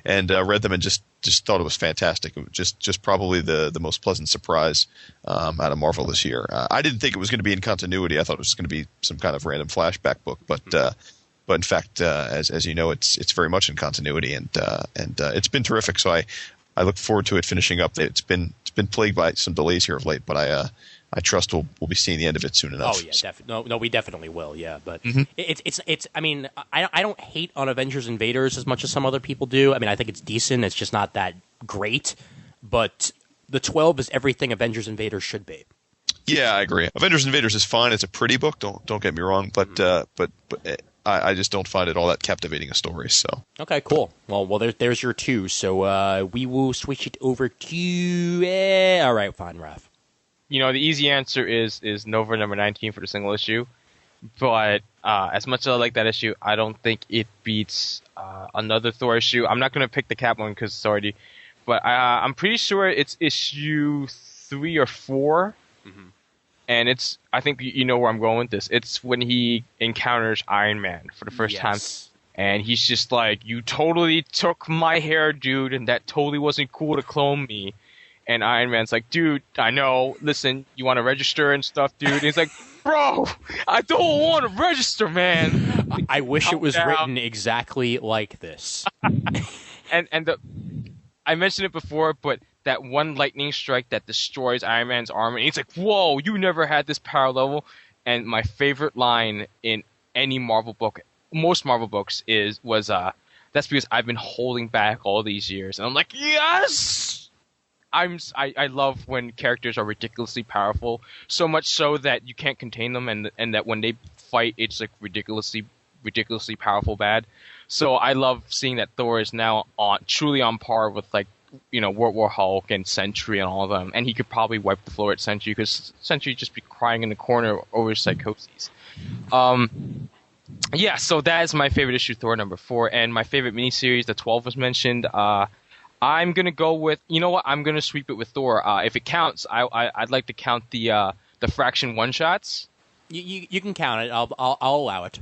and read them, and just thought it was fantastic. It was just probably the most pleasant surprise out of Marvel this year. I didn't think it was going to be in continuity. I thought it was going to be some kind of random flashback book, but in fact, as you know, it's very much in continuity, and it's been terrific. So I look forward to it finishing up. It's been plagued by some delays here of late, but I trust we'll be seeing the end of it soon enough. Oh yeah, definitely. No, we definitely will. Yeah, but it's. I mean, I don't hate on Avengers Invaders as much as some other people do. I mean, I think it's decent. It's just not that great. But the 12 is everything Avengers Invaders should be. Yeah, I agree. Avengers Invaders is fine. It's a pretty book. Don't get me wrong, but I just don't find it all that captivating a story. So okay, cool. Well, there's your two. So we will switch it over to. All right, fine, Raph. You know, the easy answer is Nova number 19 for the single issue. But as much as I like that issue, I don't think it beats another Thor issue. I'm not going to pick the Cap one because it's already. But I'm pretty sure it's issue 3 or 4. Mm-hmm. And it's, I think you know where I'm going with this. It's when he encounters Iron Man for the first time. And he's just like, you totally took my hair, dude, and that totally wasn't cool to clone me. And Iron Man's like, dude, I know. Listen, you want to register and stuff, dude? And he's like, bro, I don't want to register, man. I wish it was written exactly like this. and I mentioned it before, but that one lightning strike that destroys Iron Man's armor, and he's like, whoa, you never had this power level. And my favorite line in any Marvel book, most Marvel books, was that's because I've been holding back all these years. And I'm like, yes! I love when characters are ridiculously powerful, so much so that you can't contain them, and that when they fight, it's like ridiculously powerful bad. So I love seeing that Thor is now truly on par with, like, you know, World War Hulk and Sentry and all of them, and he could probably wipe the floor at Sentry because Sentry would just be crying in the corner over psychoses. Yeah, so that is my favorite issue, Thor number 4, and my favorite miniseries, the 12 was mentioned. I'm gonna go with, you know what? I'm gonna sweep it with Thor. If it counts, I'd like to count the Fraction one shots. You can count it. I'll allow it.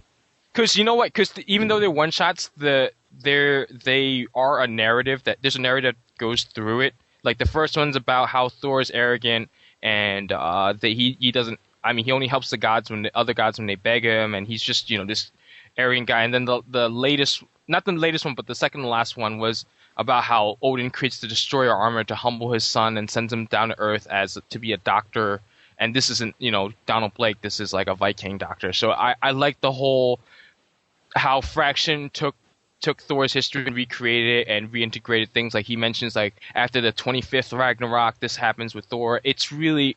Because you know what? Because even though they're one shots, they are a narrative there's a narrative that goes through it. Like the first one's about how Thor is arrogant and he doesn't. I mean, he only helps the other gods when they beg him, and he's just, you know, this arrogant guy. And then the latest, not the latest one, but the second to last one was about how Odin creates the Destroyer armor to humble his son and sends him down to Earth to be a doctor. And this isn't, you know, Donald Blake. This is like a Viking doctor. So I like the whole how Fraction took Thor's history and recreated it and reintegrated things. Like he mentions, like after the 25th Ragnarok, this happens with Thor. It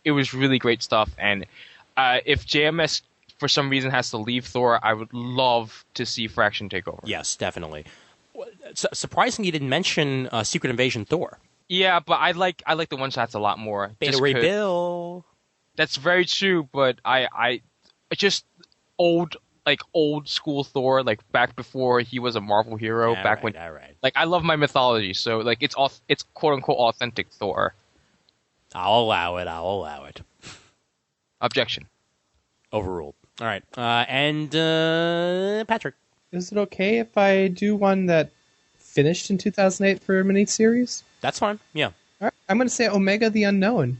was really great stuff. And if JMS for some reason has to leave Thor, I would love to see Fraction take over. Yes, definitely. Surprising you didn't mention Secret Invasion Thor. Yeah, but I like the one shots a lot more. Beta Ray Bill. That's very true, but I just old school Thor, like back before he was a Marvel hero. When like I love my mythology, so like it's quote unquote authentic Thor. I'll allow it. Objection. Overruled. All right, and Patrick. Is it okay if I do one that finished in 2008 for a miniseries? That's fine. Yeah. All right. I'm going to say Omega the Unknown.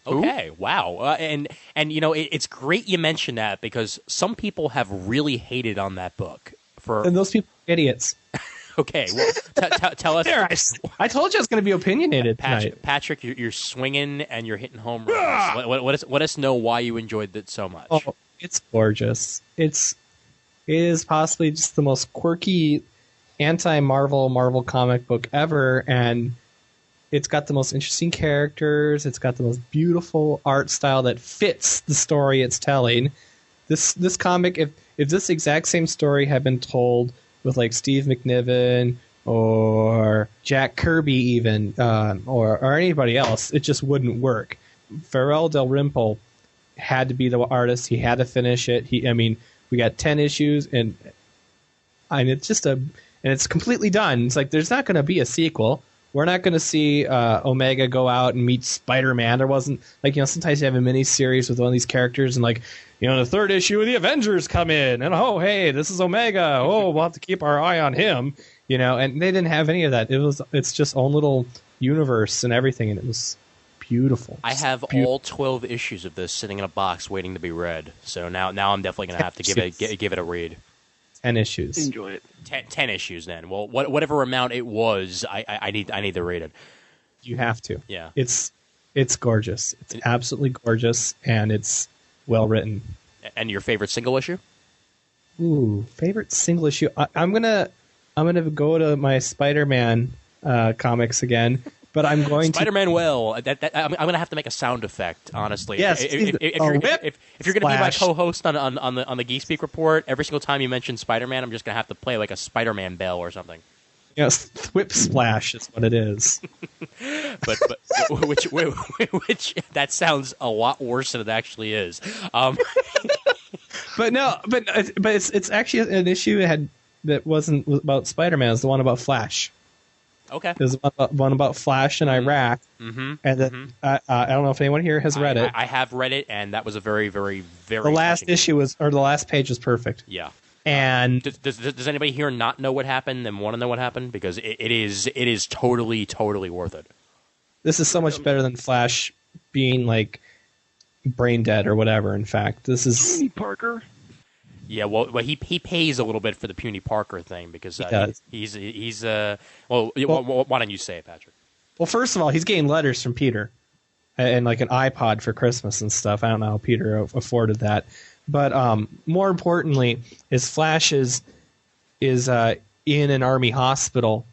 Okay. Ooh. Wow. And you know, it's great you mentioned that because some people have really hated on that book. And those people are idiots. Okay, well, tell us. There, I told you I was going to be opinionated tonight. Patrick, you're swinging and you're hitting home runs. Let us know why you enjoyed it so much. Oh, it's gorgeous. It is possibly just the most quirky Marvel comic book ever, and it's got the most interesting characters. It's got the most beautiful art style that fits the story it's telling. This comic, if this exact same story had been told with like Steve McNiven or Jack Kirby even, or anybody else, it just wouldn't work. Farrell Dalrymple had to be the artist. He had to finish it. We got 10 issues, and it's just and it's completely done. It's like there's not going to be a sequel. We're not going to see Omega go out and meet Spider-Man. There wasn't, sometimes you have a mini-series with one of these characters, and the third issue of the Avengers come in, and oh, hey, this is Omega. Oh, we'll have to keep our eye on him, and they didn't have any of that. It's just own little universe and everything, and it was beautiful. I have all 12 issues of this sitting in a box waiting to be read, so now I'm definitely going to have to give it a read. 10 issues. Enjoy it. 10 issues then. Well, whatever amount it was, I need to read it. You have to. Yeah. It's gorgeous. It's absolutely gorgeous, and it's well written. And your favorite single issue? Ooh, favorite single issue. I'm gonna go to my Spider-Man comics again, but I'm going Spider-Man. Well, I'm gonna have to make a sound effect. Honestly, yes. If you're gonna be my co-host on the Geek Speak report, every single time you mention Spider-Man, I'm just gonna have to play like a Spider-Man bell or something. Yes, whip splash is what it is. but which that sounds a lot worse than it actually is. But it's actually an issue that wasn't about Spider-Man. It's the one about Flash. Okay. There's one about Flash in Iraq, and I don't know if anyone here has read it. I have read it, and that was a very, very, very. The last issue the last page was perfect. Yeah. And does anybody here not know what happened and want to know what happened? Because it is totally, totally worth it. This is so much better than Flash being like brain dead or whatever. In fact, this is Puny Parker. Yeah, well, he pays a little bit for the Puny Parker thing because he's why don't you say it, Patrick? Well, first of all, he's getting letters from Peter and like an iPod for Christmas and stuff. I don't know how Peter afforded that. But more importantly, is Flash is in an army hospital,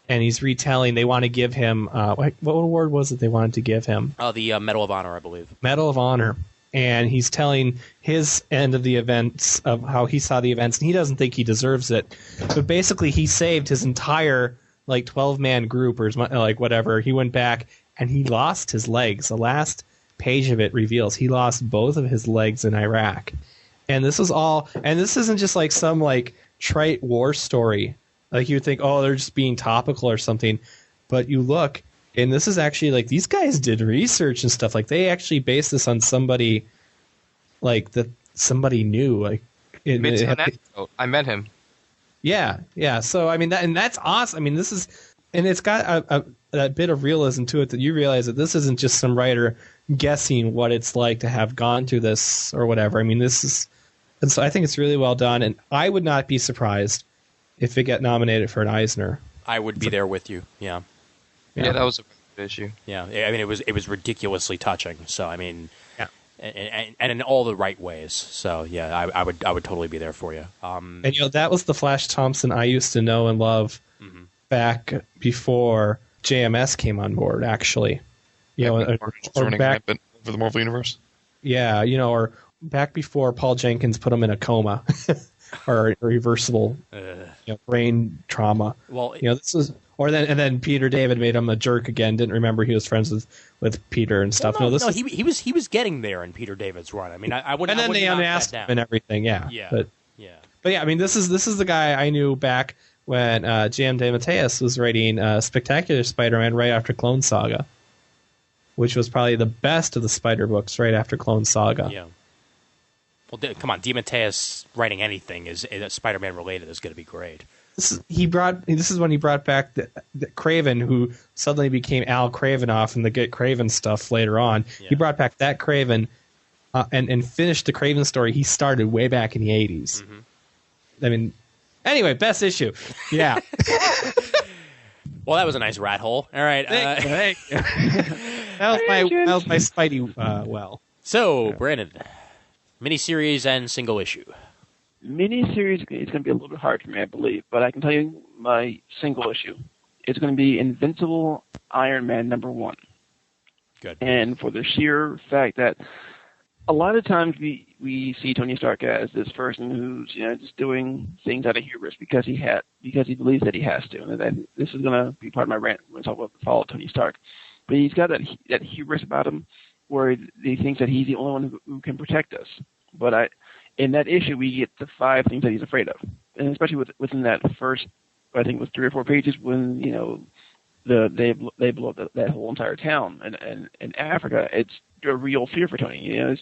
and he's retelling. They want to give him what award was it they wanted to give him? The Medal of Honor, I believe. Medal of Honor, and he's telling his end of the events of how he saw the events, and he doesn't think he deserves it. But basically, he saved his entire 12-man group or whatever. He went back and he lost his legs. The last page of it reveals he lost both of his legs in Iraq, and this isn't just some trite war story you would think, oh, they're just being topical or something, but you look and this is actually these guys did research and stuff. They actually based this on somebody that somebody knew. I met him. Yeah. So that's awesome. This is, and it's got that bit of realism to it that you realize that this isn't just some writer guessing what it's like to have gone through this or whatever. This is, and so I think it's really well done, and I would not be surprised if it got nominated for an Eisner. I would be there with you. Yeah, that was a good issue. Yeah, it was ridiculously touching. So yeah, and in all the right ways. So yeah, I would totally be there for you. And that was the Flash Thompson I used to know and love back before JMS came on board, actually. Or back for the Marvel Universe. Yeah, or back before Paul Jenkins put him in a coma or reversible brain trauma. Well, this was, and then Peter David made him a jerk again. Didn't remember he was friends with Peter and stuff. Well, he was getting there in Peter David's run. I wouldn't. And then they unmasked him and everything. Yeah. But this is the guy I knew back when J.M. DeMatteis was writing Spectacular Spider-Man right after Clone Saga, which was probably the best of the Spider books right after Clone Saga. Yeah. Well, come on, DeMatteis writing anything is Spider-Man related is going to be great. This is when he brought back the Craven, who suddenly became Al Cravenoff in the Get Craven stuff later on. Yeah. He brought back that Craven and finished the Craven story he started way back in the 80s. Anyway, best issue. Yeah. Well, that was a nice rat hole. All right. Thank you. that was my Spidey well. So, Brandon, miniseries and single issue. Miniseries is going to be a little bit hard for me, I believe, but I can tell you my single issue. It's going to be Invincible Iron Man #1. Good. And for the sheer fact that a lot of times we see Tony Stark as this person who's just doing things out of hubris because he believes that he has to, and that this is going to be part of my rant when I talk about the fall of Tony Stark. But he's got that hubris about him, where he thinks that he's the only one who can protect us. But in that issue, we get the 5 things that he's afraid of, and especially within that first, I think it was 3 or 4 pages when they blow up that whole entire town in Africa. It's a real fear for Tony.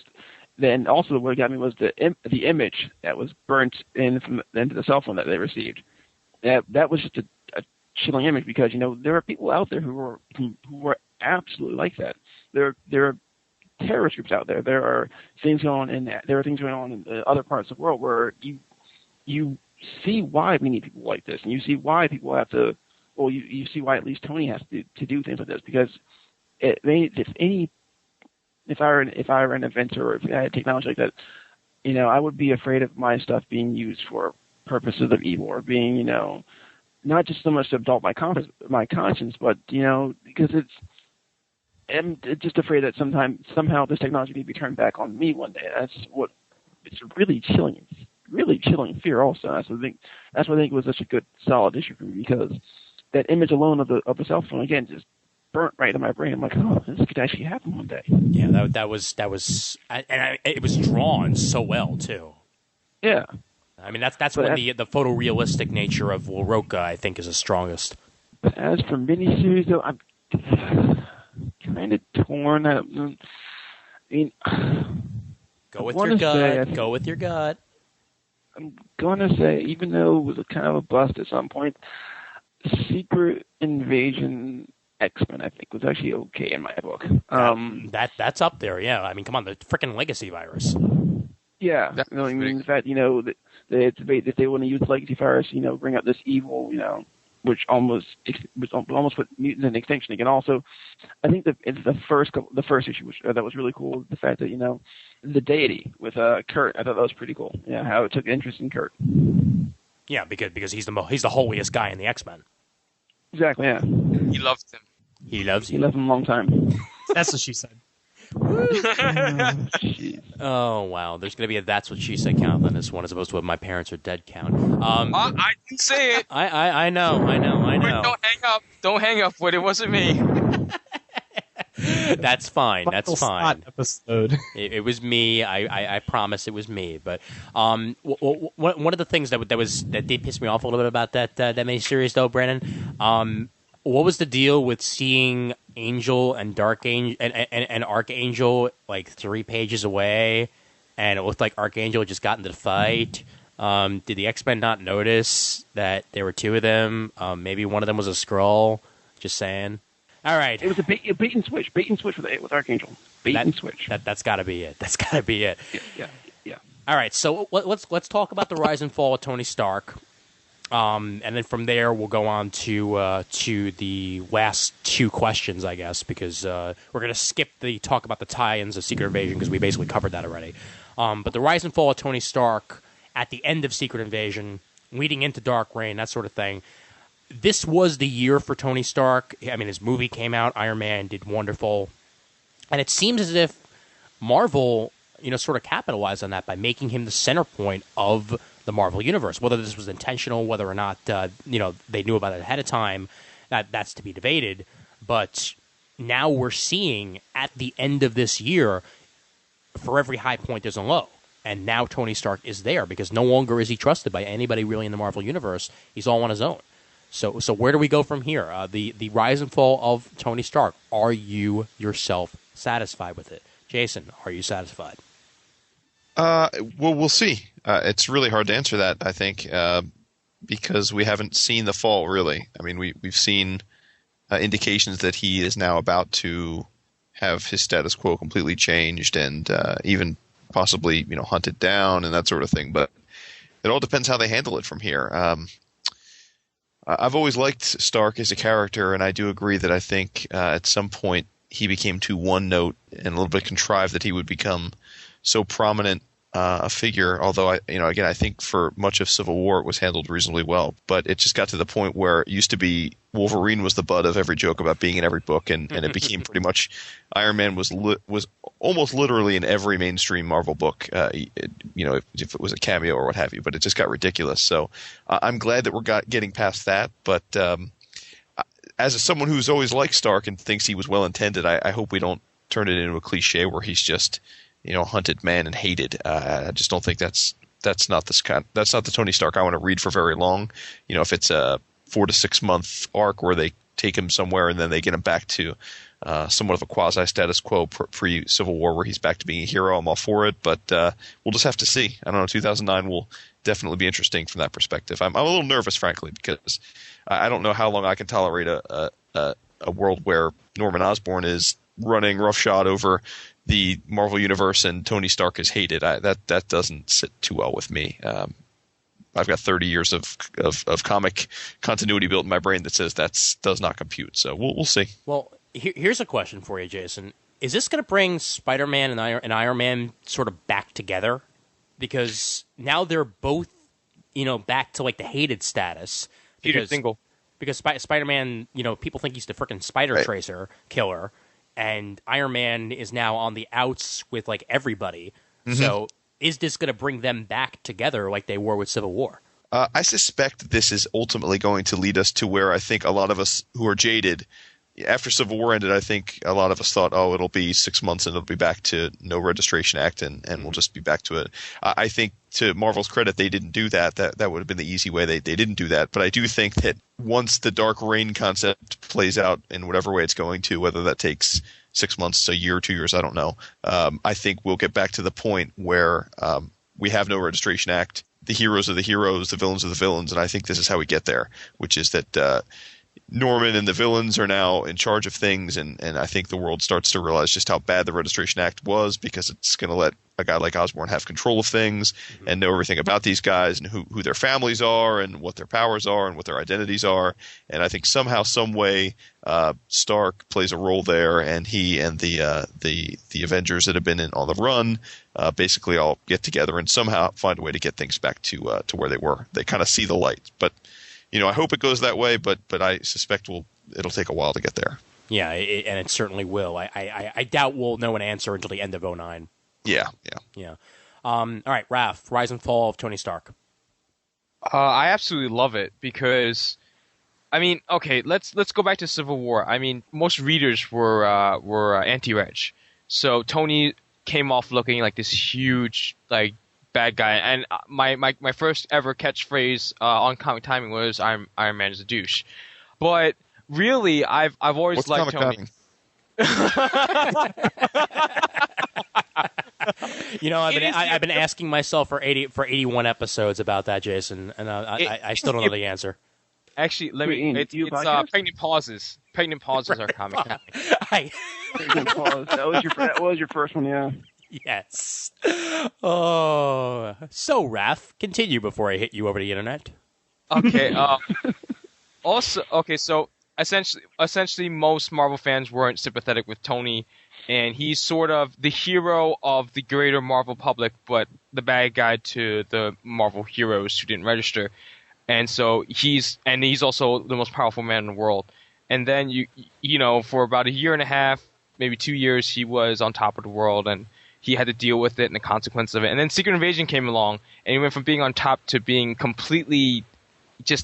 Then also what got me was the image that was burnt into the cell phone that they received. That was just a chilling image because there are people out there who are absolutely like that. There are terrorist groups out there. There are things going on in other parts of the world where you see why we need people like this, and you see why people have to. Well, you see why at least Tony has to do things like this because if I were an inventor or if I had technology like that, I would be afraid of my stuff being used for purposes of evil or being not just so much to adult my conscience, but because I'm just afraid that somehow this technology may be turned back on me one day. It's a really chilling fear. Also, that's what I think was such a good solid issue for me because that image alone of the cell phone again just burnt right in my brain. I'm like, oh, this could actually happen one day. Yeah, that was, and it was drawn so well too. Yeah, I mean that's when the photorealistic nature of Waroka I think is the strongest. But as for miniseries though, I'm kind of torn. I mean, go with your gut. Go with your gut. I'm going to say, even though it was kind of a bust at some point, Secret Invasion X-Men, I think, was actually okay in my book. That's up there, yeah. I mean, come on, the freaking legacy virus. Yeah, the fact if they want to use legacy virus, bring out this evil, which almost put mutants in extinction again. Also, I think the first issue, which that was really cool. The fact that the deity with Kurt, I thought that was pretty cool. Yeah, how it took interest in Kurt. Yeah, because he's the holiest guy in the X-Men. Exactly. Yeah. He loves him. He loves you. He loved him a long time. That's what she said. Oh wow! There's going to be a "That's What She Said" count on this one, as opposed to a "My Parents Are Dead" count. I didn't say it. I know. Wait, don't hang up. But it wasn't me. That's fine. That's fine. Episode. It was me. I promise it was me. But one of the things that did piss me off a little bit about that miniseries, though, Brandon. What was the deal with seeing Angel and Darkangel and Archangel like 3 pages away, and it looked like Archangel had just gotten to the fight? Did the X-Men not notice that there were 2 of them? Maybe one of them was a Skrull. Just saying. All right. It was a bait and switch. Bait and switch with Archangel. Bait and switch. That's got to be it. That's got to be it. Yeah. All right. So let's talk about the rise and fall of Tony Stark. And then from there we'll go on to the last 2 questions, I guess, because we're going to skip the talk about the tie-ins of Secret Invasion because we basically covered that already. But the rise and fall of Tony Stark at the end of Secret Invasion, leading into Dark Reign, that sort of thing. This was the year for Tony Stark. I mean, his movie came out, Iron Man did wonderful, and it seems as if Marvel, sort of capitalized on that by making him the center point of the Marvel Universe. Whether this was intentional, whether or not they knew about it ahead of time, that's to be debated. But now we're seeing at the end of this year, for every high point there's a low, and now Tony Stark is there because no longer is he trusted by anybody really in the Marvel Universe. He's all on his own. So where do we go from here? The rise and fall of Tony Stark. Are you yourself satisfied with it? Jason, are you satisfied? Well, we'll see. It's really hard to answer that, I think, because we haven't seen the fall, really. I mean, we've seen indications that he is now about to have his status quo completely changed and even possibly, hunted down and that sort of thing. But it all depends how they handle it from here. I've always liked Stark as a character, and I do agree that I think at some point he became too one-note and a little bit contrived that he would become so prominent a figure. Although I think for much of Civil War it was handled reasonably well, but it just got to the point where it used to be Wolverine was the butt of every joke about being in every book, and it became pretty much Iron Man was almost literally in every mainstream Marvel book. If it was a cameo or what have you, but it just got ridiculous. So I'm glad that we're getting past that. But as someone who's always liked Stark and thinks he was well intended, I hope we don't turn it into a cliche where he's just hunted man and hated. I just don't think that's not the Tony Stark I want to read for very long. If it's a 4 to 6 month arc where they take him somewhere and then they get him back to somewhat of a quasi status quo pre Civil War where he's back to being a hero, I'm all for it. But we'll just have to see. I don't know. 2009 will definitely be interesting from that perspective. I'm a little nervous, frankly, because I don't know how long I can tolerate a world where Norman Osborn is running roughshod over the Marvel Universe and Tony Stark is hated. That doesn't sit too well with me. I've got 30 years of comic continuity built in my brain that says that does not compute. So we'll see. Well, here's a question for you, Jason. Is this going to bring Spider-Man and Iron Man sort of back together? Because now they're both, back to like the hated status. Peter Dingle. Because Spider-Man, people think he's the frickin' Spider Tracer killer. And Iron Man is now on the outs with like everybody. Mm-hmm. So is this going to bring them back together like they were with Civil War? I suspect this is ultimately going to lead us to where I think a lot of us who are jaded, after Civil War ended, I think a lot of us thought, it'll be 6 months and it'll be back to no registration act and we'll just be back to it. I think to Marvel's credit, they didn't do that. That would have been the easy way. They didn't do that. But I do think that once the Dark Reign concept plays out in whatever way it's going to, whether that takes 6 months, a year, 2 years, I don't know. I think we'll get back to the point where we have no registration act. The heroes are the heroes, the villains are the villains, and I think this is how we get there, which is that Norman and the villains are now in charge of things, and I think the world starts to realize just how bad the Registration Act was, because it's going to let a guy like Osborn have control of things and know everything about these guys and who their families are and what their powers are and what their identities are. And I think somehow, some way, Stark plays a role there, and he and the Avengers that have been on the run basically all get together and somehow find a way to get things back to where they were. They kind of see the light, but I hope it goes that way, but I suspect it'll take a while to get there. Yeah, and it certainly will. I doubt we'll know an answer until the end of 2009. Yeah. All right, Raph, Rise and Fall of Tony Stark. I absolutely love it because, let's go back to Civil War. Most readers were anti-Reg, so Tony came off looking like this huge bad guy, and my first ever catchphrase on Comic Timing was "Iron Man is a douche," but really I've always liked Tony. I've been asking myself for 81 episodes about that, Jason, and I still don't know the answer. Actually, it's Pregnant Pauses. Pregnant Pauses are Comic Timing. Pregnant Pause. That was your first one, yeah. Yes. Oh, so Raph, continue before I hit you over the internet. Okay. So essentially, most Marvel fans weren't sympathetic with Tony, and he's sort of the hero of the greater Marvel public, but the bad guy to the Marvel heroes who didn't register. And so he's also the most powerful man in the world. And then for about a year and a half, maybe 2 years, he was on top of the world, and he had to deal with it and the consequences of it. And then Secret Invasion came along, and he went from being on top to being completely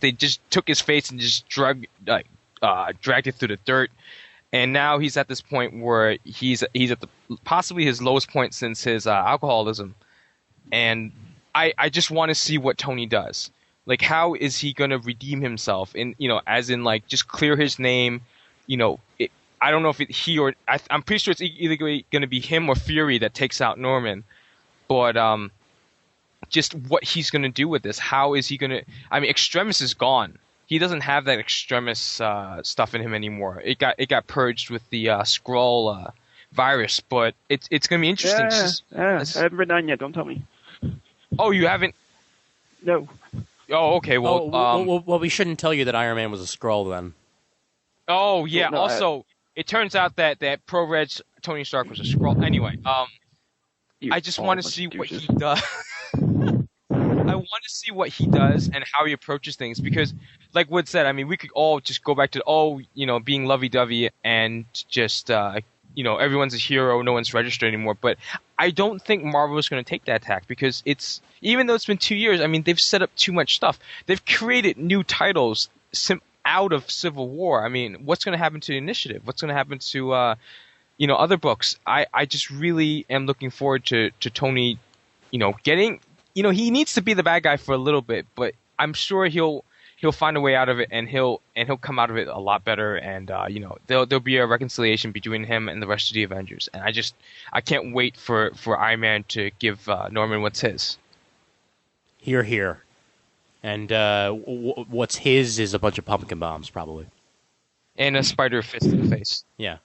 they just took his face and just dragged it through the dirt. And now he's at this point where he's at possibly his lowest point since his alcoholism. And I just want to see what Tony does. How is he going to redeem himself? Just clear his name, I don't know if I'm pretty sure it's either going to be him or Fury that takes out Norman, but just what he's going to do with this. How is he going to? Extremis is gone. He doesn't have that Extremis stuff in him anymore. It got purged with the Skrull virus, but it's going to be interesting. I haven't read 9 yet. Don't tell me. Oh, you haven't? No. Oh, okay. Well, well, we shouldn't tell you that Iron Man was a Skrull then. Oh, yeah. No, Also, it turns out that Pro Red's Tony Stark was a Skrull. Anyway, I just want to see what he does. I want to see what he does and how he approaches things because, like Wood said, I mean, we could all just go back to being lovey-dovey and just everyone's a hero, no one's registered anymore. But I don't think Marvel is going to take that tack because even though it's been 2 years, I mean, they've set up too much stuff. They've created new titles out of Civil War. I mean, what's going to happen to the Initiative? What's going to happen to other books? I just really am looking forward to Tony, getting. He needs to be the bad guy for a little bit, but I'm sure he'll find a way out of it, and he'll come out of it a lot better. And there'll be a reconciliation between him and the rest of the Avengers. And I can't wait for Iron Man to give Norman what's his. Hear, hear. And what's his is a bunch of pumpkin bombs, probably, and a spider fist in the face. Yeah,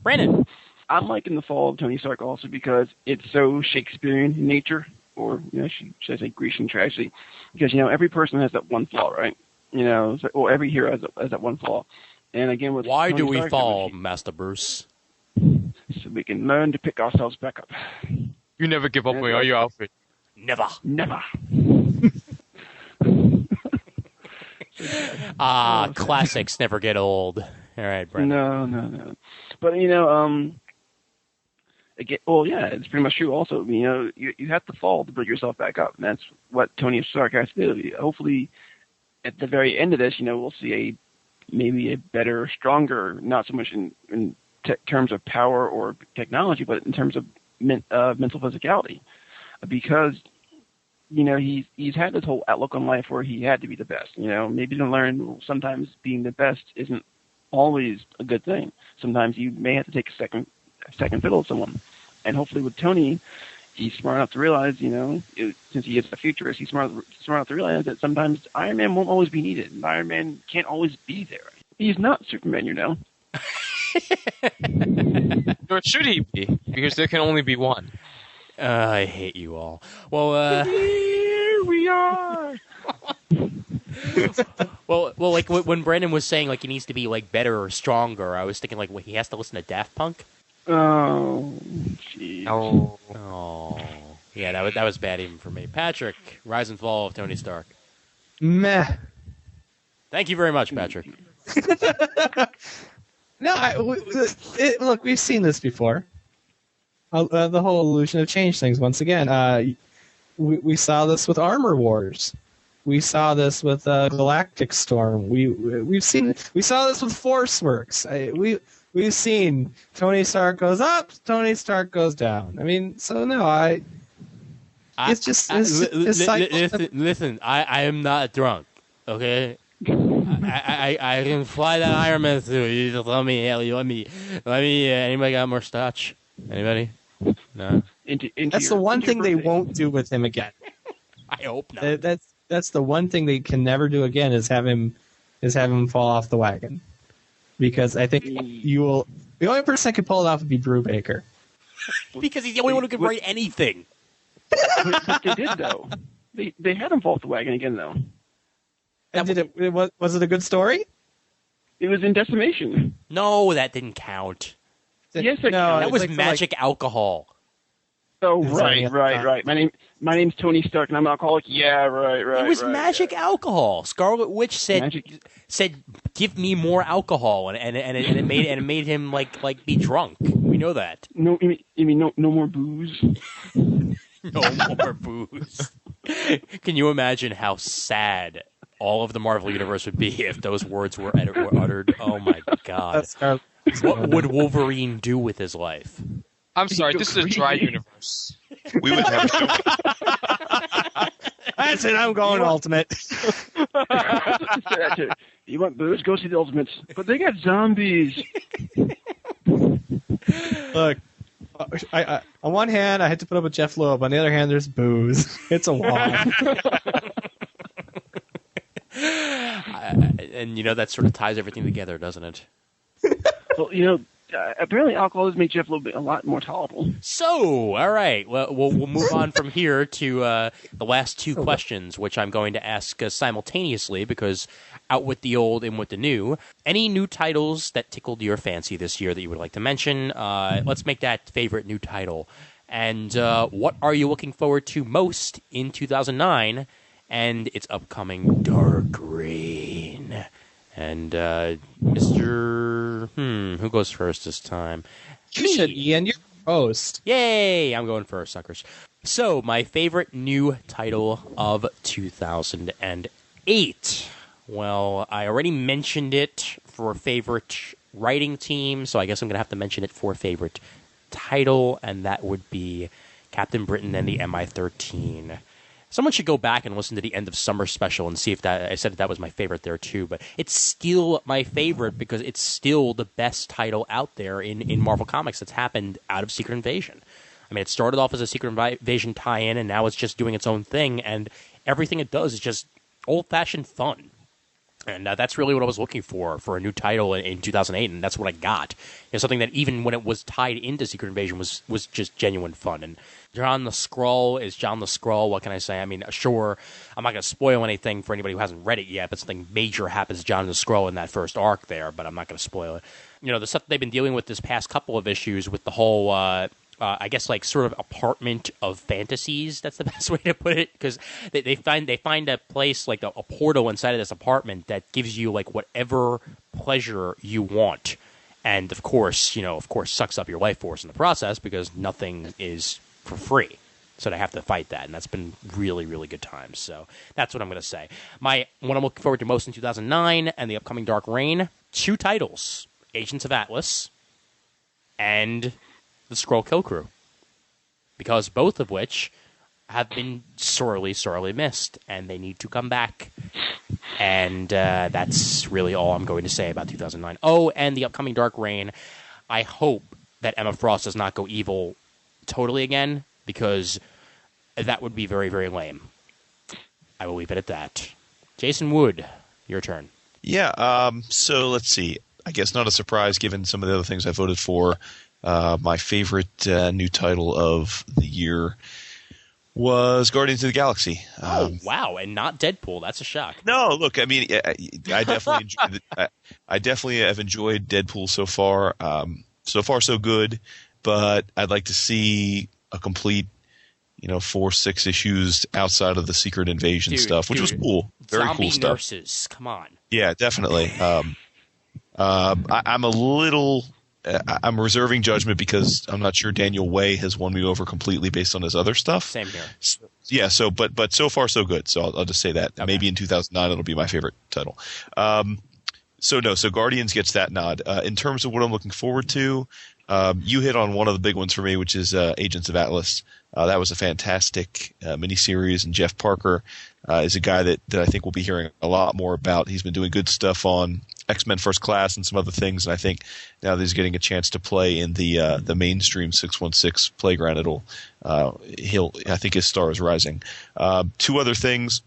Brandon. I'm liking the fall of Tony Stark also because it's so Shakespearean in nature. Or should I say Grecian tragedy? Because every person has that one flaw, right? Every hero has that one flaw. And again, with why Tony do we Stark, fall, Master Bruce? So we can learn to pick ourselves back up. You never give up on your outfit. Never. Classics never get old. All right, Brandon. No. But again, it's pretty much true. Also, you have to fall to build yourself back up, and that's what Tony Stark has to do. Hopefully, at the very end of this, we'll see maybe a better, stronger, not so much in terms of power or technology, but in terms of mental physicality, because he's had this whole outlook on life where he had to be the best. Maybe to learn sometimes being the best isn't always a good thing. Sometimes you may have to take a second fiddle to someone. And hopefully with Tony, he's smart enough to realize, since he is a futurist, he's smart enough to realize that sometimes Iron Man won't always be needed. And Iron Man can't always be there. He's not Superman, Or should he be? Because there can only be one. I hate you all. Well, here we are. well, like when Brandon was saying like he needs to be like better or stronger, I was thinking like he has to listen to Daft Punk. Oh, jeez. Oh, yeah, that was bad even for me. Patrick, Rise and Fall of Tony Stark. Meh. Thank you very much, Patrick. No, look, we've seen this before. The whole illusion of change things. Once again, we saw this with Armor Wars. We saw this with Galactic Storm. We saw this with Force Works. We've seen Tony Stark goes up, Tony Stark goes down. I mean, so no, listen. I am not drunk. Okay. I can fly that Iron Man suit. You just let me. Anybody got more scotch? Anybody? No. That's the one thing they won't do with him again. I hope not. That's the one thing they can never do again is have him fall off the wagon. Because I think the only person that could pull it off would be Drew Baker. Because he's the only one who can write anything. But they did though. They had him fall off the wagon again though. And was it a good story? It was in Decimation. No, that didn't count. Yes, that was magic alcohol. Oh, right. My name's Tony Stark, and I'm an alcoholic. Yeah, right. It was magic alcohol. Scarlet Witch said, "Give me more alcohol," and it made him like be drunk. We know that. No, you mean no more booze? No more booze. Can you imagine how sad all of the Marvel Universe would be if those words were uttered? Oh my God! What would Wolverine do with his life? I'm sorry, this is a dry universe. We would have That's it, I'm going Ultimate. You want booze? Go see the Ultimates. But they got zombies. Look, on one hand, I had to put up with Jeff Loeb. On the other hand, there's booze. It's a wand. And that sort of ties everything together, doesn't it? Well, apparently alcohol has made Jeff a lot more tolerable. So, all right. Well, we'll move on from here to the last two questions, which I'm going to ask simultaneously because out with the old, in with the new. Any new titles that tickled your fancy this year that you would like to mention? Let's make that favorite new title. And what are you looking forward to most in 2009 and its upcoming Dark Reign? And Mr. Who goes first this time? You said Ian, you're host. Yay! I'm going first, suckers. So, my favorite new title of 2008. Well, I already mentioned it for favorite writing team, so I guess I'm going to have to mention it for favorite title, and that would be Captain Britain and the MI-13. Someone should go back and listen to the end of summer special and see if that I said that was my favorite there too. But it's still my favorite because it's still the best title out there in Marvel Comics that's happened out of Secret Invasion. I mean, it started off as a Secret Invasion tie-in, and now it's just doing its own thing. And everything it does is just old-fashioned fun. And that's really what I was looking for a new title in 2008, and that's what I got. Something that even when it was tied into Secret Invasion was just genuine fun. And John the Skrull is John the Skrull. What can I say? I mean, sure, I'm not going to spoil anything for anybody who hasn't read it yet, but something major happens to John the Skrull in that first arc there, but I'm not going to spoil it. The stuff they've been dealing with this past couple of issues with the whole... I guess like sort of apartment of fantasies. That's the best way to put it, because they find a place like a portal inside of this apartment that gives you like whatever pleasure you want, and of course sucks up your life force in the process because nothing is for free. So they have to fight that, and that's been really, really good times. So that's what I'm going to say. What I'm looking forward to most in 2009 and the upcoming Dark Reign, 2 titles: Agents of Atlas and the Skrull Kill Crew, because both of which have been sorely, sorely missed, and they need to come back. And that's really all I'm going to say about 2009. Oh, and the upcoming Dark Reign, I hope that Emma Frost does not go evil totally again, because that would be very, very lame. I will leave it at that. Jason Wood, your turn. Yeah, so let's see. I guess not a surprise given some of the other things I voted for. My favorite new title of the year was Guardians of the Galaxy. Wow, and not Deadpool. That's a shock. No, look, I mean, I definitely I definitely have enjoyed Deadpool so far. So far, so good. But I'd like to see a complete, 4-6 issues outside of the Secret Invasion stuff, which was cool. Very cool stuff. Nurses, come on. Yeah, definitely. I'm a little. I'm reserving judgment because I'm not sure Daniel Way has won me over completely based on his other stuff. Same here. Yeah. So, but so far so good. So I'll just say that. Okay. Maybe in 2009 it'll be my favorite title. So Guardians gets that nod. In terms of what I'm looking forward to, you hit on one of the big ones for me, which is Agents of Atlas. That was a fantastic miniseries, and Jeff Parker is a guy that I think we'll be hearing a lot more about. He's been doing good stuff on X-Men First Class and some other things, and I think now that he's getting a chance to play in the mainstream 616 playground, I think his star is rising. 2 other things: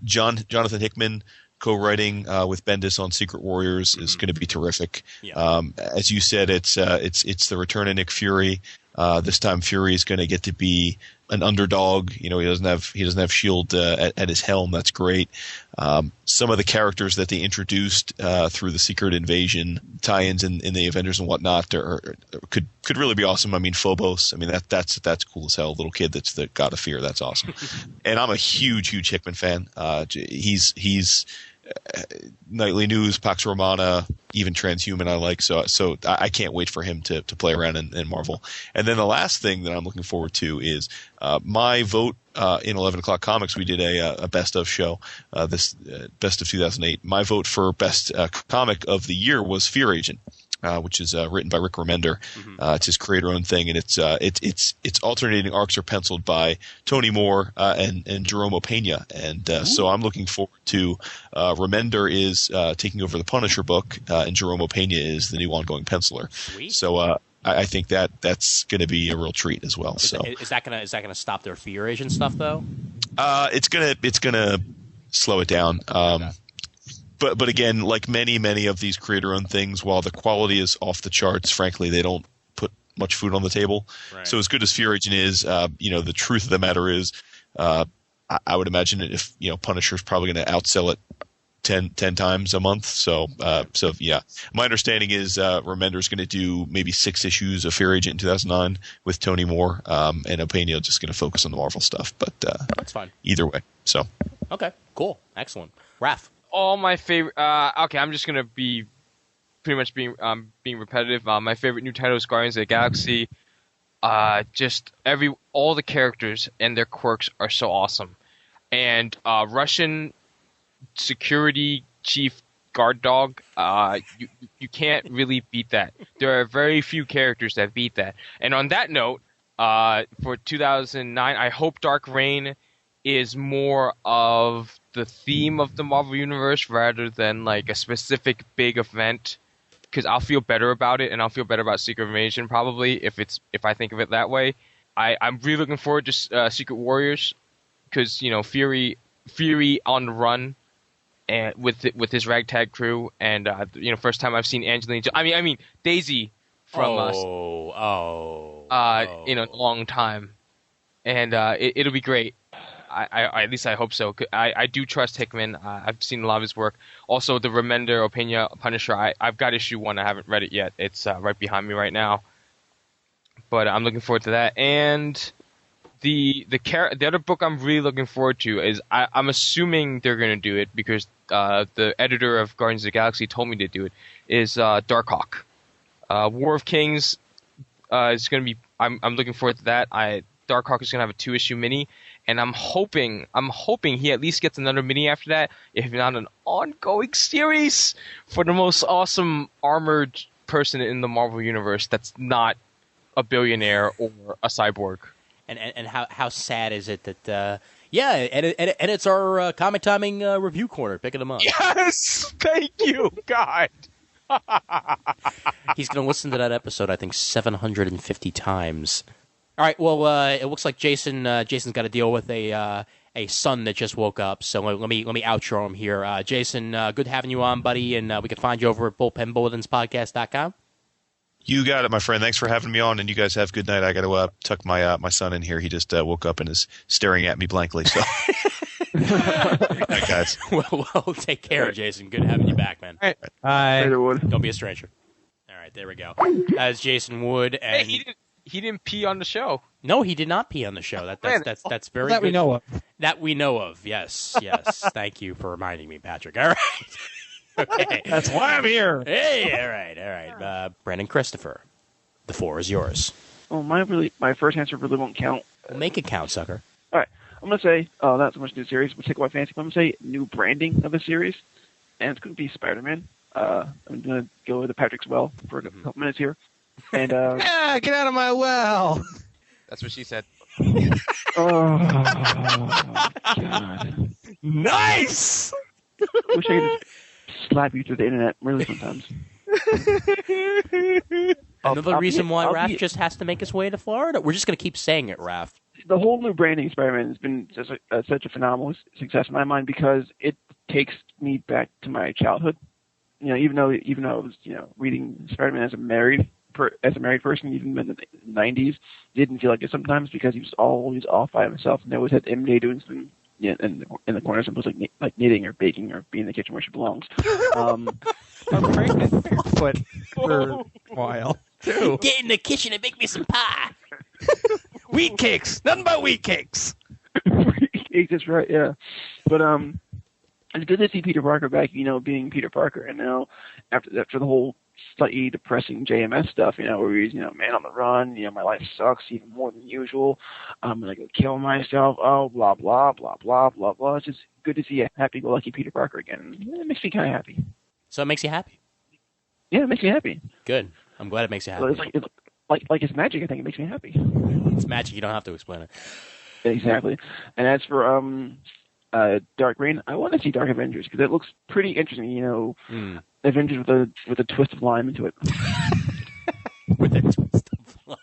Jonathan Hickman co-writing with Bendis on Secret Warriors is going to be terrific. Yeah. As you said, it's the return of Nick Fury. This time Fury is going to get to be an underdog. He doesn't have S.H.I.E.L.D. at his helm. That's great. Some of the characters that they introduced through the Secret Invasion tie-ins in the Avengers and whatnot could really be awesome. I mean, Phobos. I mean, that's cool as hell. Little kid that's the god of fear. That's awesome. And I'm a huge Hickman fan. He's Nightly News, Pax Romana, even Transhuman I like, so I can't wait for him to play around in Marvel. And then the last thing that I'm looking forward to is my vote in 11 O'Clock Comics. We did a best of show, this best of 2008. My vote for best comic of the year was Fear Agent. Which is written by Rick Remender. It's his creator-owned thing, and it's alternating arcs are penciled by Tony Moore and Jerome Opeña, and so I'm looking forward to Remender is taking over the Punisher book, and Jerome Opeña is the new ongoing penciler. Sweet. So I think that's going to be a real treat as well. Is that gonna stop their Fear Agent stuff though? It's gonna slow it down. but again, like many of these creator-owned things, while the quality is off the charts, frankly, they don't put much food on the table. Right. So as good as Fear Agent is, the truth of the matter is, I would imagine if Punisher's probably going to outsell it 10 times a month. So yeah, my understanding is Remender's going to do maybe 6 issues of Fear Agent in 2009 with Tony Moore, and Opeña just going to focus on the Marvel stuff. But that's fine. Either way, so okay, cool, excellent. Raph. All my favorite. Okay, I'm just gonna be pretty much being repetitive. My favorite new title is Guardians of the Galaxy. Just all the characters and their quirks are so awesome, and Russian security chief guard dog. You can't really beat that. There are very few characters that beat that. And on that note, for 2009, I hope Dark Reign is more of the theme of the Marvel Universe rather than like a specific big event, because I'll feel better about it, and I'll feel better about Secret Invasion probably if I think of it that way. I'm really looking forward to Secret Warriors, because Fury on the run, and with his ragtag crew, and first time I've seen Angelina. I mean Daisy from in a long time, and it'll be great. I at least I hope so. I do trust Hickman. I've seen a lot of his work. Also, the Remender Opeña Punisher. I've got issue 1. I haven't read it yet. It's right behind me right now. But I'm looking forward to that. And the other book I'm really looking forward to is I'm assuming they're going to do it because the editor of Guardians of the Galaxy told me to do it. Is Darkhawk. War of Kings is going to be. I'm looking forward to that. Darkhawk is going to have a 2-issue mini. And I'm hoping he at least gets another mini after that, if not an ongoing series for the most awesome armored person in the Marvel Universe that's not a billionaire or a cyborg. And how sad is it that and it's our Comic Timing review corner picking them up. Yes, thank you, God. He's going to listen to that episode, I think, 750 times. All right. Well, it looks like Jason's got to deal with a son that just woke up. So let me outro him here. Jason, good having you on, buddy, and we can find you over at bullpenbulletinspodcast.com. You got it, my friend. Thanks for having me on, and you guys have a good night. I got to tuck my son in here. He just woke up and is staring at me blankly. So, guys. Well, take care, Jason. Good having you back, man. All right. Bye. Don't be a stranger. All right, there we go. As Jason Wood, and he didn't pee on the show. No, he did not pee on the show. That's very that good. we know of. That we know of. Yes. Thank you for reminding me, Patrick. All right. Okay. That's why I'm here. Hey, all right. Brandon Christopher, the floor is yours. Oh, my first answer really won't count. Well, make it count, sucker. All right. I'm going to say, not so much new series, but Tickle My Fancy. I'm going to say new branding of a series, and it's going to be Spider-Man. I'm going to go with Patrick's well for a couple minutes here. And get out of my well. That's what she said. Oh, God. Nice! Wish I could just slap you through the internet, really, sometimes. Another reason why Raph just has to make his way to Florida? We're just going to keep saying it, Raph. The whole new branding Spider-Man has been such a phenomenal success in my mind because it takes me back to my childhood. Even though I was reading Spider-Man as a married person, even in the 90s, didn't feel like it sometimes because he was always off by himself, and they always had MJ doing something in the corner, something like knitting or baking or being in the kitchen where she belongs. I'm pregnant barefoot for a while too. Get in the kitchen and make me some pie. Wheat cakes, nothing but wheat cakes. Wheat cakes, that's right, yeah. But it's good to see Peter Parker back, being Peter Parker, and now after the whole slightly depressing JMS stuff, where he's, man on the run, my life sucks even more than usual. I'm going to go kill myself. Oh, blah, blah, blah, blah, blah, blah. It's just good to see a happy-go-lucky Peter Parker again. It makes me kind of happy. So it makes you happy? Yeah, it makes me happy. Good. I'm glad it makes you happy. It's like it's magic, I think it makes me happy. It's magic. You don't have to explain it. Exactly. And as for Dark Reign, I want to see Dark Avengers because it looks pretty interesting. Avengers with a twist of lime into it. With a twist of lime.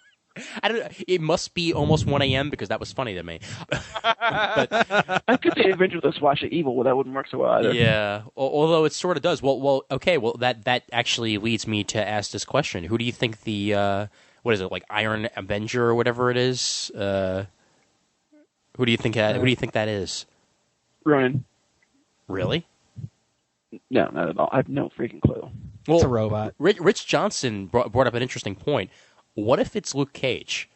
I don't. It must be almost 1 a.m. because that was funny to me. But I could say Avengers Let's Watch It Evil, but that wouldn't work so well either. yeah, although it sort of does. Well, okay. Well, that actually leads me to ask this question: who do you think the what is it, like Iron Avenger or whatever it is? Who do you think? Who do you think that is? Ronan. Really? No, not at all. I have no freaking clue. Well, It's a robot. Rich Johnson brought up an interesting point. What if it's Luke Cage?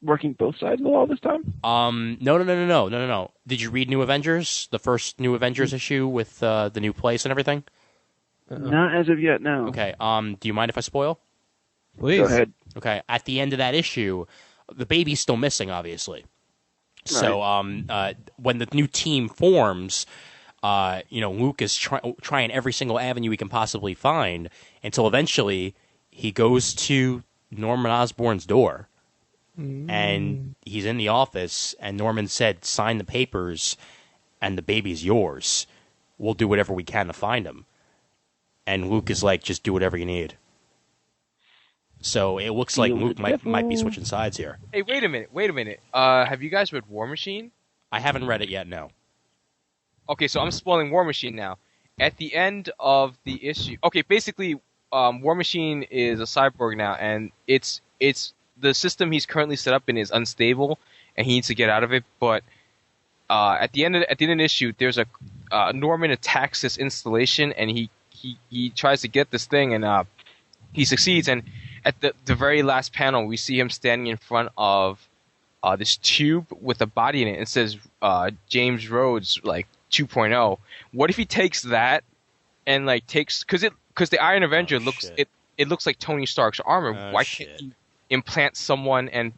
Working both sides of the wall this time? No. Did you read New Avengers? The first New Avengers issue with the new place and everything? Not as of yet, no. Okay. Do you mind if I spoil? Please. Go ahead. Okay. At the end of that issue, the baby's still missing, obviously. So, when the new team forms, Luke is trying every single avenue he can possibly find until eventually he goes to Norman Osborn's door. And he's in the office, and Norman said, sign the papers, and the baby's yours. We'll do whatever we can to find him. And Luke is like, just do whatever you need. So it looks like Luke might be switching sides here. Hey, wait a minute. Have you guys read War Machine? I haven't read it yet, no. Okay, so I'm spoiling War Machine now. At the end of the issue, okay, basically, War Machine is a cyborg now, and it's the system he's currently set up in is unstable, and he needs to get out of it. But at the end of the issue, there's a Norman attacks this installation, and he tries to get this thing, and he succeeds. And at the very last panel, we see him standing in front of this tube with a body in it. It says James Rhodes, like 2.0. What if he takes that and like takes because the Iron Avenger looks like Tony Stark's armor. Why can't he implant someone and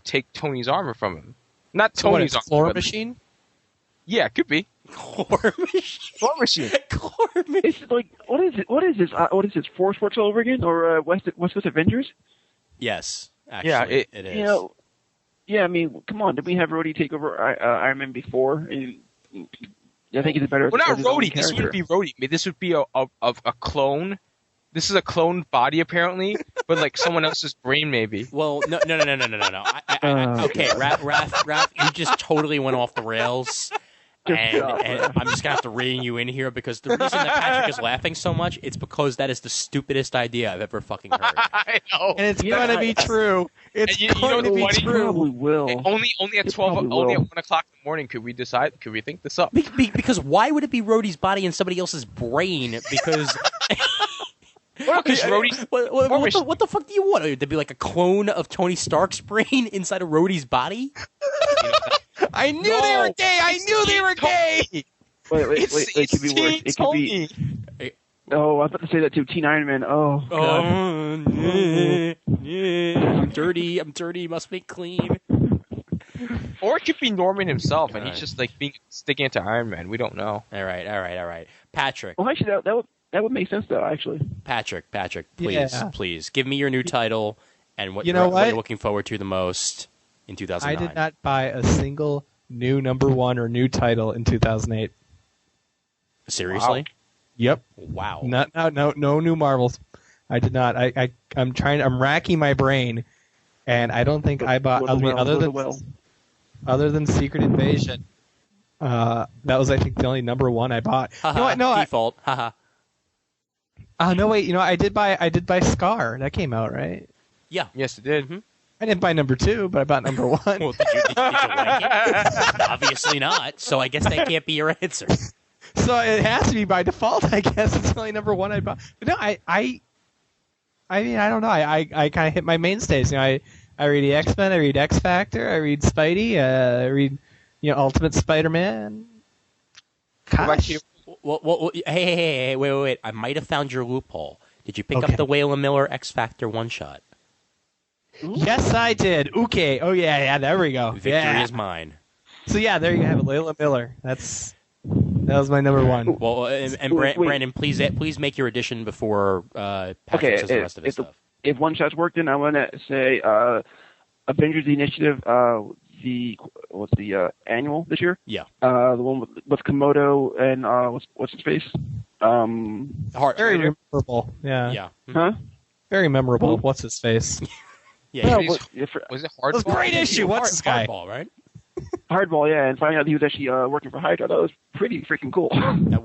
take Tony's armor from him? Not Tony's armor. Floor Machine? Yeah, it could be. War Machine. It's like what is it? What is this? What is this? Force Works all over again, or West Avengers? Yes, actually, Yeah, it is. Yeah. I mean, come on. Did we have Rhodey take over Iron Man before? I think he's better. Well, not as his own Rhodey. This wouldn't character. be Rhodey. I mean, this would be a clone. This is a cloned body apparently, but like someone else's brain maybe. Well, no. Okay, Raph, you just totally went off the rails. And I'm just going to have to rein you in here because the reason that Patrick is laughing so much, it's because that is the stupidest idea I've ever fucking heard. I know. And it's going to be true. It's going to be funny? true. Probably will. Only at 12, only at 1 o'clock in the morning could we think this up. Because why would it be Rhodey's body in somebody else's brain? Because Well, because Rhodey. what the fuck do you want? To be like a clone of Tony Stark's brain inside of Rhodey's body? I knew they were gay. I knew they were gay. Wait. It could be worse. It could be. Oh, I was about to say that too. Teen Iron Man. Oh, God. I'm dirty. Must be clean. Or it could be Norman himself, and he's just like sticking it to Iron Man. We don't know. All right. Patrick. Well, actually, that would make sense though. Actually, Patrick, please give me your new title and what you're looking forward to the most in 2009. I did not buy a single new #1 or new title in 2008. Seriously? Wow. Yep. Wow. No new Marvels. I did not. I'm racking my brain, and I don't think I bought. Other than Secret Invasion, that was I think the only #1 I bought. Default. Haha. No wait. I did buy Scar. That came out, right? Yeah. Yes, it did. Mm-hmm. I didn't buy #2, but I bought #1. Well, did you like it? Obviously not. So I guess that can't be your answer. So it has to be by default, I guess. It's the only #1 I bought. But no, I mean, I don't know. I kind of hit my mainstays. I read the X-Men, I read X Factor, I read Spidey, I read Ultimate Spider-Man. Gosh. Well, hey, wait. I might have found your loophole. Did you pick up the Waylon Miller X Factor one-shot? Yes, I did. Okay. Oh, yeah, there we go. Victory is mine. So, yeah, there you have it. Layla Miller. That was my #1. Well, and Brandon, please make your addition before Patrick says the rest of his stuff. If one shot's worked in, I want to say Avengers: The Initiative. What's the annual this year? Yeah. The one with Komodo and what's his face? Very memorable. Yeah. Yeah. Huh? Very memorable. What's his face? Yeah, Was it Hardball? It was a great issue. What's this guy? Hardball, right? Hardball, yeah, and finding out he was actually working for Hydra. That was pretty freaking cool.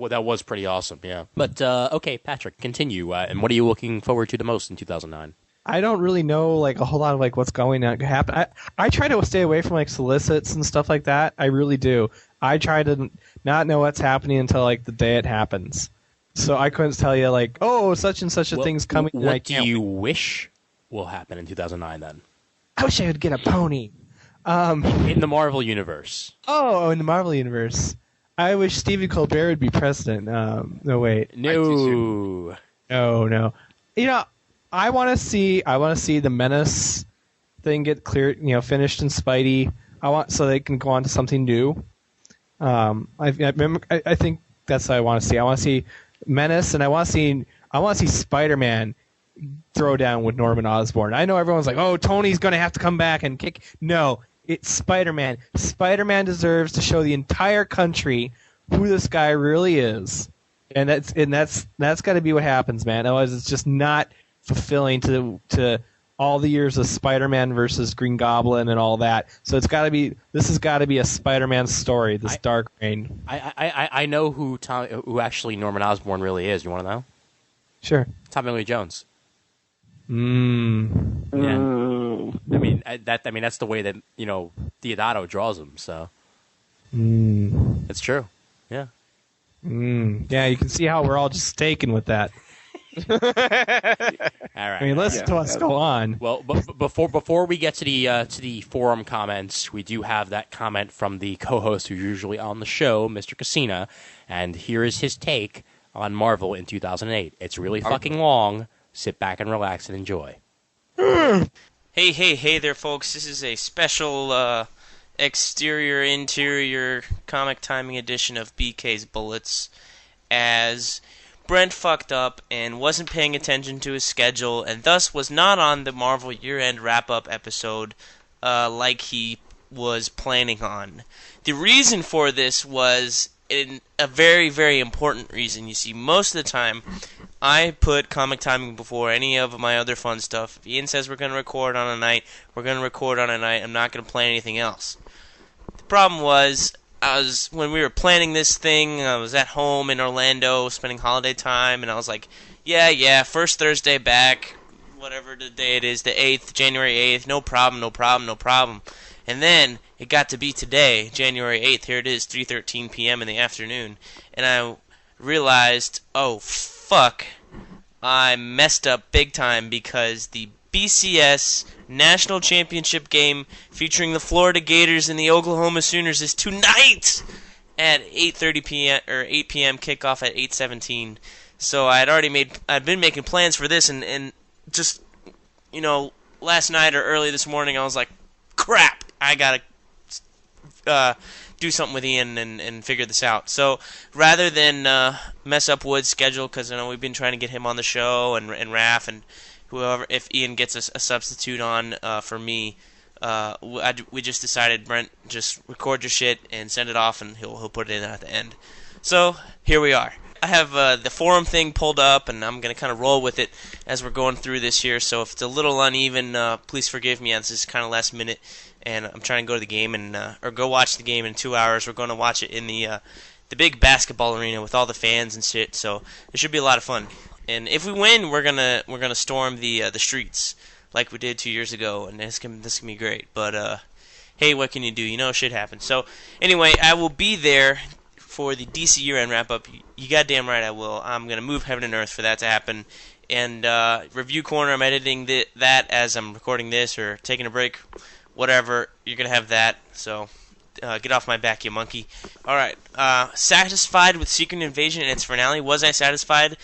That was pretty awesome, yeah. But, okay, Patrick, continue. And what are you looking forward to the most in 2009? I don't really know like a whole lot of like what's going on happen. I try to stay away from like solicits and stuff like that. I really do. I try to not know what's happening until like the day it happens. So I couldn't tell you like, oh, such and such a thing's coming. What do you wish will happen in 2009 then? I wish I could get a pony. In the Marvel universe. Oh, in the Marvel universe, I wish Stephen Colbert would be president. No, wait. No. No. You know, I want to see the Menace thing get cleared, finished in Spidey. So they can go on to something new. I think that's what I want to see. I want to see Menace, and I want to see Spider-Man throw down with Norman Osborn. I know everyone's like, "Oh, Tony's going to have to come back and kick." No, it's Spider-Man. Spider-Man deserves to show the entire country who this guy really is, and that's got to be what happens, man. Otherwise, it's just not fulfilling to all the years of Spider-Man versus Green Goblin and all that. So this has got to be a Spider-Man story. This Dark Reign. I know who actually Norman Osborn really is. You want to know? Sure. Tommy Lee Jones. Yeah. I mean that's the way that Deodato draws him. So it's true. Yeah. Yeah, you can see how we're all just taken with that. All right. I mean, listen to us go on. Well, before we get to the forum comments, we do have that comment from the co-host who's usually on the show, Mr. Casina, and here is his take on Marvel in 2008. It's really fucking long. Sit back and relax and enjoy. Hey there, folks. This is a special exterior-interior comic timing edition of BK's Bullets, as Brent fucked up and wasn't paying attention to his schedule, and thus was not on the Marvel year-end wrap-up episode like he was planning on. The reason for this was a very, very important reason. You see, most of the time, I put comic timing before any of my other fun stuff. If Ian says we're going to record on a night, we're going to record on a night. I'm not going to plan anything else. The problem was, when we were planning this thing, I was at home in Orlando spending holiday time, and I was like, yeah, first Thursday back, whatever the day it is, the 8th, January 8th, no problem. And then it got to be today, January 8th. Here it is, 3:13 p.m. in the afternoon, and I realized, oh, fuck, I messed up big time because the BCS National Championship game featuring the Florida Gators and the Oklahoma Sooners is tonight at 8:30 p.m. or 8 p.m. kickoff at 8:17. So I'd been making plans for this, and just last night or early this morning I was like, crap, I gotta do something with Ian and figure this out. So rather than mess up Wood's schedule, because we've been trying to get him on the show and Raph and whoever, if Ian gets a substitute on for me, we just decided, Brent, just record your shit and send it off, and he'll put it in at the end. So here we are. I have the forum thing pulled up, and I'm going to kind of roll with it as we're going through this here. So if it's a little uneven, please forgive me. This is kind of last minute, and I'm trying to go to the game or go watch the game in 2 hours. We're going to watch it in the big basketball arena with all the fans and shit. So it should be a lot of fun. And if we win, we're gonna storm the streets like we did 2 years ago, and this can be great. But hey, what can you do? Shit happens. So anyway, I will be there for the DC year-end wrap-up. You goddamn right I will. I'm going to move heaven and earth for that to happen. And Review Corner, I'm editing that as I'm recording this or taking a break. Whatever, you're going to have that. So get off my back, you monkey. Alright, satisfied with Secret Invasion and its finale? Was I satisfied?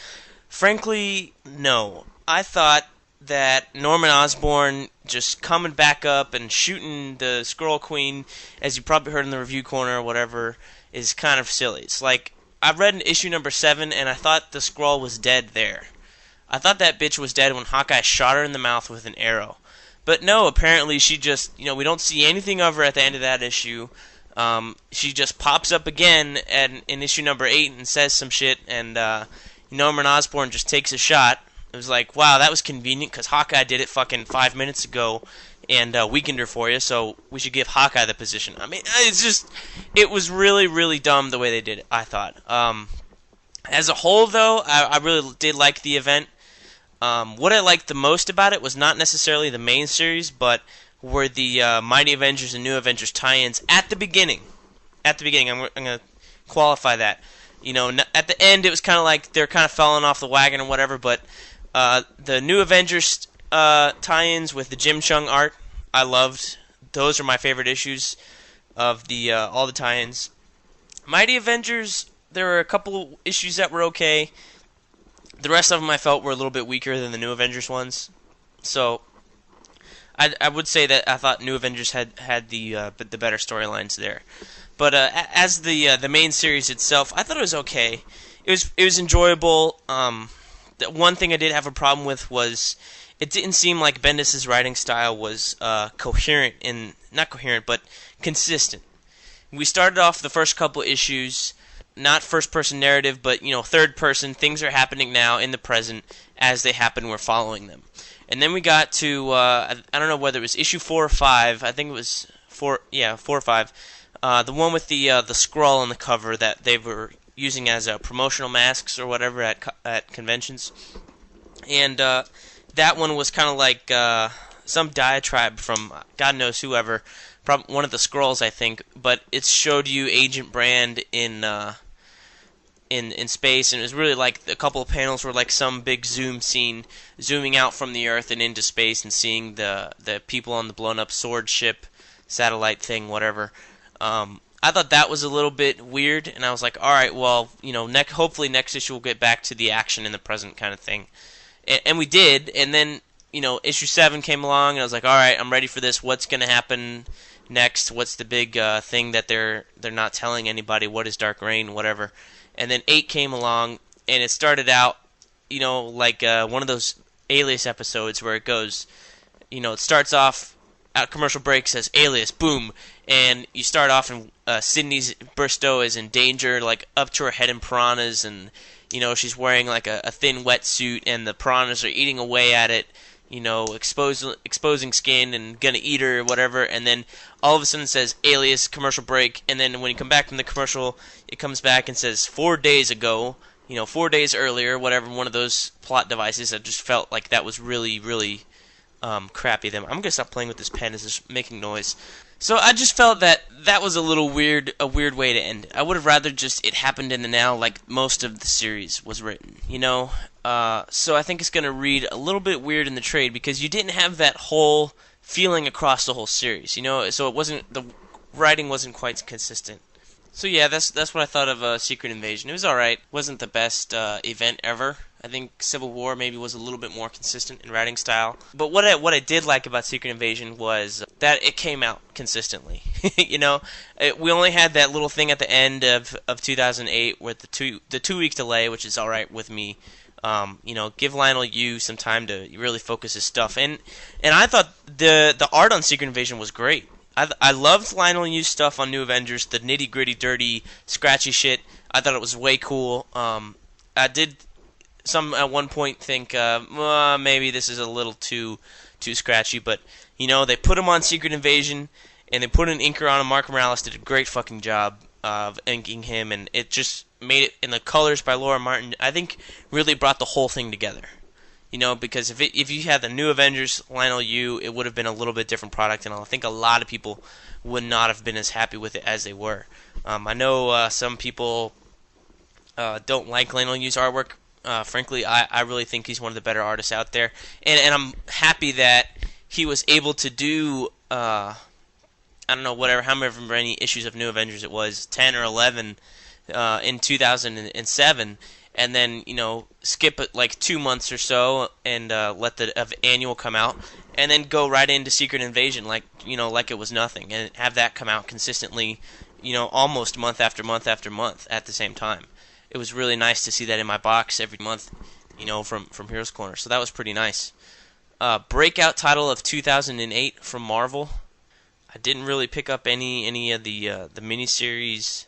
Frankly, no. I thought that Norman Osborn just coming back up and shooting the Skrull Queen, as you probably heard in the Review Corner or whatever, is kind of silly. It's like, I read in issue number 7, and I thought the Skrull was dead there. I thought that bitch was dead when Hawkeye shot her in the mouth with an arrow. But no, apparently she just, we don't see anything of her at the end of that issue. She just pops up again in issue number 8 and says some shit, and Norman Osborn just takes a shot, It was like, wow, that was convenient because Hawkeye did it fucking 5 minutes ago and weakened her for you, so we should give Hawkeye the position. I mean, it was really, really dumb the way they did it, I thought. As a whole, though, I really did like the event. What I liked the most about it was not necessarily the main series, but were the Mighty Avengers and New Avengers tie-ins at the beginning. At the beginning, I'm going to qualify that. You know, at the end, it was kind of like they're kind of falling off the wagon or whatever, but the New Avengers tie-ins with the Jim Chung art, I loved. Those are my favorite issues of the all the tie-ins. Mighty Avengers, there were a couple issues that were okay. The rest of them I felt were a little bit weaker than the New Avengers ones. So I would say that I thought New Avengers had the better storylines there. But as the main series itself, I thought it was okay. It was enjoyable. The one thing I did have a problem with was it didn't seem like Bendis' writing style was not coherent, but consistent. We started off the first couple issues, not first-person narrative, but third-person. Things are happening now in the present as they happen. We're following them, and then we got to I don't know whether it was issue 4 or 5. I think it was 4. Yeah, 4 or 5. The one with the Skrull on the cover that they were using as promotional masks or whatever at conventions, and that one was kind of like some diatribe from God knows whoever, probably one of the Skrulls, I think. But it showed you Agent Brand in space, and it was really like a couple of panels were like some big zoom scene, zooming out from the Earth and into space, and seeing the people on the blown up sword ship, satellite thing, whatever. I thought that was a little bit weird, and I was like, all right, well, hopefully next issue we'll get back to the action in the present kind of thing. And we did, and then, issue 7 came along, and I was like, all right, I'm ready for this. What's going to happen next? What's the big thing that they're not telling anybody? What is Dark Reign? Whatever. And then 8 came along, and it started out, like one of those Alias episodes where it goes, it starts off at commercial break, says Alias, boom, and you start off and Sydney Bristow is in danger, like up to her head in piranhas, and she's wearing like a thin wetsuit, and the piranhas are eating away at it, exposing skin and gonna eat her or whatever, and then all of a sudden it says Alias, commercial break, and then when you come back from the commercial, it comes back and says 4 days ago, 4 days earlier, whatever, one of those plot devices. I just felt like that was really, really crappy. I'm gonna stop playing with this pen, it's just making noise. So I just felt that was a weird way to end it. I would have rather just it happened in the now, like most of the series was written, So I think it's going to read a little bit weird in the trade because you didn't have that whole feeling across the whole series, So the writing wasn't quite consistent. So yeah, that's what I thought of Secret Invasion. It was all right. Wasn't the best event ever. I think Civil War maybe was a little bit more consistent in writing style. But what I did like about Secret Invasion was that it came out consistently. We only had that little thing at the end of 2008 with the 2 week delay, which is all right with me. Give Lionel Yu some time to really focus his stuff. And I thought the art on Secret Invasion was great. I loved Lionel Yu's stuff on New Avengers, the nitty gritty, dirty, scratchy shit. I thought it was way cool. I did at one point think maybe this is a little too scratchy, but they put him on Secret Invasion and they put an inker on him. Mark Morales did a great fucking job of inking him, and it just made it, in the colors by Laura Martin, I think really brought the whole thing together. Because if you had the New Avengers Lionel Yu, it would have been a little bit different product, and I think a lot of people would not have been as happy with it as they were. I know some people don't like Lionel Yu's artwork. Frankly, I really think he's one of the better artists out there, and I'm happy that he was able to do I don't know, however many issues of New Avengers it was, 10 or 11 in 2007. And then, skip it like 2 months or so and let the annual come out, and then go right into Secret Invasion like it was nothing, and have that come out consistently, almost month after month after month at the same time. It was really nice to see that in my box every month, from Heroes Corner. So that was pretty nice. Breakout title of 2008 from Marvel. I didn't really pick up any of the miniseries.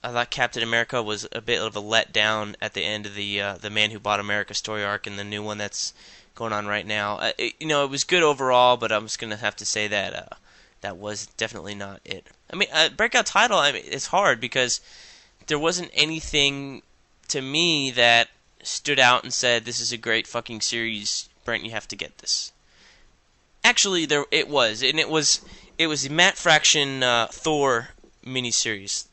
I thought Captain America was a bit of a letdown at the end of the Man Who Bought America story arc and the new one that's going on right now. It was good overall, but I'm just gonna have to say that that was definitely not it. I mean, breakout title. I mean, it's hard because there wasn't anything to me that stood out and said, "This is a great fucking series, Brent. You have to get this." Actually, it was the Matt Fraction Thor miniseries.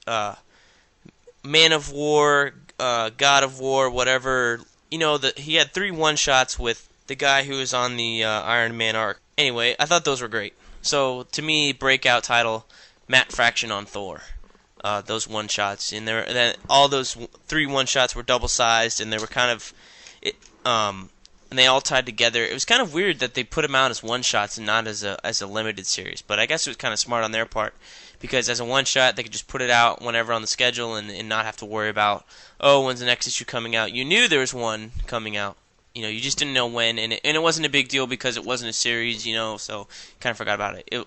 Man of War, God of War, whatever. He had 3 one-shots with the guy who was on the Iron Man arc. Anyway, I thought those were great. So, to me, breakout title, Matt Fraction on Thor. Those one-shots. And then all those 3 one-shots were double-sized, and they were kind of... and they all tied together. It was kind of weird that they put them out as one-shots and not as a limited series. But I guess it was kind of smart on their part, because as a one-shot, they could just put it out whenever on the schedule and not have to worry about, when's the next issue coming out. You knew there was one coming out. You just didn't know when, and it wasn't a big deal because it wasn't a series, so kind of forgot about it.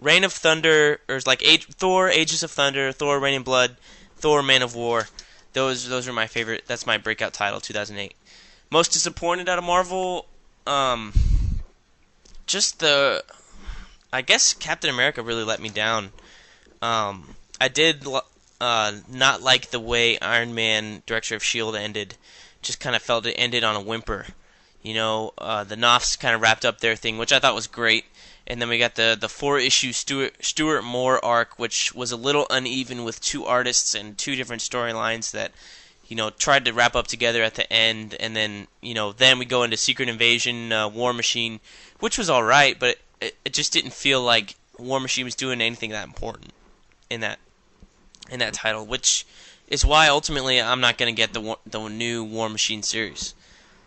Reign of Thunder, or it's like Thor, Ages of Thunder, Thor, Reign in Blood, Thor, Man of War. Those are my favorite. That's my breakout title, 2008. Most disappointed out of Marvel, I guess Captain America really let me down. I did not like the way Iron Man, Director of S.H.I.E.L.D. ended. Just kind of felt it ended on a whimper. The Knopfs kind of wrapped up their thing, which I thought was great. And then we got the 4-issue Stuart Moore arc, which was a little uneven with 2 artists and 2 different storylines that, tried to wrap up together at the end. And then, then we go into Secret Invasion, War Machine, which was alright, but it just didn't feel like War Machine was doing anything that important in that title, which is why ultimately I'm not going to get the new War Machine series.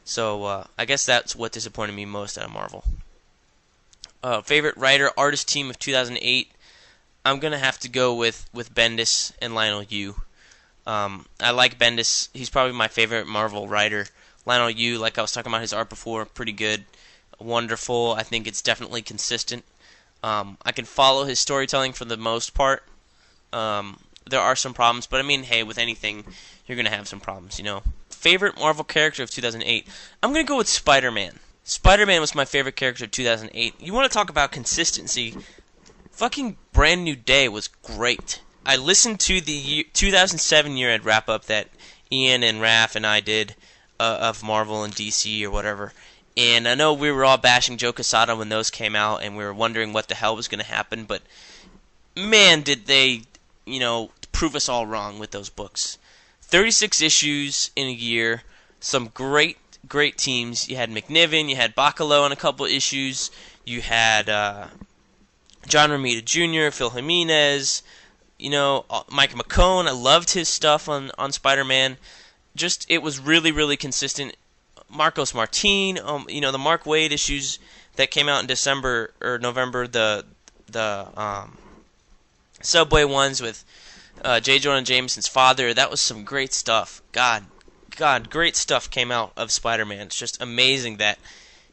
So I guess that's what disappointed me most out of Marvel. Favorite writer, artist team of 2008, I'm going to have to go with Bendis and Lionel Yu. I like Bendis. He's probably my favorite Marvel writer. Lionel Yu, like I was talking about his art before, pretty good, wonderful. I think it's definitely consistent. I can follow his storytelling for the most part. There are some problems, but I mean, hey, with anything, you're going to have some problems, Favorite Marvel character of 2008? I'm going to go with Spider-Man. Spider-Man was my favorite character of 2008. You want to talk about consistency? Fucking Brand New Day was great. I listened to the 2007 year-end wrap-up that Ian and Raph and I did of Marvel and DC or whatever. And I know we were all bashing Joe Quesada when those came out, and we were wondering what the hell was going to happen, but man, did they, prove us all wrong with those books. 36 issues in a year, some great teams. You had McNiven, you had Bacalo on a couple issues, you had John Romita Jr., Phil Jimenez, Mike McCone. I loved his stuff on Spider-Man. Just, it was really, really consistent. Marcos Martin, the Mark Waid issues that came out in December or November, the Subway ones with J. Jonah Jameson's father, that was some great stuff. God, great stuff came out of Spider-Man. It's just amazing that,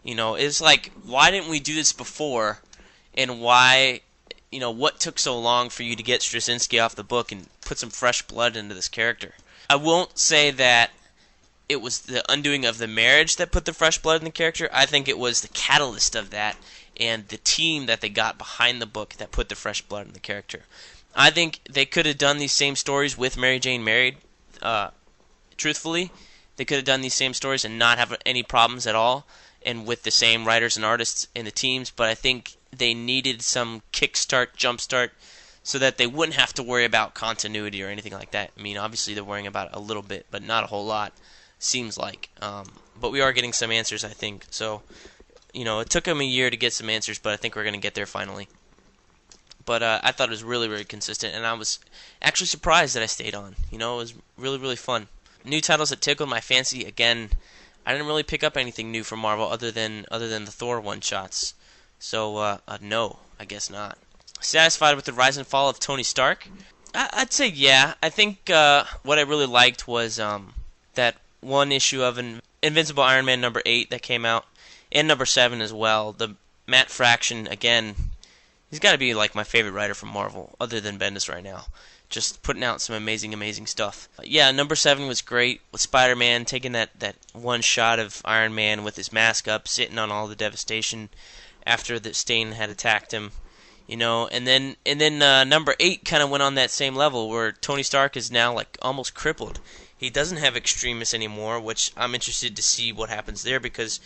it's like, why didn't we do this before, and why, what took so long for you to get Straczynski off the book and put some fresh blood into this character? I won't say that it was the undoing of the marriage that put the fresh blood in the character. I think it was the catalyst of that and the team that they got behind the book that put the fresh blood in the character. I think they could have done these same stories with Mary Jane married. Truthfully, they could have done these same stories and not have any problems at all, and with the same writers and artists in the teams, but I think they needed some jumpstart, so that they wouldn't have to worry about continuity or anything like that. I mean, obviously they're worrying about it a little bit, but not a whole lot, seems like. But we are getting some answers, I think. So, it took them a year to get some answers, but I think we're going to get there finally. But I thought it was really, really consistent, and I was actually surprised that I stayed on. It was really, really fun. New titles that tickled my fancy. Again, I didn't really pick up anything new from Marvel other than the Thor one-shots. So, no, I guess not. Satisfied with the rise and fall of Tony Stark? I'd say yeah. I think what I really liked was that one issue of Invincible Iron Man number 8 that came out, and number 7 as well. The Matt Fraction, again, He's got to be like my favorite writer from Marvel, other than Bendis right now. Just putting out some amazing, amazing stuff. Yeah, number 7 was great with Spider-Man taking that one shot of Iron Man with his mask up, sitting on all the devastation after the Stain had attacked him. And then number 8 kind of went on that same level where Tony Stark is now like almost crippled. He doesn't have Extremis anymore, which I'm interested to see what happens there because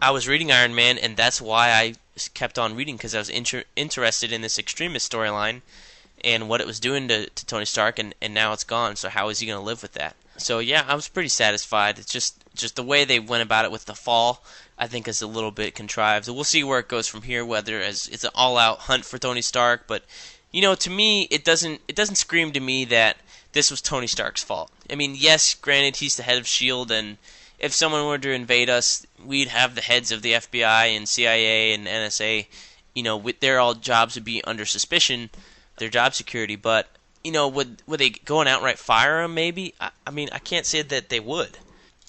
I was reading Iron Man, and that's why I kept on reading, because I was interested in this Extremis storyline and what it was doing to Tony Stark, and now it's gone, so how is he going to live with that? So yeah, I was pretty satisfied. It's just the way they went about it with the fall, I think, is a little bit contrived. We'll see where it goes from here, whether it's an all-out hunt for Tony Stark, but to me, it doesn't scream to me that this was Tony Stark's fault. I mean, yes, granted, he's the head of S.H.I.E.L.D., and if someone were to invade us, we'd have the heads of the FBI and CIA and NSA. Their all jobs would be under suspicion, their job security. But would they go and outright fire him? Maybe. I mean, I can't say that they would.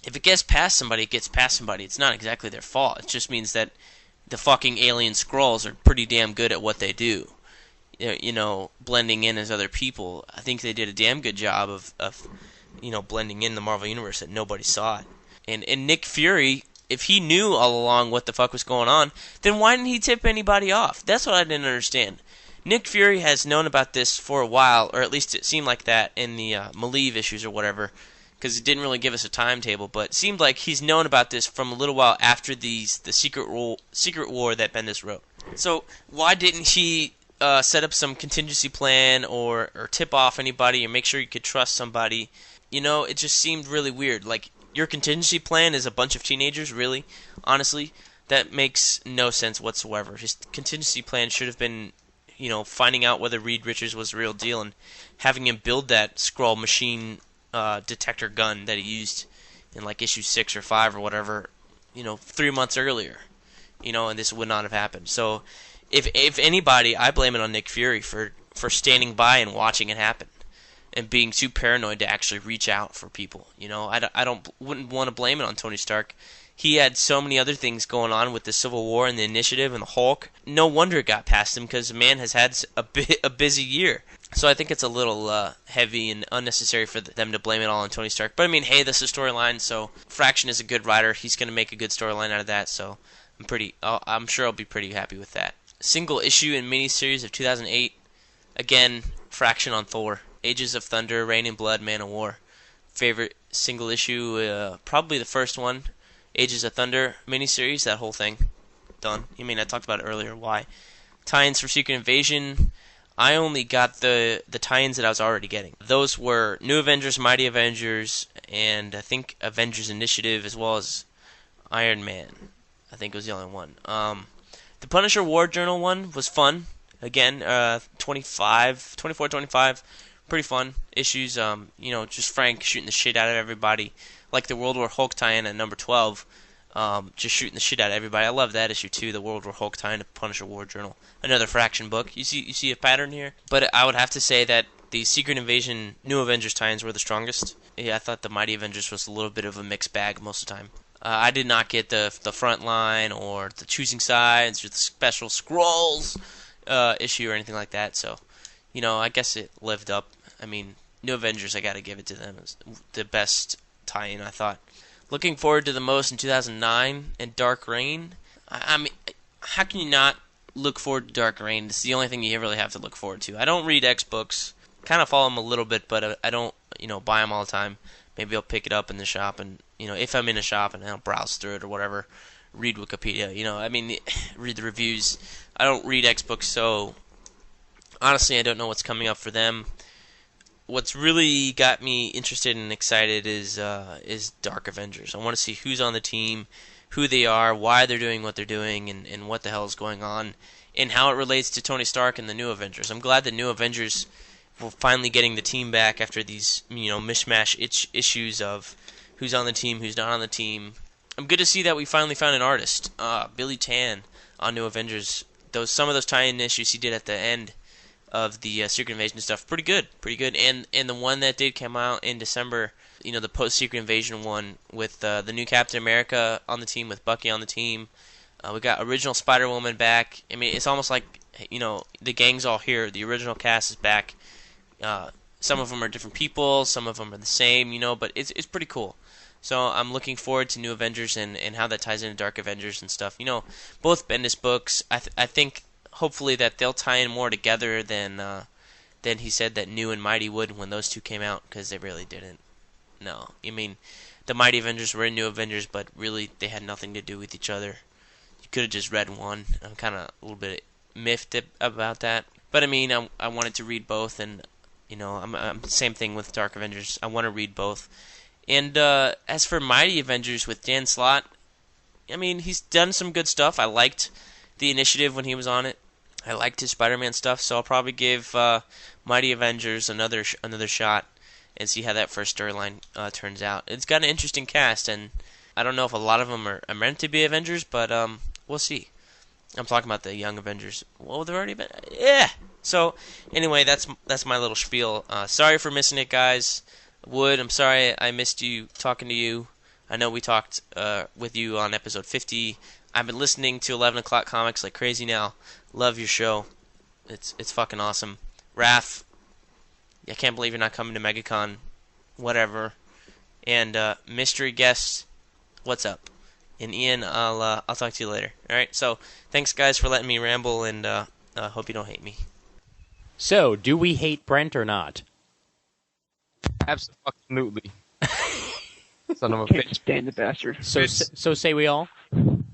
If it gets past somebody, it gets past somebody. It's not exactly their fault. It just means that the fucking alien Skrulls are pretty damn good at what they do. Blending in as other people. I think they did a damn good job of blending in the Marvel Universe that nobody saw it. And Nick Fury, if he knew all along what the fuck was going on, then why didn't he tip anybody off? That's what I didn't understand. Nick Fury has known about this for a while, or at least it seemed like that in the Maleev issues or whatever, because it didn't really give us a timetable, but it seemed like he's known about this from a little while after the Secret War that Bendis wrote. So why didn't he set up some contingency plan or tip off anybody or make sure you could trust somebody? It just seemed really weird. Like, your contingency plan is a bunch of teenagers, really? Honestly, that makes no sense whatsoever. His contingency plan should have been, finding out whether Reed Richards was the real deal and having him build that Skrull machine detector gun that he used in like issue 6 or 5 or whatever, 3 months earlier. And this would not have happened. So, if anybody, I blame it on Nick Fury for standing by and watching it happen. And being too paranoid to actually reach out for people, I wouldn't want to blame it on Tony Stark. He had so many other things going on with the Civil War and the Initiative and the Hulk. No wonder it got past him, because the man has had a busy year. So I think it's a little heavy and unnecessary for them to blame it all on Tony Stark. But I mean, hey, this is a storyline, so Fraction is a good writer. He's going to make a good storyline out of that. So I'm sure I'll be pretty happy with that. Single issue and miniseries of 2008. Again, Fraction on Thor. Ages of Thunder, Rain and Blood, Man of War. Favorite single issue, probably the first one. Ages of Thunder miniseries, that whole thing. Done. I talked about it earlier. Why? Tie-ins for Secret Invasion. I only got the tie-ins that I was already getting. Those were New Avengers, Mighty Avengers, and I think Avengers Initiative, as well as Iron Man. I think it was the only one. The Punisher War Journal one was fun. Again, 24, 25. Pretty fun issues. Just Frank shooting the shit out of everybody, like the World War Hulk tie-in at number 12. Just shooting the shit out of everybody. I love that issue too. The World War Hulk tie-in to Punisher War Journal. Another Fraction book. You see a pattern here. But I would have to say that the Secret Invasion New Avengers tie-ins were the strongest. Yeah, I thought the Mighty Avengers was a little bit of a mixed bag most of the time. I did not get the front line or the choosing sides or the special Skrulls issue or anything like that. So, I guess it lived up. New Avengers, I gotta give it to them. It was the best tie-in, I thought. Looking forward to the most in 2009 and Dark Reign. How can you not look forward to Dark Reign? It's the only thing you really have to look forward to. I don't read X books. Kind of follow them a little bit, but I don't, buy them all the time. Maybe I'll pick it up in the shop and, if I'm in a shop and I'll browse through it or whatever, read Wikipedia, read the reviews. I don't read X books, so honestly, I don't know what's coming up for them. What's really got me interested and excited is Dark Avengers. I want to see who's on the team, who they are, why they're doing what they're doing, and what the hell is going on, and how it relates to Tony Stark and the New Avengers. I'm glad the New Avengers were finally getting the team back after these mishmash issues of who's on the team, who's not on the team. I'm good to see that we finally found an artist, Billy Tan, on New Avengers. Some of those tie-in issues he did at the end of the Secret Invasion stuff, pretty good, and the one that did come out in December, the post-Secret Invasion one with the new Captain America on the team, with Bucky on the team. We got original Spider-Woman back. It's almost like the gang's all here. The original cast is back. Some of them are different people. Some of them are the same. But it's pretty cool. So I'm looking forward to New Avengers and how that ties into Dark Avengers and stuff. Both Bendis books. I think hopefully that they'll tie in more together than he said that New and Mighty would when those two came out, because they really didn't. No, the Mighty Avengers were in New Avengers, but really they had nothing to do with each other. You could have just read one. I'm kind of a little bit miffed about that. But I wanted to read both, and I'm same thing with Dark Avengers. I want to read both. And as for Mighty Avengers with Dan Slott, he's done some good stuff. I liked the Initiative when he was on it. I liked his Spider-Man stuff, so I'll probably give Mighty Avengers another shot and see how that first storyline turns out. It's got an interesting cast, and I don't know if a lot of them are meant to be Avengers, but we'll see. I'm talking about the Young Avengers. Well, they've already been... Yeah! So, anyway, that's my little spiel. Sorry for missing it, guys. Wood, I'm sorry I missed you talking to you. I know we talked with you on episode 50. I've been listening to 11 O'Clock Comics like crazy now. Love your show. It's fucking awesome. Raph, I can't believe you're not coming to MegaCon. Whatever. And mystery guest, what's up? And Ian, I'll talk to you later. All right. So thanks guys for letting me ramble, and hope you don't hate me. So, do we hate Brent or not? Absolutely. Son of a Can't bitch. stand the bastard. So say we all?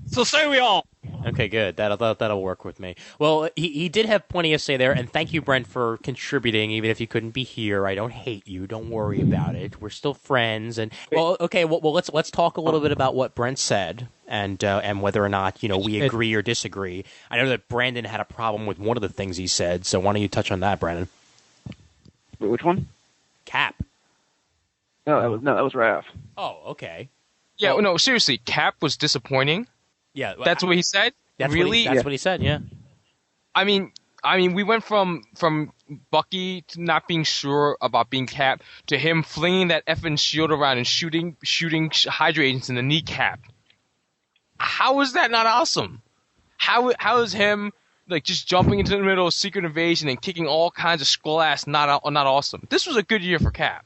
So say we all. Okay, good. That'll work with me. Well, he did have plenty to say there, and thank you, Brent, for contributing. Even if you couldn't be here, I don't hate you. Don't worry about it. We're still friends. And okay. Well, let's talk a little bit about what Brent said, and whether or not we agree or disagree. I know that Brandon had a problem with one of the things he said, so why don't you touch on that, Brandon? Wait, which one? Cap. No, that was Raph. Oh, okay. Yeah, no, seriously, Cap was disappointing. Yeah, That's what he said? That's really? That's what he said, yeah. I mean, we went from Bucky to not being sure about being Cap to him flinging that effing shield around and shooting Hydra agents in the kneecap. How is that not awesome? How is him just jumping into the middle of Secret Invasion and kicking all kinds of skull ass not awesome? This was a good year for Cap.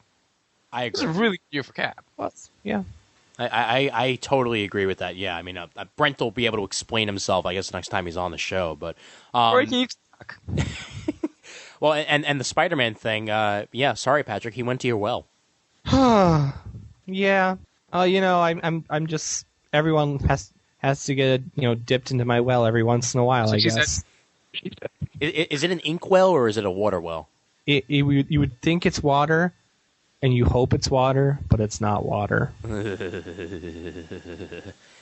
I agree. This was a really good year for Cap. Yeah. I totally agree with that. Yeah, Brent will be able to explain himself, I guess, next time he's on the show. But well, and the Spider-Man thing. Yeah, sorry, Patrick. He went to your well. Yeah. I'm just everyone has to get dipped into my well every once in a while. So I guess. Is it an ink well or is it a water well? You would think it's water. And you hope it's water, but it's not water.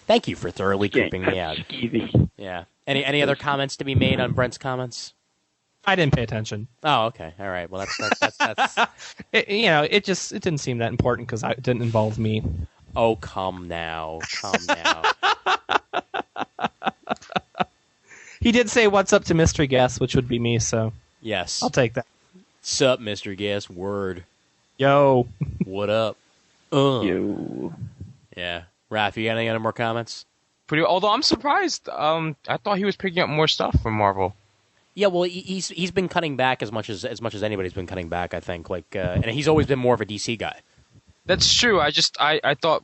Thank you for thoroughly creeping me out. Yeah. Any other comments to be made on Brent's comments? I didn't pay attention. Oh, okay. All right. Well, that's it didn't seem that important because it didn't involve me. Oh, come now. He did say, "What's up to mystery guest," which would be me. So yes, I'll take that. Sup, mystery guest. Word. Yo. What up? Yo. Yeah. Raph, you got any other more comments? Although I'm surprised. I thought he was picking up more stuff from Marvel. Yeah, well, he's been cutting back as much as anybody's been cutting back, I think. And he's always been more of a DC guy. That's true. I thought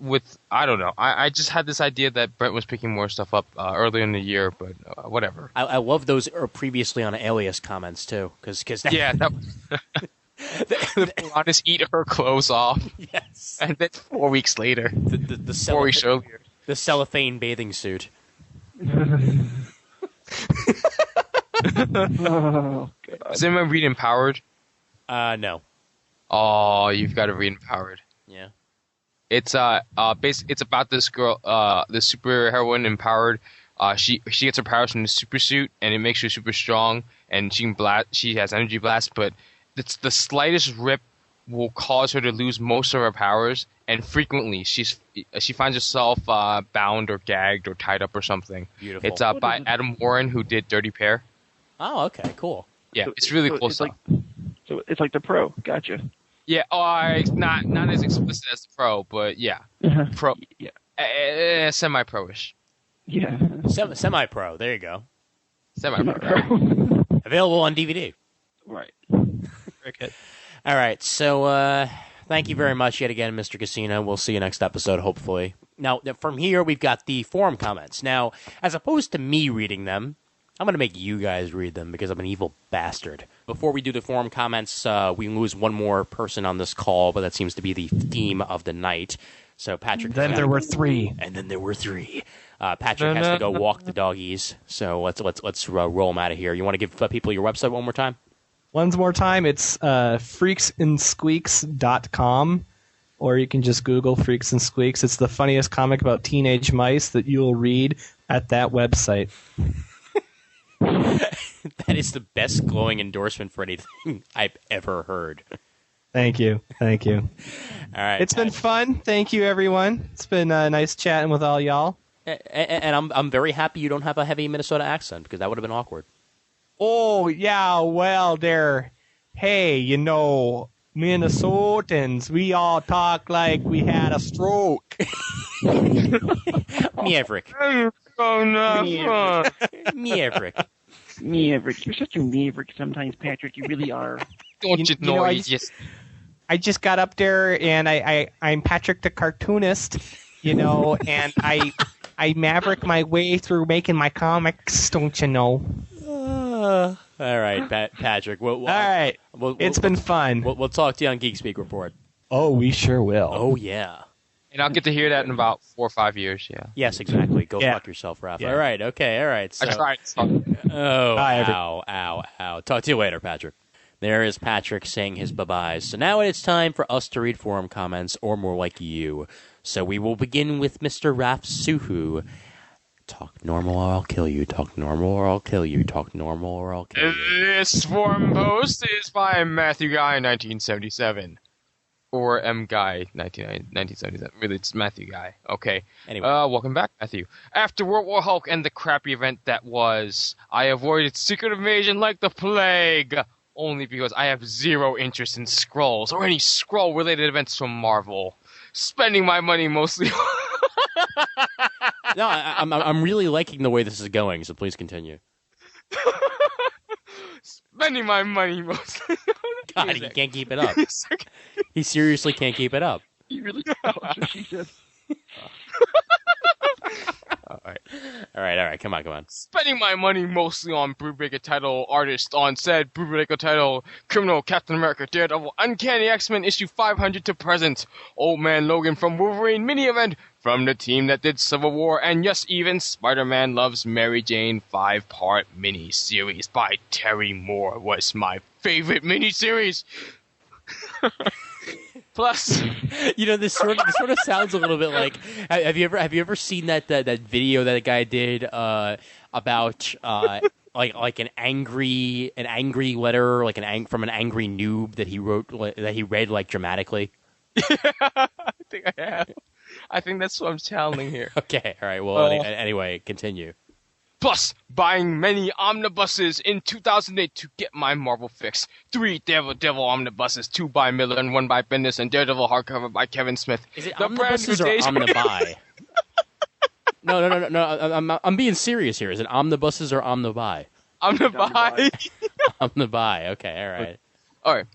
I don't know. I just had this idea that Brent was picking more stuff up earlier in the year, but whatever. I love those previously on Alias comments too, because yeah, that. Honest, eat her clothes off. Yes, and then 4 weeks later, the 4 weeks earlier, the cellophane bathing suit. Oh, Does anyone read Empowered? No. Oh, you've got to read Empowered. Yeah. It's it's about this girl, the super heroine Empowered. She gets her powers from the super suit, and it makes her super strong, and she can blast. She has energy blast, but it's the slightest rip will cause her to lose most of her powers, and frequently she finds herself bound or gagged or tied up or something. Beautiful. It's by Adam Warren, who did Dirty Pair. Oh, okay, cool. Yeah, it's really cool stuff. So it's like the Pro. Gotcha. Yeah, not as explicit as the Pro, but yeah, Pro. Yeah, semi-pro-ish. Yeah. Semi-pro. There you go. Semi-pro. Available on DVD. Right. Very good. All right, so thank you very much yet again, Mr. Casino. We'll see you next episode, hopefully. Now, from here, we've got the forum comments. Now, as opposed to me reading them, I'm going to make you guys read them because I'm an evil bastard. Before we do the forum comments, we lose one more person on this call, but that seems to be the theme of the night. So Patrick. Then there were three. And then there were three. Patrick has to go walk the doggies. So let's roll him out of here. You want to give people your website one more time? One more time, it's freaksandsqueaks.com, or you can just Google Freaks and Squeaks. It's the funniest comic about teenage mice that you will read at that website. That is the best glowing endorsement for anything I've ever heard. Thank you. All right, it's been fun. Thank you, everyone. It's been nice chatting with all y'all. And I'm very happy you don't have a heavy Minnesota accent, because that would have been awkward. Oh, yeah, well, hey, Minnesotans, we all talk like we had a stroke. Maverick. Maverick. Maverick. You're such a maverick sometimes, Patrick. You really are. Don't you know? I just got up there, and I'm Patrick the cartoonist, and I maverick my way through making my comics, don't you know? All right, Patrick. All right. It's been fun. We'll talk to you on Geek Speak Report. Oh, we sure will. Oh, yeah. And I'll get to hear that in about 4 or 5 years, yeah. Yes, exactly. Go fuck yourself, Raph. Yeah. All right, okay, all right. So, I tried. Ow. Talk to you later, Patrick. There is Patrick saying his bye-byes. So now it's time for us to read forum comments, or more like you. So we will begin with Mr. Raph Suhu. Talk normal or I'll kill you. Talk normal or I'll kill you. Talk normal or I'll kill you. This forum post is by Matthew Guy 1977. Or M Guy 1977. Really, it's Matthew Guy. Okay. Anyway. Welcome back, Matthew. After World War Hulk and the crappy event that was, I avoided Secret Invasion like the plague. Only because I have zero interest in Skrulls or any Skrull-related events from Marvel. Spending my money mostly No, I'm really liking the way this is going, so please continue. Spending my money mostly. God, he can't keep it up. He seriously can't keep it up. You really don't. She said. All right. Come on. Spending my money mostly on Brubaker title artist on said Brubaker title Criminal, Captain America, Daredevil, Uncanny X-Men issue 500 to present. Old Man Logan from Wolverine mini event from the team that did Civil War, and yes, even Spider-Man Loves Mary Jane 5-part mini series by Terry Moore was my favorite mini series. Plus, this sort of sounds a little bit like. Have you ever seen that video that a guy did about like an angry letter, like from an angry noob that he wrote, that he read like dramatically? I think I have. I think that's what I'm channeling here. Okay, all right. Well, anyway, continue. Plus, buying many omnibuses in 2008 to get my Marvel fix. 3 Devil omnibuses, 2 by Miller and 1 by Bendis, and Daredevil hardcover by Kevin Smith. Is it omnibuses or omnibuy? No. I'm being serious here. Is it omnibuses or omnibuy? Omnibuy. Omnibuy. Okay, all right.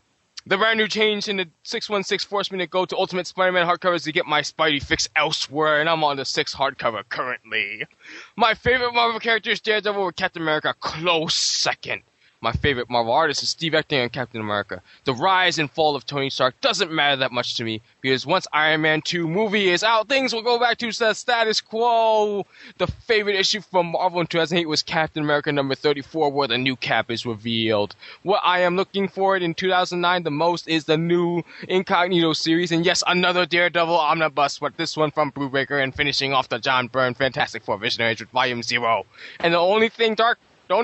The brand new change in the 616 forced me to go to Ultimate Spider-Man hardcovers to get my Spidey fix elsewhere, and I'm on the 6th hardcover currently. My favorite Marvel character is Daredevil with Captain America close second. My favorite Marvel artist is Steve Ecting on Captain America. The rise and fall of Tony Stark doesn't matter that much to me, because once Iron Man 2 movie is out, things will go back to the status quo. The favorite issue from Marvel in 2008 was Captain America number 34, where the new Cap is revealed. What I am looking for in 2009 the most is the new Incognito series, and yes, another Daredevil omnibus, but this one from Brubaker, and finishing off the John Byrne Fantastic Four Visionaries with Volume 0. And the only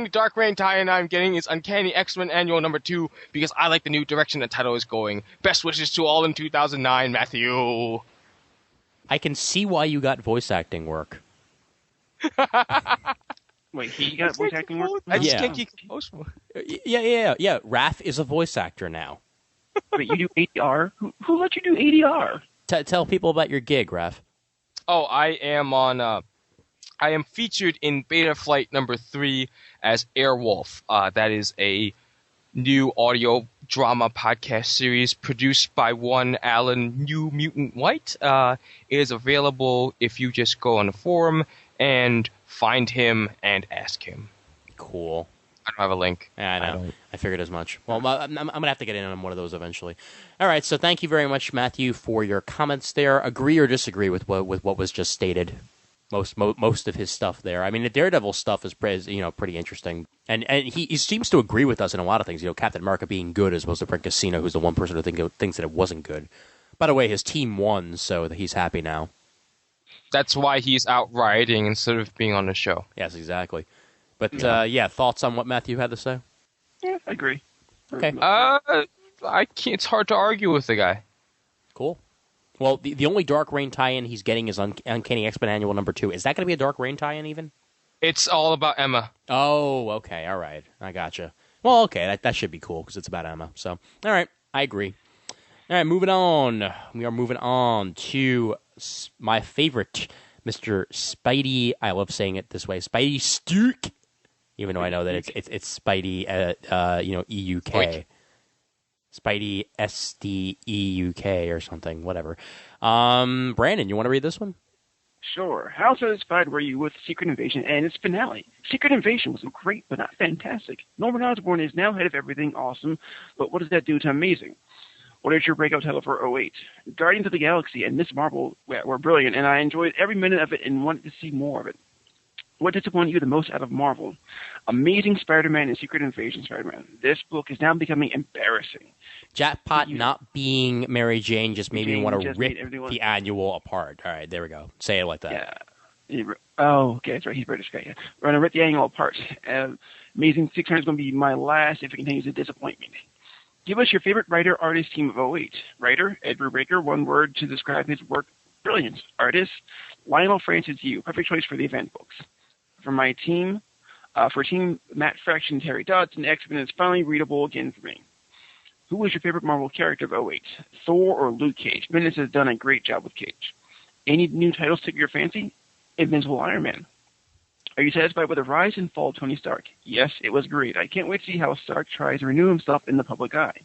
Dark Reign tie-in I'm getting is Uncanny X-Men Annual number 2, because I like the new direction the title is going. Best wishes to all in 2009, Matthew. I can see why you got voice acting work. Wait, he got voice acting work? I just can't keep composed. Yeah. Raph is a voice actor now. Wait, you do ADR? Who let you do ADR? Tell people about your gig, Raph. Oh, I am on I am featured in Beta Flight number 3 as Airwolf. That is a new audio drama podcast series produced by one Alan New Mutant White. It is available if you just go on the forum and find him and ask him. Cool. I don't have a link. Yeah, I know. I figured as much. Well, I'm going to have to get in on one of those eventually. All right, so thank you very much, Matthew, for your comments there. Agree or disagree with what was just stated? Most of his stuff there. I mean, the Daredevil stuff is pretty interesting, and he seems to agree with us in a lot of things. Captain America being good as opposed to Frank Casino, who's the one person who thinks that it wasn't good. By the way, his team won, so he's happy now. That's why he's out rioting instead of being on the show. Yes, exactly. But thoughts on what Matthew had to say? Yeah, I agree. Okay. I can't. It's hard to argue with the guy. Cool. Well, the only Dark Reign tie-in he's getting is Uncanny X-Men Annual number 2. Is that going to be a Dark Reign tie-in even? It's all about Emma. Oh, okay. All right. I gotcha. Well, okay. That should be cool because it's about Emma. So, all right. I agree. All right, moving on. We are moving on to my favorite, Mr. Spidey. I love saying it this way. Spidey Stuk. Even though I know that it's Spidey, EUK. Wait. Spidey SDEUK or something, whatever. Brandon, you want to read this one? Sure. How satisfied were you with Secret Invasion and its finale? Secret Invasion was great, but not fantastic. Norman Osborn is now head of everything awesome, but what does that do to amazing? What is your breakout title for 08? Guardians of the Galaxy and Ms. Marvel were brilliant, and I enjoyed every minute of it and wanted to see more of it. What disappointed you the most out of Marvel? Amazing Spider-Man and Secret Invasion Spider-Man. This book is now becoming embarrassing. Jackpot not being Mary Jane just made me want to rip the Annual apart. All right, there we go. Say it like that. Yeah. Oh, okay, that's right. He's British guy. Yeah. We're going to rip the Annual apart. Amazing 600 is going to be my last if it continues to disappoint me. Give us your favorite writer-artist team of 08. Writer, Ed Brubaker, one word to describe his work, brilliance. Artist, Lionel Francis Yu, perfect choice for the event books. For my team, Matt Fraction, Terry Dodson, X-Men is finally readable again for me. Who was your favorite Marvel character of 08? Thor or Luke Cage? Bendis has done a great job with Cage. Any new titles tickle your fancy? Invincible Iron Man. Are you satisfied with the rise and fall of Tony Stark? Yes, it was great. I can't wait to see how Stark tries to renew himself in the public eye.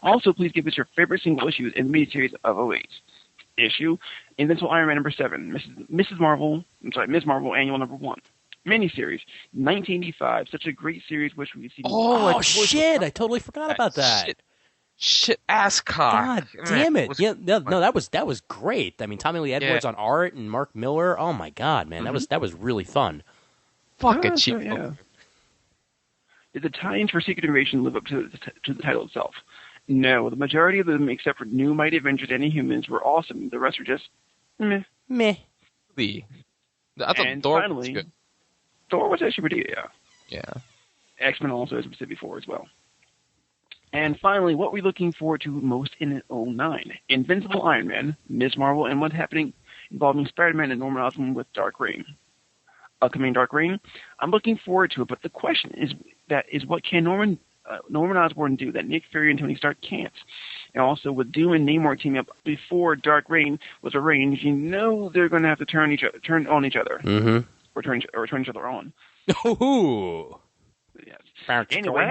Also, please give us your favorite single issues in the miniseries of 08. Issue, Invincible Iron Man number 7, Ms. Marvel Annual number 1. Miniseries, 1985, such a great series which we've seen. Oh shit! I totally forgot about that. Shit, ass cock. God damn it! That was great. I mean, Tommy Lee Edwards on art and Mark Miller. Oh my god, man, that was really fun. Fucking cheap. Yeah. Did the tie-ins for Secret Invasion live up to the title itself? No, the majority of them, except for New Mighty Avengers and Inhumans, were awesome. The rest were just meh. Meh. I thought and Thor finally, was good. Thor was actually pretty good, Yeah. X-Men also, as we said before, as well. And finally, what are we looking forward to most in 09? Invincible Iron Man, Ms. Marvel, and what's happening involving Spider-Man and Norman Osborn with Dark Reign. Upcoming Dark Reign, I'm looking forward to it, but the question is what can Norman Osborn do that Nick Fury and Tony Stark can't? And also, with Doom and Namor teaming up before Dark Reign was arranged, they're going to have to turn on each other. Mm-hmm. Or turn each other on. Ooh. Yes. Anyway,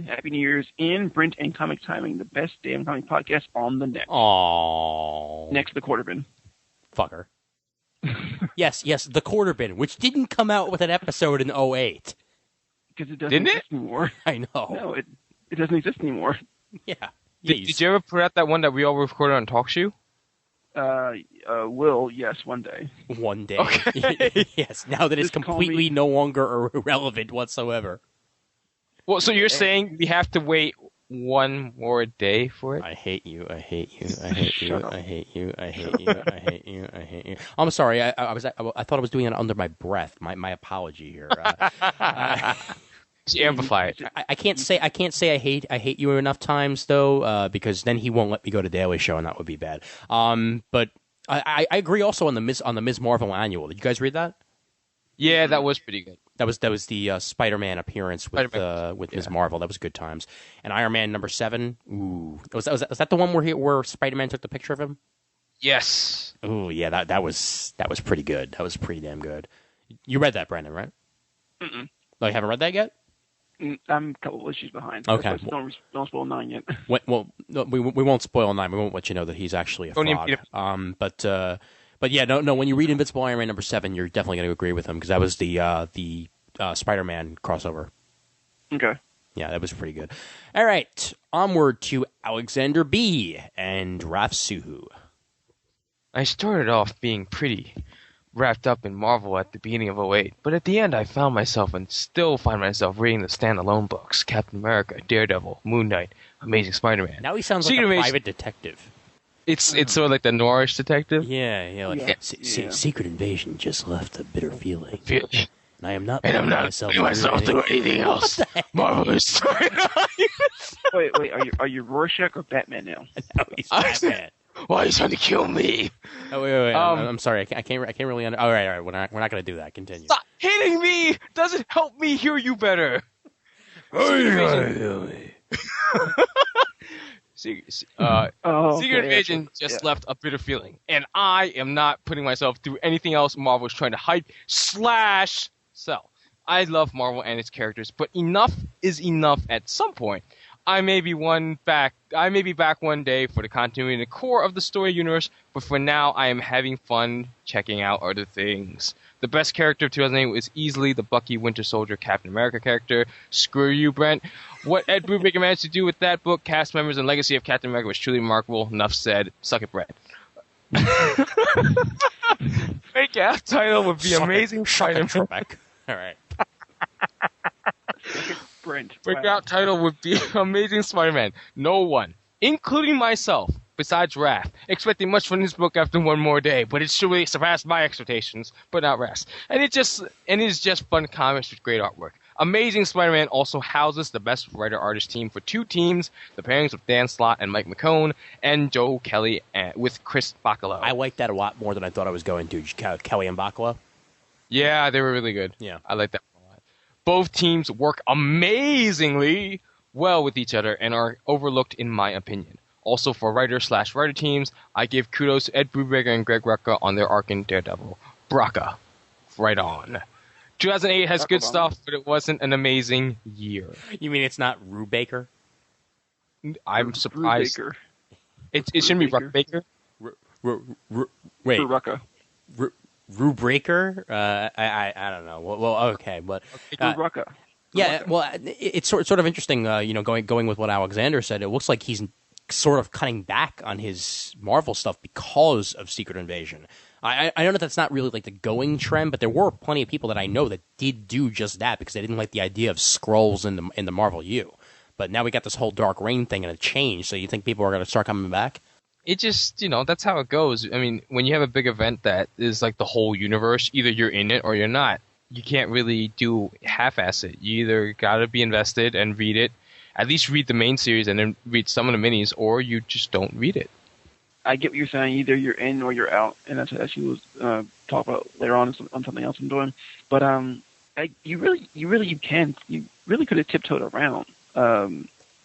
happy New Year's in Brent and Comic Timing, the best damn comic podcast on the net. Aww. Next to the Quarter Bin. Fucker. yes, the Quarter Bin, which didn't come out with an episode in 08. Because it doesn't exist anymore. I know. No, it doesn't exist anymore. Yeah. Did you ever put out that one that we all recorded on TalkShoe? Yes, one day. One day. Okay. Yes, now that it's completely no longer irrelevant whatsoever. Well, so you're saying we have to wait one more day for it? I hate you. I hate you. I hate you. I hate you. I hate you. I hate you. I hate you. I'm sorry. I thought I was doing it under my breath. My apology here. Amplify it. I can't say I hate you enough times though, because then he won't let me go to Daily Show, and that would be bad. But I agree also on the Ms. Marvel Annual. Did you guys read that? Yeah, that was pretty good. That was the Spider-Man appearance with Ms. Marvel. That was good times. And Iron Man number 7. Ooh, was that the one where Spider-Man took the picture of him? Yes. Ooh, yeah, that was pretty good. That was pretty damn good. You read that, Brandon, right? Mm-mm. Oh, you haven't read that yet? I'm a couple of issues behind. Okay. Don't spoil 9 yet. Well, no, we won't spoil 9. We won't let you know that he's actually a frog. But yeah, no. When you read Invincible Iron Man number 7, you're definitely going to agree with him because that was the Spider-Man crossover. Okay. Yeah, that was pretty good. All right, onward to Alexander B. and Raf Suhu. I started off being pretty wrapped up in Marvel at the beginning of 08, but at the end I found myself and still find myself reading the standalone books: Captain America, Daredevil, Moon Knight, Amazing Spider-Man. Now he sounds like a private detective. It's sort of like the Noirish detective. Yeah. Secret Invasion just left a bitter feeling. And I am not putting myself through anything else. Marvel is Wait, are you Rorschach or Batman now? No, he's Batman. Why are you trying to kill me? Oh, wait. I'm sorry. I can't really all right. We're not going to do that. Continue. Stop hitting me! Doesn't help me hear you better. Secret Invasion just left a bitter feeling, and I am not putting myself through anything else Marvel is trying to hype / sell. I love Marvel and its characters, but enough is enough at some point. I may be back one day for the continuity and the core of the story universe, but for now I am having fun checking out other things. The best character of 2008 was easily the Bucky Winter Soldier Captain America character. Screw you, Brent. What Ed Brubaker managed to do with that book, cast members, and legacy of Captain America was truly remarkable. Enough said. Suck it, Brent. Breakout title would be Amazing Spider-Man. All right. Breakout title would be Amazing Spider-Man. No one, including myself, besides Raph, expecting much from this book after one more day, but it surely surpassed my expectations, but not Raph's. And it's just fun comics with great artwork. Amazing Spider-Man also houses the best writer-artist team for 2 teams, the pairings with Dan Slott and Mike McKone, and Joe Kelly with Chris Bacalo. I liked that a lot more than I thought I was going to. Kelly and Bacalo? Yeah, they were really good. Yeah. I like that one a lot. Both teams work amazingly well with each other and are overlooked in my opinion. Also for writer/writer teams, I give kudos to Ed Brubaker and Greg Rucka on their arc in Daredevil. Bracca. Right on. 2008 has good stuff, but it wasn't an amazing year. You mean it's not Brubaker? I'm surprised. It shouldn't be Brubaker. Wait. Rucka. Brubaker? I don't know. Well, okay, but Rucka. Yeah, well, it's sort of interesting. Going with what Alexander said, it looks like he's sort of cutting back on his Marvel stuff because of Secret Invasion. I know that that's not really like the going trend, but there were plenty of people that I know that did do just that because they didn't like the idea of Skrulls in the Marvel U. But now we got this whole Dark Reign thing and it changed. So you think people are going to start coming back? It just, that's how it goes. I mean, when you have a big event that is like the whole universe, either you're in it or you're not. You can't really do half-ass it. You either got to be invested and read it, at least read the main series and then read some of the minis, or you just don't read it. I get what you're saying. Either you're in or you're out, and that's what you was talk about later on something else I'm doing. But you really could have tiptoed around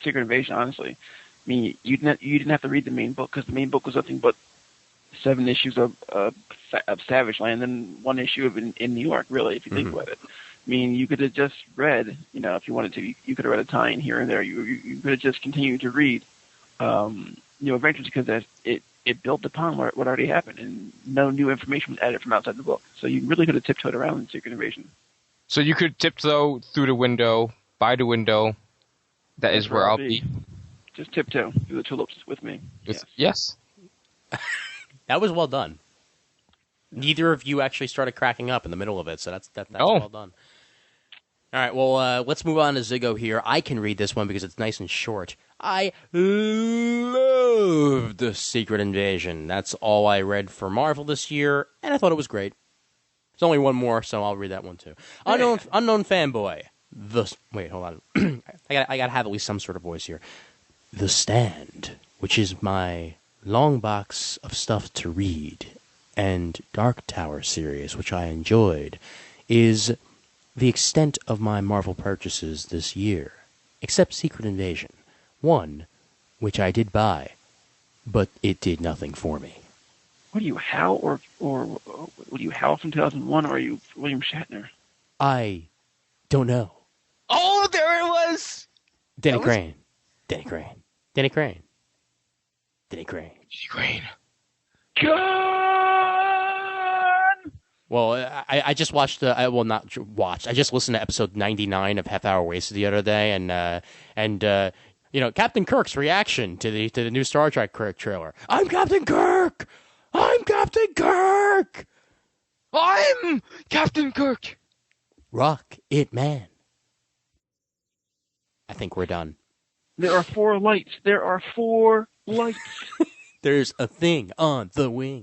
Secret Invasion. Honestly, I mean, you didn't have to read the main book because the main book was nothing but 7 issues of Savage Land and 1 issue of in New York. Really, if you think about it, I mean, you could have just read. If you wanted to, you could have read a tie-in here and there. You could have just continued to read. Adventures because it built upon what already happened, and no new information was added from outside the book. So you really could have tiptoed around in Secret Invasion. So you could tiptoe through the window, by the window. That's where I'll be. Just tiptoe through the tulips with me. Yes. That was well done. Neither of you actually started cracking up in the middle of it, so that's well done. All right, well, let's move on to Ziggo here. I can read this one because it's nice and short. I loved Secret Invasion. That's all I read for Marvel this year, and I thought it was great. There's only one more, so I'll read that one too. Unknown Fanboy. Wait, hold on. I gotta have at least some sort of voice here. The Stand, which is my long box of stuff to read, and Dark Tower series, which I enjoyed, is the extent of my Marvel purchases this year, except Secret Invasion. One, which I did buy, but it did nothing for me. What are you, Hal or what are you, Hal from 2001, or are you William Shatner? I don't know. Oh, there it was. Denny Crane. Denny Crane. Denny Crane. Denny Crane. Denny Crane. Gun! Well, I just watched I just listened to episode 99 of Half Hour Wasted the other day, and Captain Kirk's reaction to the new Star Trek trailer. I'm Captain Kirk. I'm Captain Kirk. I'm Captain Kirk. Rock it, man. I think we're done. There are 4 lights. There are 4 lights. There's a thing on the wing.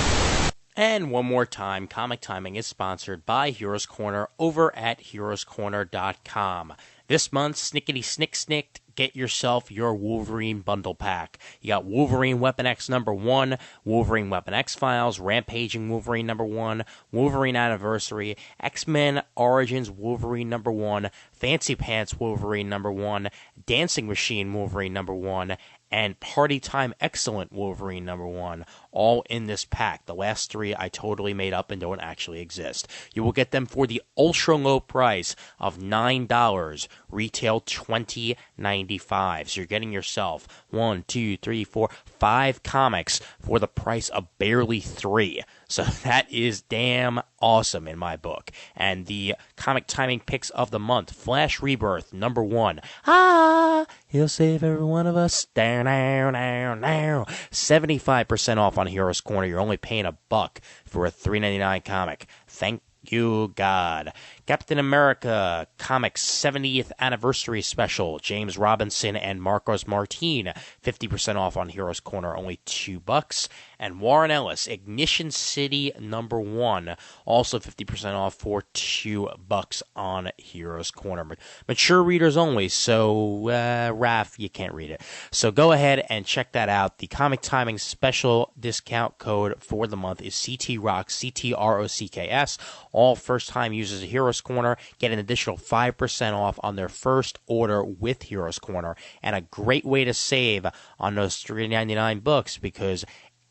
And one more time, Comic Timing is sponsored by Heroes Corner over at heroescorner.com. This month, Snickety Snick Snicked, get yourself your Wolverine bundle pack. You got Wolverine Weapon X #1, Wolverine Weapon X Files, Rampaging Wolverine #1, Wolverine Anniversary, X-Men Origins Wolverine #1, Fancy Pants Wolverine #1, Dancing Machine Wolverine #1, and Party Time Excellent Wolverine #1, all in this pack. The last 3 I totally made up and don't actually exist. You will get them for the ultra low price of $9, retail $20.95. So you're getting yourself 1, 2, 3, 4, 5 comics for the price of barely 3. So that is damn awesome in my book. And the Comic Timing picks of the month: Flash Rebirth #1. He'll save every one of us. Down, 75% off on Heroes Corner. You're only paying $1 for a $3.99 comic. Thank you, God. Captain America Comics 70th Anniversary Special. James Robinson and Marcos Martin. 50% off on Heroes Corner, only $2. And Warren Ellis, Ignition City #1. Also 50% off for $2 on Heroes Corner. Mature readers only, so Raph, you can't read it. So go ahead and check that out. The Comic Timing special discount code for the month is CTROCKS, CTROCKS. All first-time users of Heroes Corner get an additional 5% off on their first order with Heroes Corner, and a great way to save on those $3.99 books, because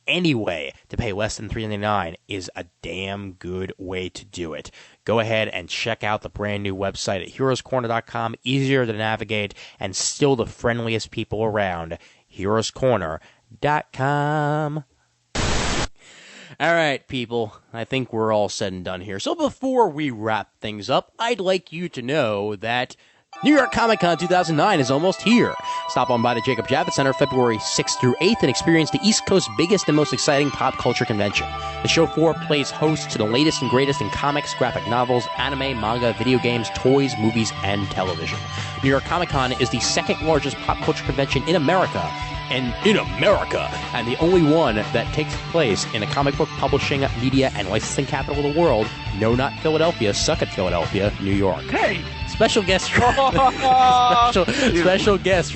any way to pay less than $3.99 is a damn good way to do it. Go ahead and check out the brand new website at heroescorner.com. Easier to navigate and still the friendliest people around. heroescorner.com. All right, people, I think we're all said and done here. So before we wrap things up, I'd like you to know that New York Comic Con 2009 is almost here. Stop on by the Jacob Javits Center February 6th through 8th and experience the East Coast's biggest and most exciting pop culture convention. The show floor plays host to the latest and greatest in comics, graphic novels, anime, manga, video games, toys, movies, and television. New York Comic Con is the second largest pop culture convention in America, and the only one that takes place in the comic book publishing, media, and licensing capital of the world. No, not Philadelphia. Suck at Philadelphia, New York. Hey! Special guests for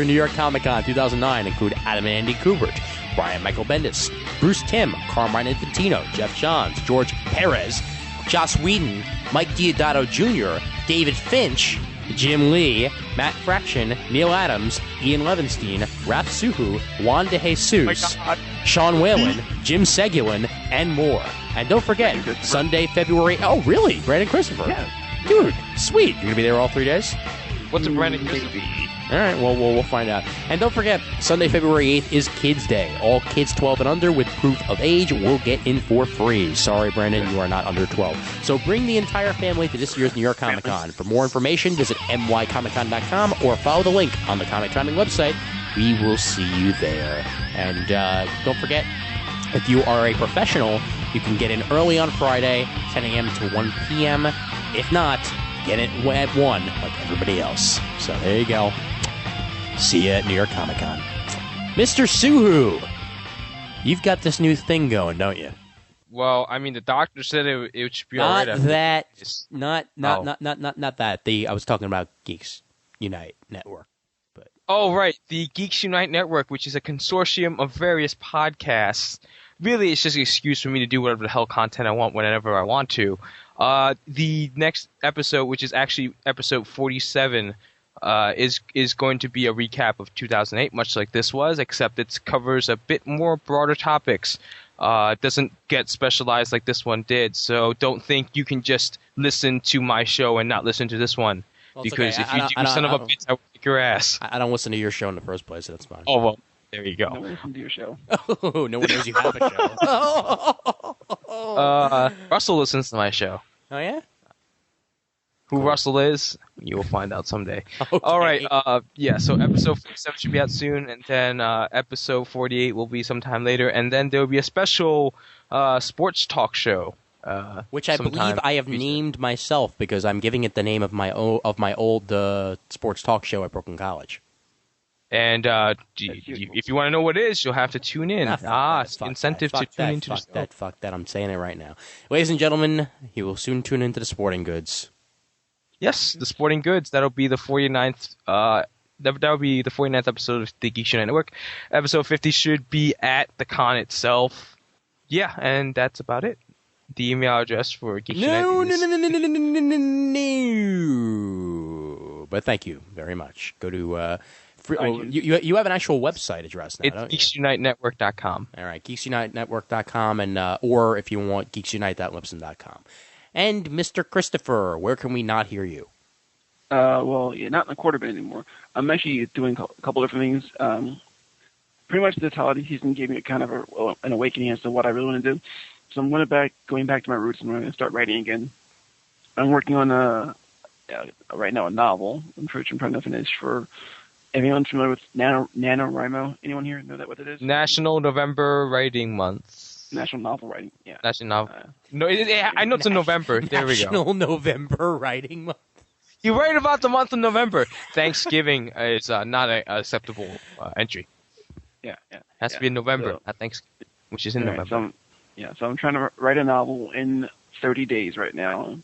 New York Comic Con 2009 include Adam and Andy Kubert, Brian Michael Bendis, Bruce Timm, Carmine Infantino, Jeff Johns, George Perez, Joss Whedon, Mike Diodato Jr., David Finch, Jim Lee, Matt Fraction, Neil Adams, Ian Levinstein, Raph Suhu, Juan De Jesus, Sean Whalen, Jim Seguin, and more. And don't forget, Sunday, February... Oh, really? Brandon Christopher? Yeah. Dude, sweet. You're going to be there all 3 days? What's a Brandon Christopher? All right, well, we'll find out. And don't forget, Sunday, February 8th is Kids Day. All kids 12 and under with proof of age will get in for free. Sorry, Brandon, you are not under 12. So bring the entire family to this year's New York Comic Con. For more information, visit mycomiccon.com or follow the link on the Comic Timing website. We will see you there. And don't forget, if you are a professional, you can get in early on Friday, 10 a.m. to 1 p.m. If not, get it at 1 like everybody else. So there you go. See you at New York Comic Con. Mr. Suhu, you've got this new thing going, don't you? Well, I mean, the doctor said it should be Not all right. that. Not that. I was talking about Geeks Unite Network. But Oh, right. The Geeks Unite Network, which is a consortium of various podcasts. Really, it's just an excuse for me to do whatever the hell content I want whenever I want to. The next episode, which is actually episode 47, is going to be a recap of 2008, much like this was, except it covers a bit more broader topics. doesn't get specialized like this one did. So don't think you can just listen to my show and not listen to this one. Well, it's Because okay. if you do, son of a bitch, I will kick your ass. I don't listen to your show in the first place. So that's fine. Oh, well, there you No go. one listens to your show. Oh, no one knows you have a show. Russell listens to my show. Oh yeah. Who Russell is, you will find out someday. Okay. All right, so episode 47 should be out soon, and then episode 48 will be sometime later, and then there will be a special sports talk show. Which I believe I have named myself because I'm giving it the name of my old sports talk show at Brooklyn College. And if you want to know what it is, you'll have to tune in. Incentive to tune into the show. Fuck that. I'm saying it right now. Ladies and gentlemen, you will soon tune into the Sporting Goods. Yes, the Sporting Goods. That'll be the 49th. That'll be the 49th episode of the Geeks Unite Network. Episode 50 should be at the con itself. Yeah, and that's about it. The email address for Geeks Unite is... No. But thank you very much. Go to... you have an actual website address now, don't you? It's geeksunitenetwork.com. All right, geeksunitenetwork.com, and or if you want, geeksunite.libsyn.com. And Mr. Christopher, where can we not hear you? Well, yeah, not in the quarter bin anymore. I'm actually doing a couple different things. Pretty much this holiday season gave me a kind of an awakening as to what I really want to do. So I'm going back to my roots, and I'm going to start writing again. I'm working on right now a novel, which I'm trying to finish for. Everyone's familiar with NaNoWriMo? Anyone here know what it is? National November Writing Month. National Novel Writing, yeah. National Novel. No, I know it's in November. There we go. National November Writing Month. You write about the month of November. Thanksgiving is not an acceptable entry. Yeah. Has to be in November, not Thanksgiving, which is in November. So I'm trying to write a novel in 30 days right now.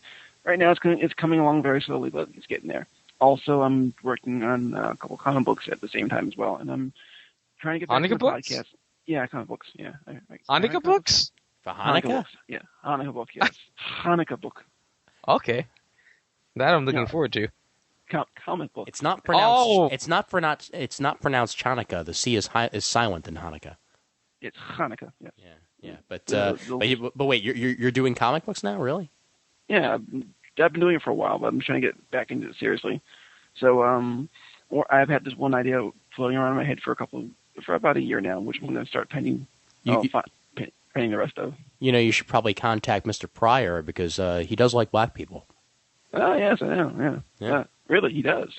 Right now it's coming along very slowly, but it's getting there. Also, I'm working on a couple comic books at the same time as well, and I'm trying to get back to the podcast. Yeah, comic books. Yeah. Hanukkah books? For Hanukkah? Books. Yeah, Hanukkah book. Yes, Hanukkah book. Okay, that I'm looking forward to. Comic book. It's not pronounced. Oh. It's not pronounced Chanukah. The C is silent in Hanukkah. It's Hanukkah. Yes. Yeah. But wait, you're doing comic books now, really? Yeah, I've been doing it for a while, but I'm trying to get back into it seriously. So, I've had this one idea floating around in my head for about a year now, which I'm going to start painting the rest of. You should probably contact Mr. Pryor because he does like black people. Oh, yes, I know. Yeah. Really, he does.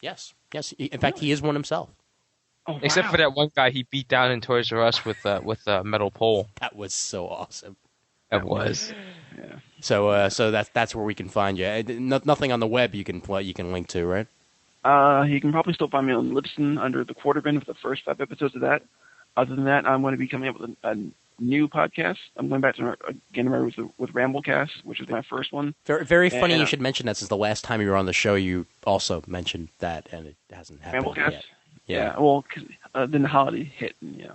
Yes. In fact, he is one himself. Oh, wow. Except for that one guy he beat down in Toys R Us with a metal pole. That was so awesome. That was. Yeah. So that's where we can find you. Nothing on the web you can link to, right? You can probably still find me on Libsyn under the Quarter Bin for the first 5 episodes of that. Other than that, I'm going to be coming up with a new podcast. I'm going back to with Ramblecast, which is my first one. Very, very funny you should mention that, since the last time you were on the show, you also mentioned that, and it hasn't happened Ramblecast? yet. Yeah. Well, then the holiday hit, and Yeah.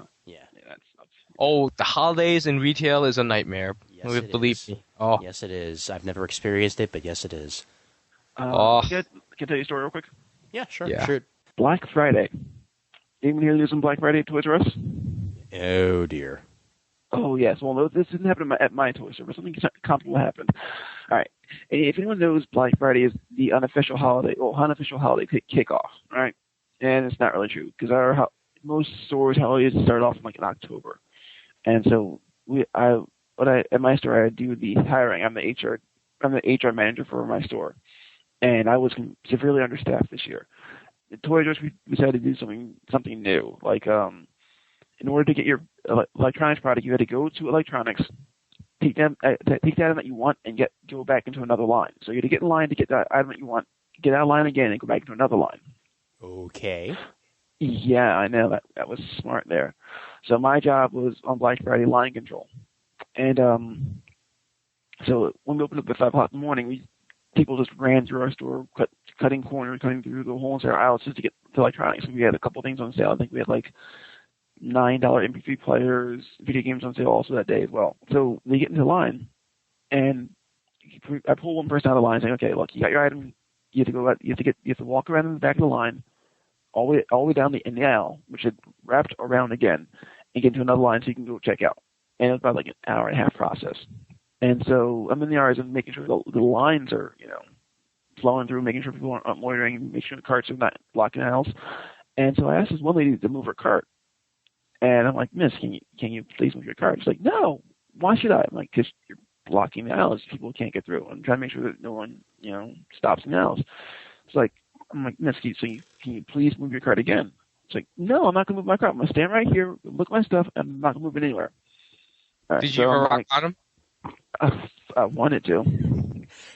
That sucks. Oh, the holidays in retail is a nightmare. Yes, Believe me. Oh. Yes, it is. I've never experienced it, but yes, it is. Can I tell you a story real quick? Yeah, sure. Yeah. Shoot. Black Friday. Anyone here using Black Friday at Toys R Us? Oh, dear. Oh, yes. Well, this didn't happen at my Toys R Us. Something comparable happened. All right. If anyone knows, Black Friday is the unofficial holiday kickoff. All right. And it's not really true, because most stores' holidays start off in October. And so at my store, I do the hiring. I'm the HR manager for my store. And I was severely understaffed this year. At Toys R Us, we decided to do something new. In order to get your electronics product, you had to go to electronics, take the item that you want, and go back into another line. So you had to get in line to get that item that you want, get out of line again, and go back into another line. Okay. Yeah, I know that was smart there. So my job was on Black Friday line control, and so when we opened up at 5 o'clock in the morning, people just ran through our store, cutting corners, cutting through the whole entire aisle just to get to electronics. We had a couple things on sale. I think we had $9 MP3 players, video games on sale also that day as well. So they get into line, and I pull one person out of the line saying, "Okay, look, you got your item. You have to walk around in the back of the line, all the way down in the aisle, which is wrapped around again, and get into another line so you can go check out." and it's about like an hour and a half process. And so I'm in the yards and making sure the lines are, flowing through, making sure people aren't loitering, making sure the carts are not blocking aisles. And so I asked this one lady to move her cart. And I'm like, Miss, can you please move your cart? She's like, no, why should I? I'm like, because you're blocking the aisles. People can't get through. I'm trying to make sure that no one, stops in the aisles. It's like, I'm like, Miss, can you please move your cart again? It's like, no, I'm not going to move my cart. I'm going to stand right here, look at my stuff, and I'm not going to move it anywhere. Right, Did you ever rock bottom? I wanted to.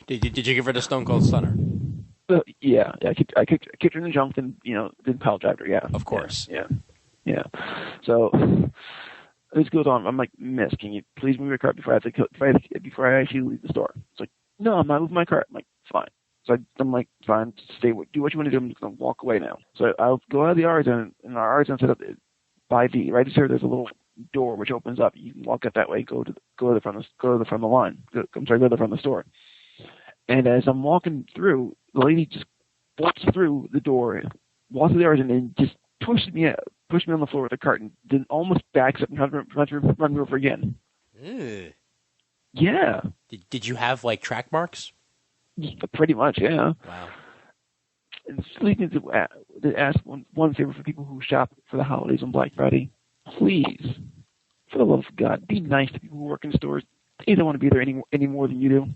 Did you give her the Stone Cold Stunner? Yeah. I kicked her in the junk, and then pile drived her. Yeah, of course. Yeah. So this goes on. I'm like, Miss, can you please move your cart before I actually leave the store? It's like, no, I'm not moving my cart. I'm like, fine. So I'm like, fine, do what you want to do. I'm just going to walk away now. So I'll go out of the yards, and our yards set up by right here. There's a little door which opens up. You can walk up that way. Go to the front of the line. Go to the front of the store. And as I'm walking through, the lady just walks through the door, walks through the yards, and then just pushed me on the floor with the cart, and then almost backs up and tries to run me over again. Ew. Yeah. Did you have like track marks? Pretty much, yeah. Wow. And this leads me to ask one favor for people who shop for the holidays on Black Friday. Please, for the love of God, be nice to people who work in stores. They don't want to be there any more than you do.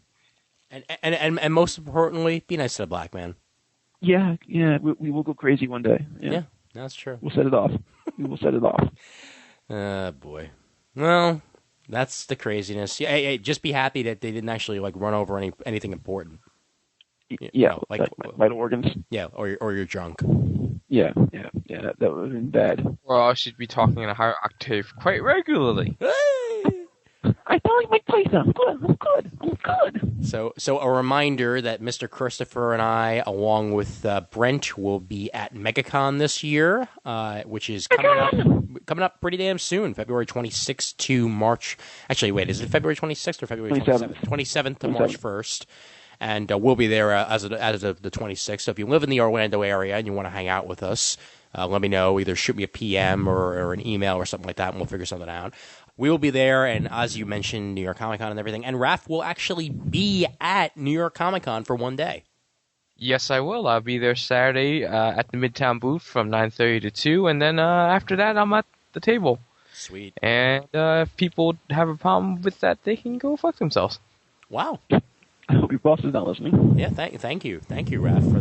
And most importantly, be nice to the black man. Yeah. We will go crazy one day. Yeah, that's true. We'll set it off. We will set it off. Boy. Well, that's the craziness. Yeah, hey, just be happy that they didn't actually like run over anything important. Yeah, like vital organs. Yeah, or you're drunk. Yeah, that would have been bad. Well, I should be talking in a higher octave quite regularly. I feel like Mike Tyson. I'm good. So a reminder that Mr. Christopher and I, along with Brent, will be at MegaCon this year, which is coming up pretty damn soon, February 26th to March. Actually, wait, is it February 26th or February 27th? 27th to March 1st. And we'll be there as of the 26th. So if you live in the Orlando area and you want to hang out with us, let me know. Either shoot me a PM or an email or something like that, and we'll figure something out. We will be there, and as you mentioned, New York Comic Con and everything. And Raph will actually be at New York Comic Con for one day. Yes, I will. I'll be there Saturday at the Midtown booth from 9:30 to 2, and then after that, I'm at the table. Sweet. And if people have a problem with that, they can go fuck themselves. Wow. I hope your boss is not listening. Yeah, thank you, Raph, for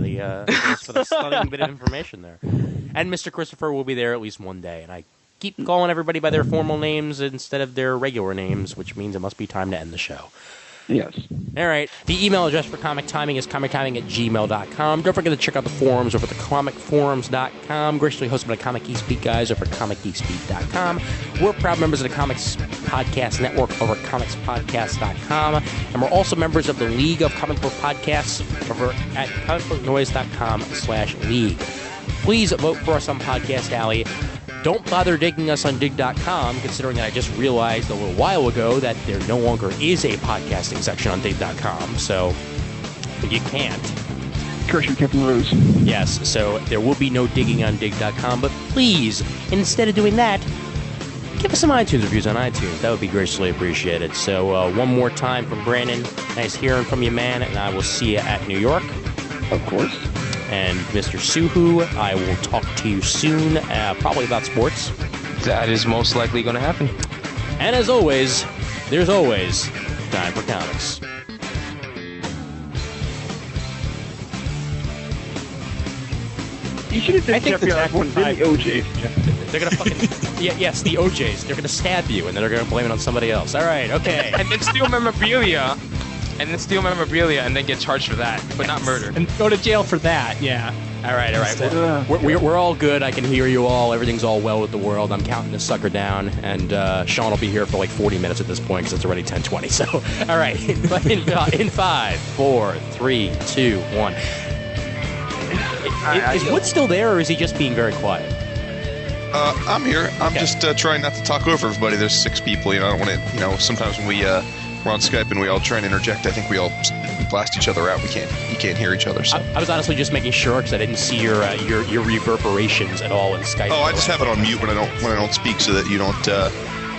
the stunning bit of information there. And Mr. Christopher will be there at least one day, and I keep calling everybody by their formal names instead of their regular names, which means it must be time to end the show. Yes. All right. The email address for Comic Timing is comictiming@gmail.com. Don't forget to check out the forums over at thecomicforums.com. Graciously hosted by Comic Geek Speak guys over at comicgeekspeak.com. We're proud members of the Comics Podcast Network over at comicspodcast.com. And we're also members of the League of Comic Book Podcasts over at comicbooknoise.com/league. Please vote for us on Podcast Alley. Don't bother digging us on dig.com, considering that I just realized a little while ago that there no longer is a podcasting section on dig.com, so you can't. Curse you, Captain Rose. Yes, so there will be no digging on dig.com, but please, instead of doing that, give us some iTunes reviews on iTunes. That would be graciously appreciated. So one more time from Brandon. Nice hearing from you, man, and I will see you at New York. Of course. And Mr. Suhu, I will talk to you soon, probably about sports. That is most likely going to happen. And as always, there's always time for comics. You should have I think the OJs. They're going to fucking... yes, the OJs. They're going to stab you, and then they're going to blame it on somebody else. All right, okay. And then steal memorabilia. And then get charged for that, but not murder. And go to jail for that, yeah. All right. We're all good. I can hear you all. Everything's all well with the world. I'm counting this sucker down, and Sean will be here for like 40 minutes at this point because it's already 10:20. So, all right. In 5, 4, 3, 2, 1. Is Wood still there, or is he just being very quiet? I'm here. I'm just trying not to talk over everybody. There's 6 people. I don't want to. Sometimes when we're on Skype and we all try and interject, I think we all blast each other out. You can't hear each other. So I was honestly just making sure because I didn't see your reverberations at all in Skype. Oh, I just have it on mute when I don't speak so that you don't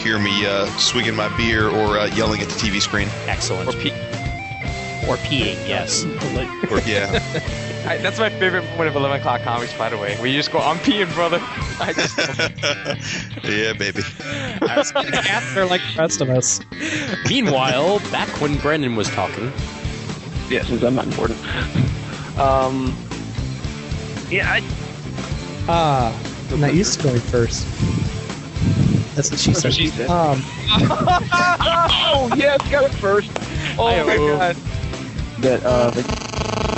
hear me swigging my beer or yelling at the TV screen. Excellent. Or peeing, yes. Or, yeah. That's my favorite moment of 11 O'Clock Comics, by the way, where you just go, I'm peeing, brother. I just Yeah, baby. They're like the rest of us. Meanwhile, back when Brandon was talking. Yeah, since I'm not important. Yeah, not used to going first. That's what she said. she said. Oh, yes, got it first. Oh my god. That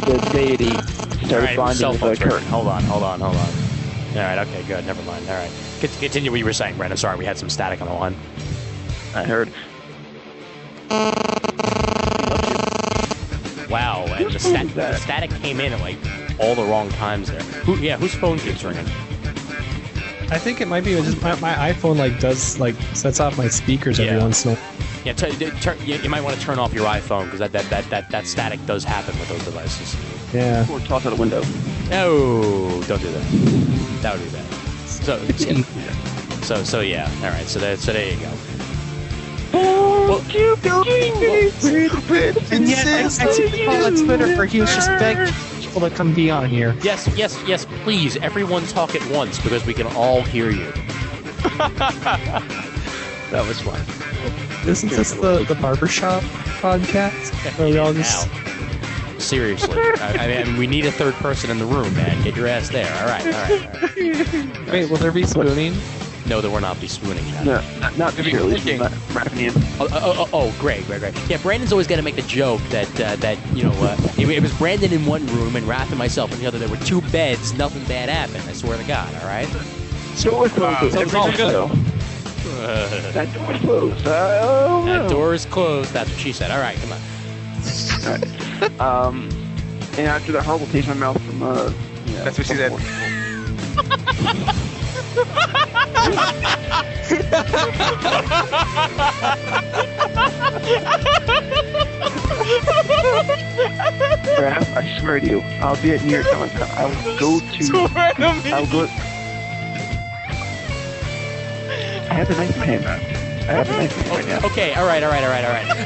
the deity started bonding with Kurt. Hold on. All right, okay, good. Never mind. All right. Continue what you were saying, Brandon. Sorry, we had some static on the line. I heard. Wow, and the static came in at like all the wrong times there. Whose phone keeps ringing? I think it might be just my iPhone sets off my speakers every once in a while. Yeah, you might want to turn off your iPhone because that static does happen with those devices. Yeah. Or toss out a window. No, don't do that. That would be bad. So yeah. All right. So there you go. And yet, I see the call on Twitter where he was just begging people to come be on here. Yes. Please, everyone talk at once because we can all hear you. That was fun. Isn't this the barbershop podcast? Where we all just... Seriously. I mean, we need a third person in the room, man. Get your ass there. All right. Wait, will there be spooning? No, there will not be spooning. No, not Shirley. Not rapping in. Oh, great. Yeah, Brandon's always got to make the joke that it was Brandon in one room and Raph and myself in the other. There were two beds. Nothing bad happened. I swear to God. All right. So it's closed. Sounds all good. That door's closed. That door is closed. That's what she said. All right, come on. All right. And after that horrible taste in my mouth from That's what she said. Raph, I swear to you, I'll be at New York Comic Con. I will go to. I'll go. I have a knife in my hand. Right now. Okay, all right.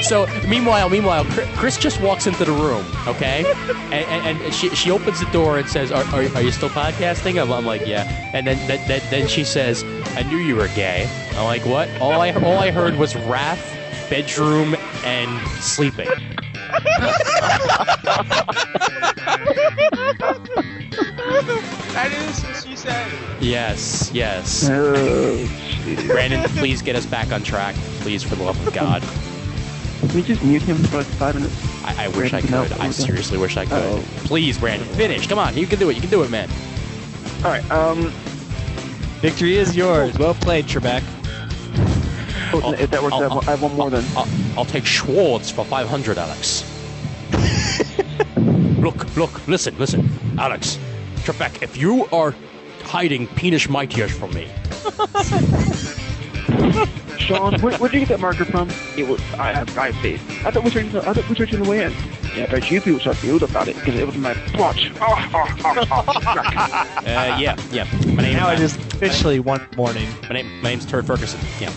So, meanwhile, Chris just walks into the room, okay? And she opens the door and says, "Are you still podcasting?" I'm like, "Yeah." And then she says, "I knew you were gay." I'm like, "What?" All I heard was Raph, bedroom, and sleeping. That is what she said. Yes. Oh, Brandon, please get us back on track. Please, for the love of God. Can we just mute him for like 5 minutes? I wish I could. I seriously wish I could. Please, Brandon, finish. Come on, you can do it. You can do it, man. All right. Victory is yours. Well played, Trebek. If that works, I have one more then. I'll take Schwartz for 500, Alex. Look, listen, Alex. Trebek, if you are hiding penis mightiers from me. Sean, where'd you get that marker from? It was I have faith. I thought we were searching the way in. Yeah, but you people should feel about it because it was my watch. Yeah. My name. Now it is officially one morning. My name's Turd Ferguson. Yeah.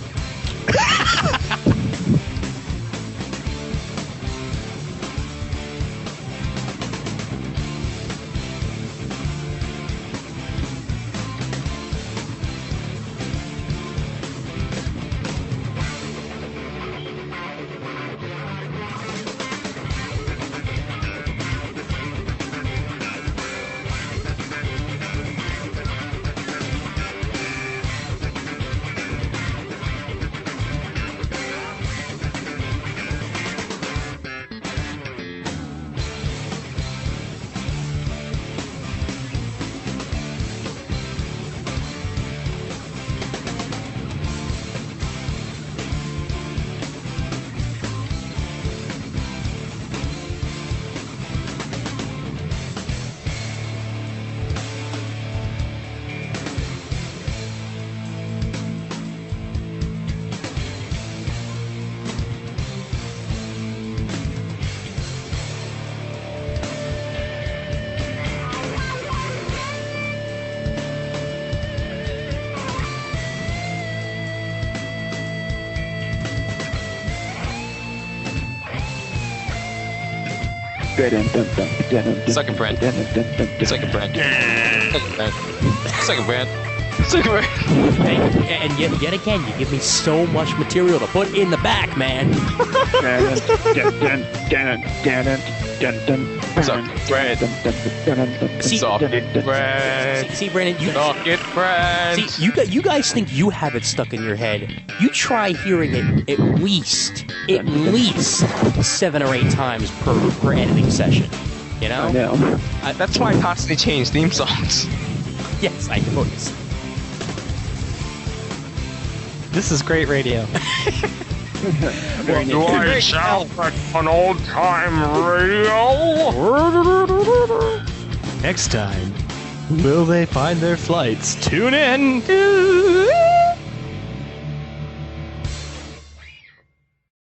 Second brand. Second brand. Second brand. And yet again, you give me so much material to put in the back, man. See, Brandon, you guys think you have it stuck in your head. You try hearing it at least 7 or 8 times per editing session. You know? I know. That's why I constantly change theme songs. Yes, I noticed. This is great radio. Do I sound like an old-time radio? Next time, will they find their flights? Tune in.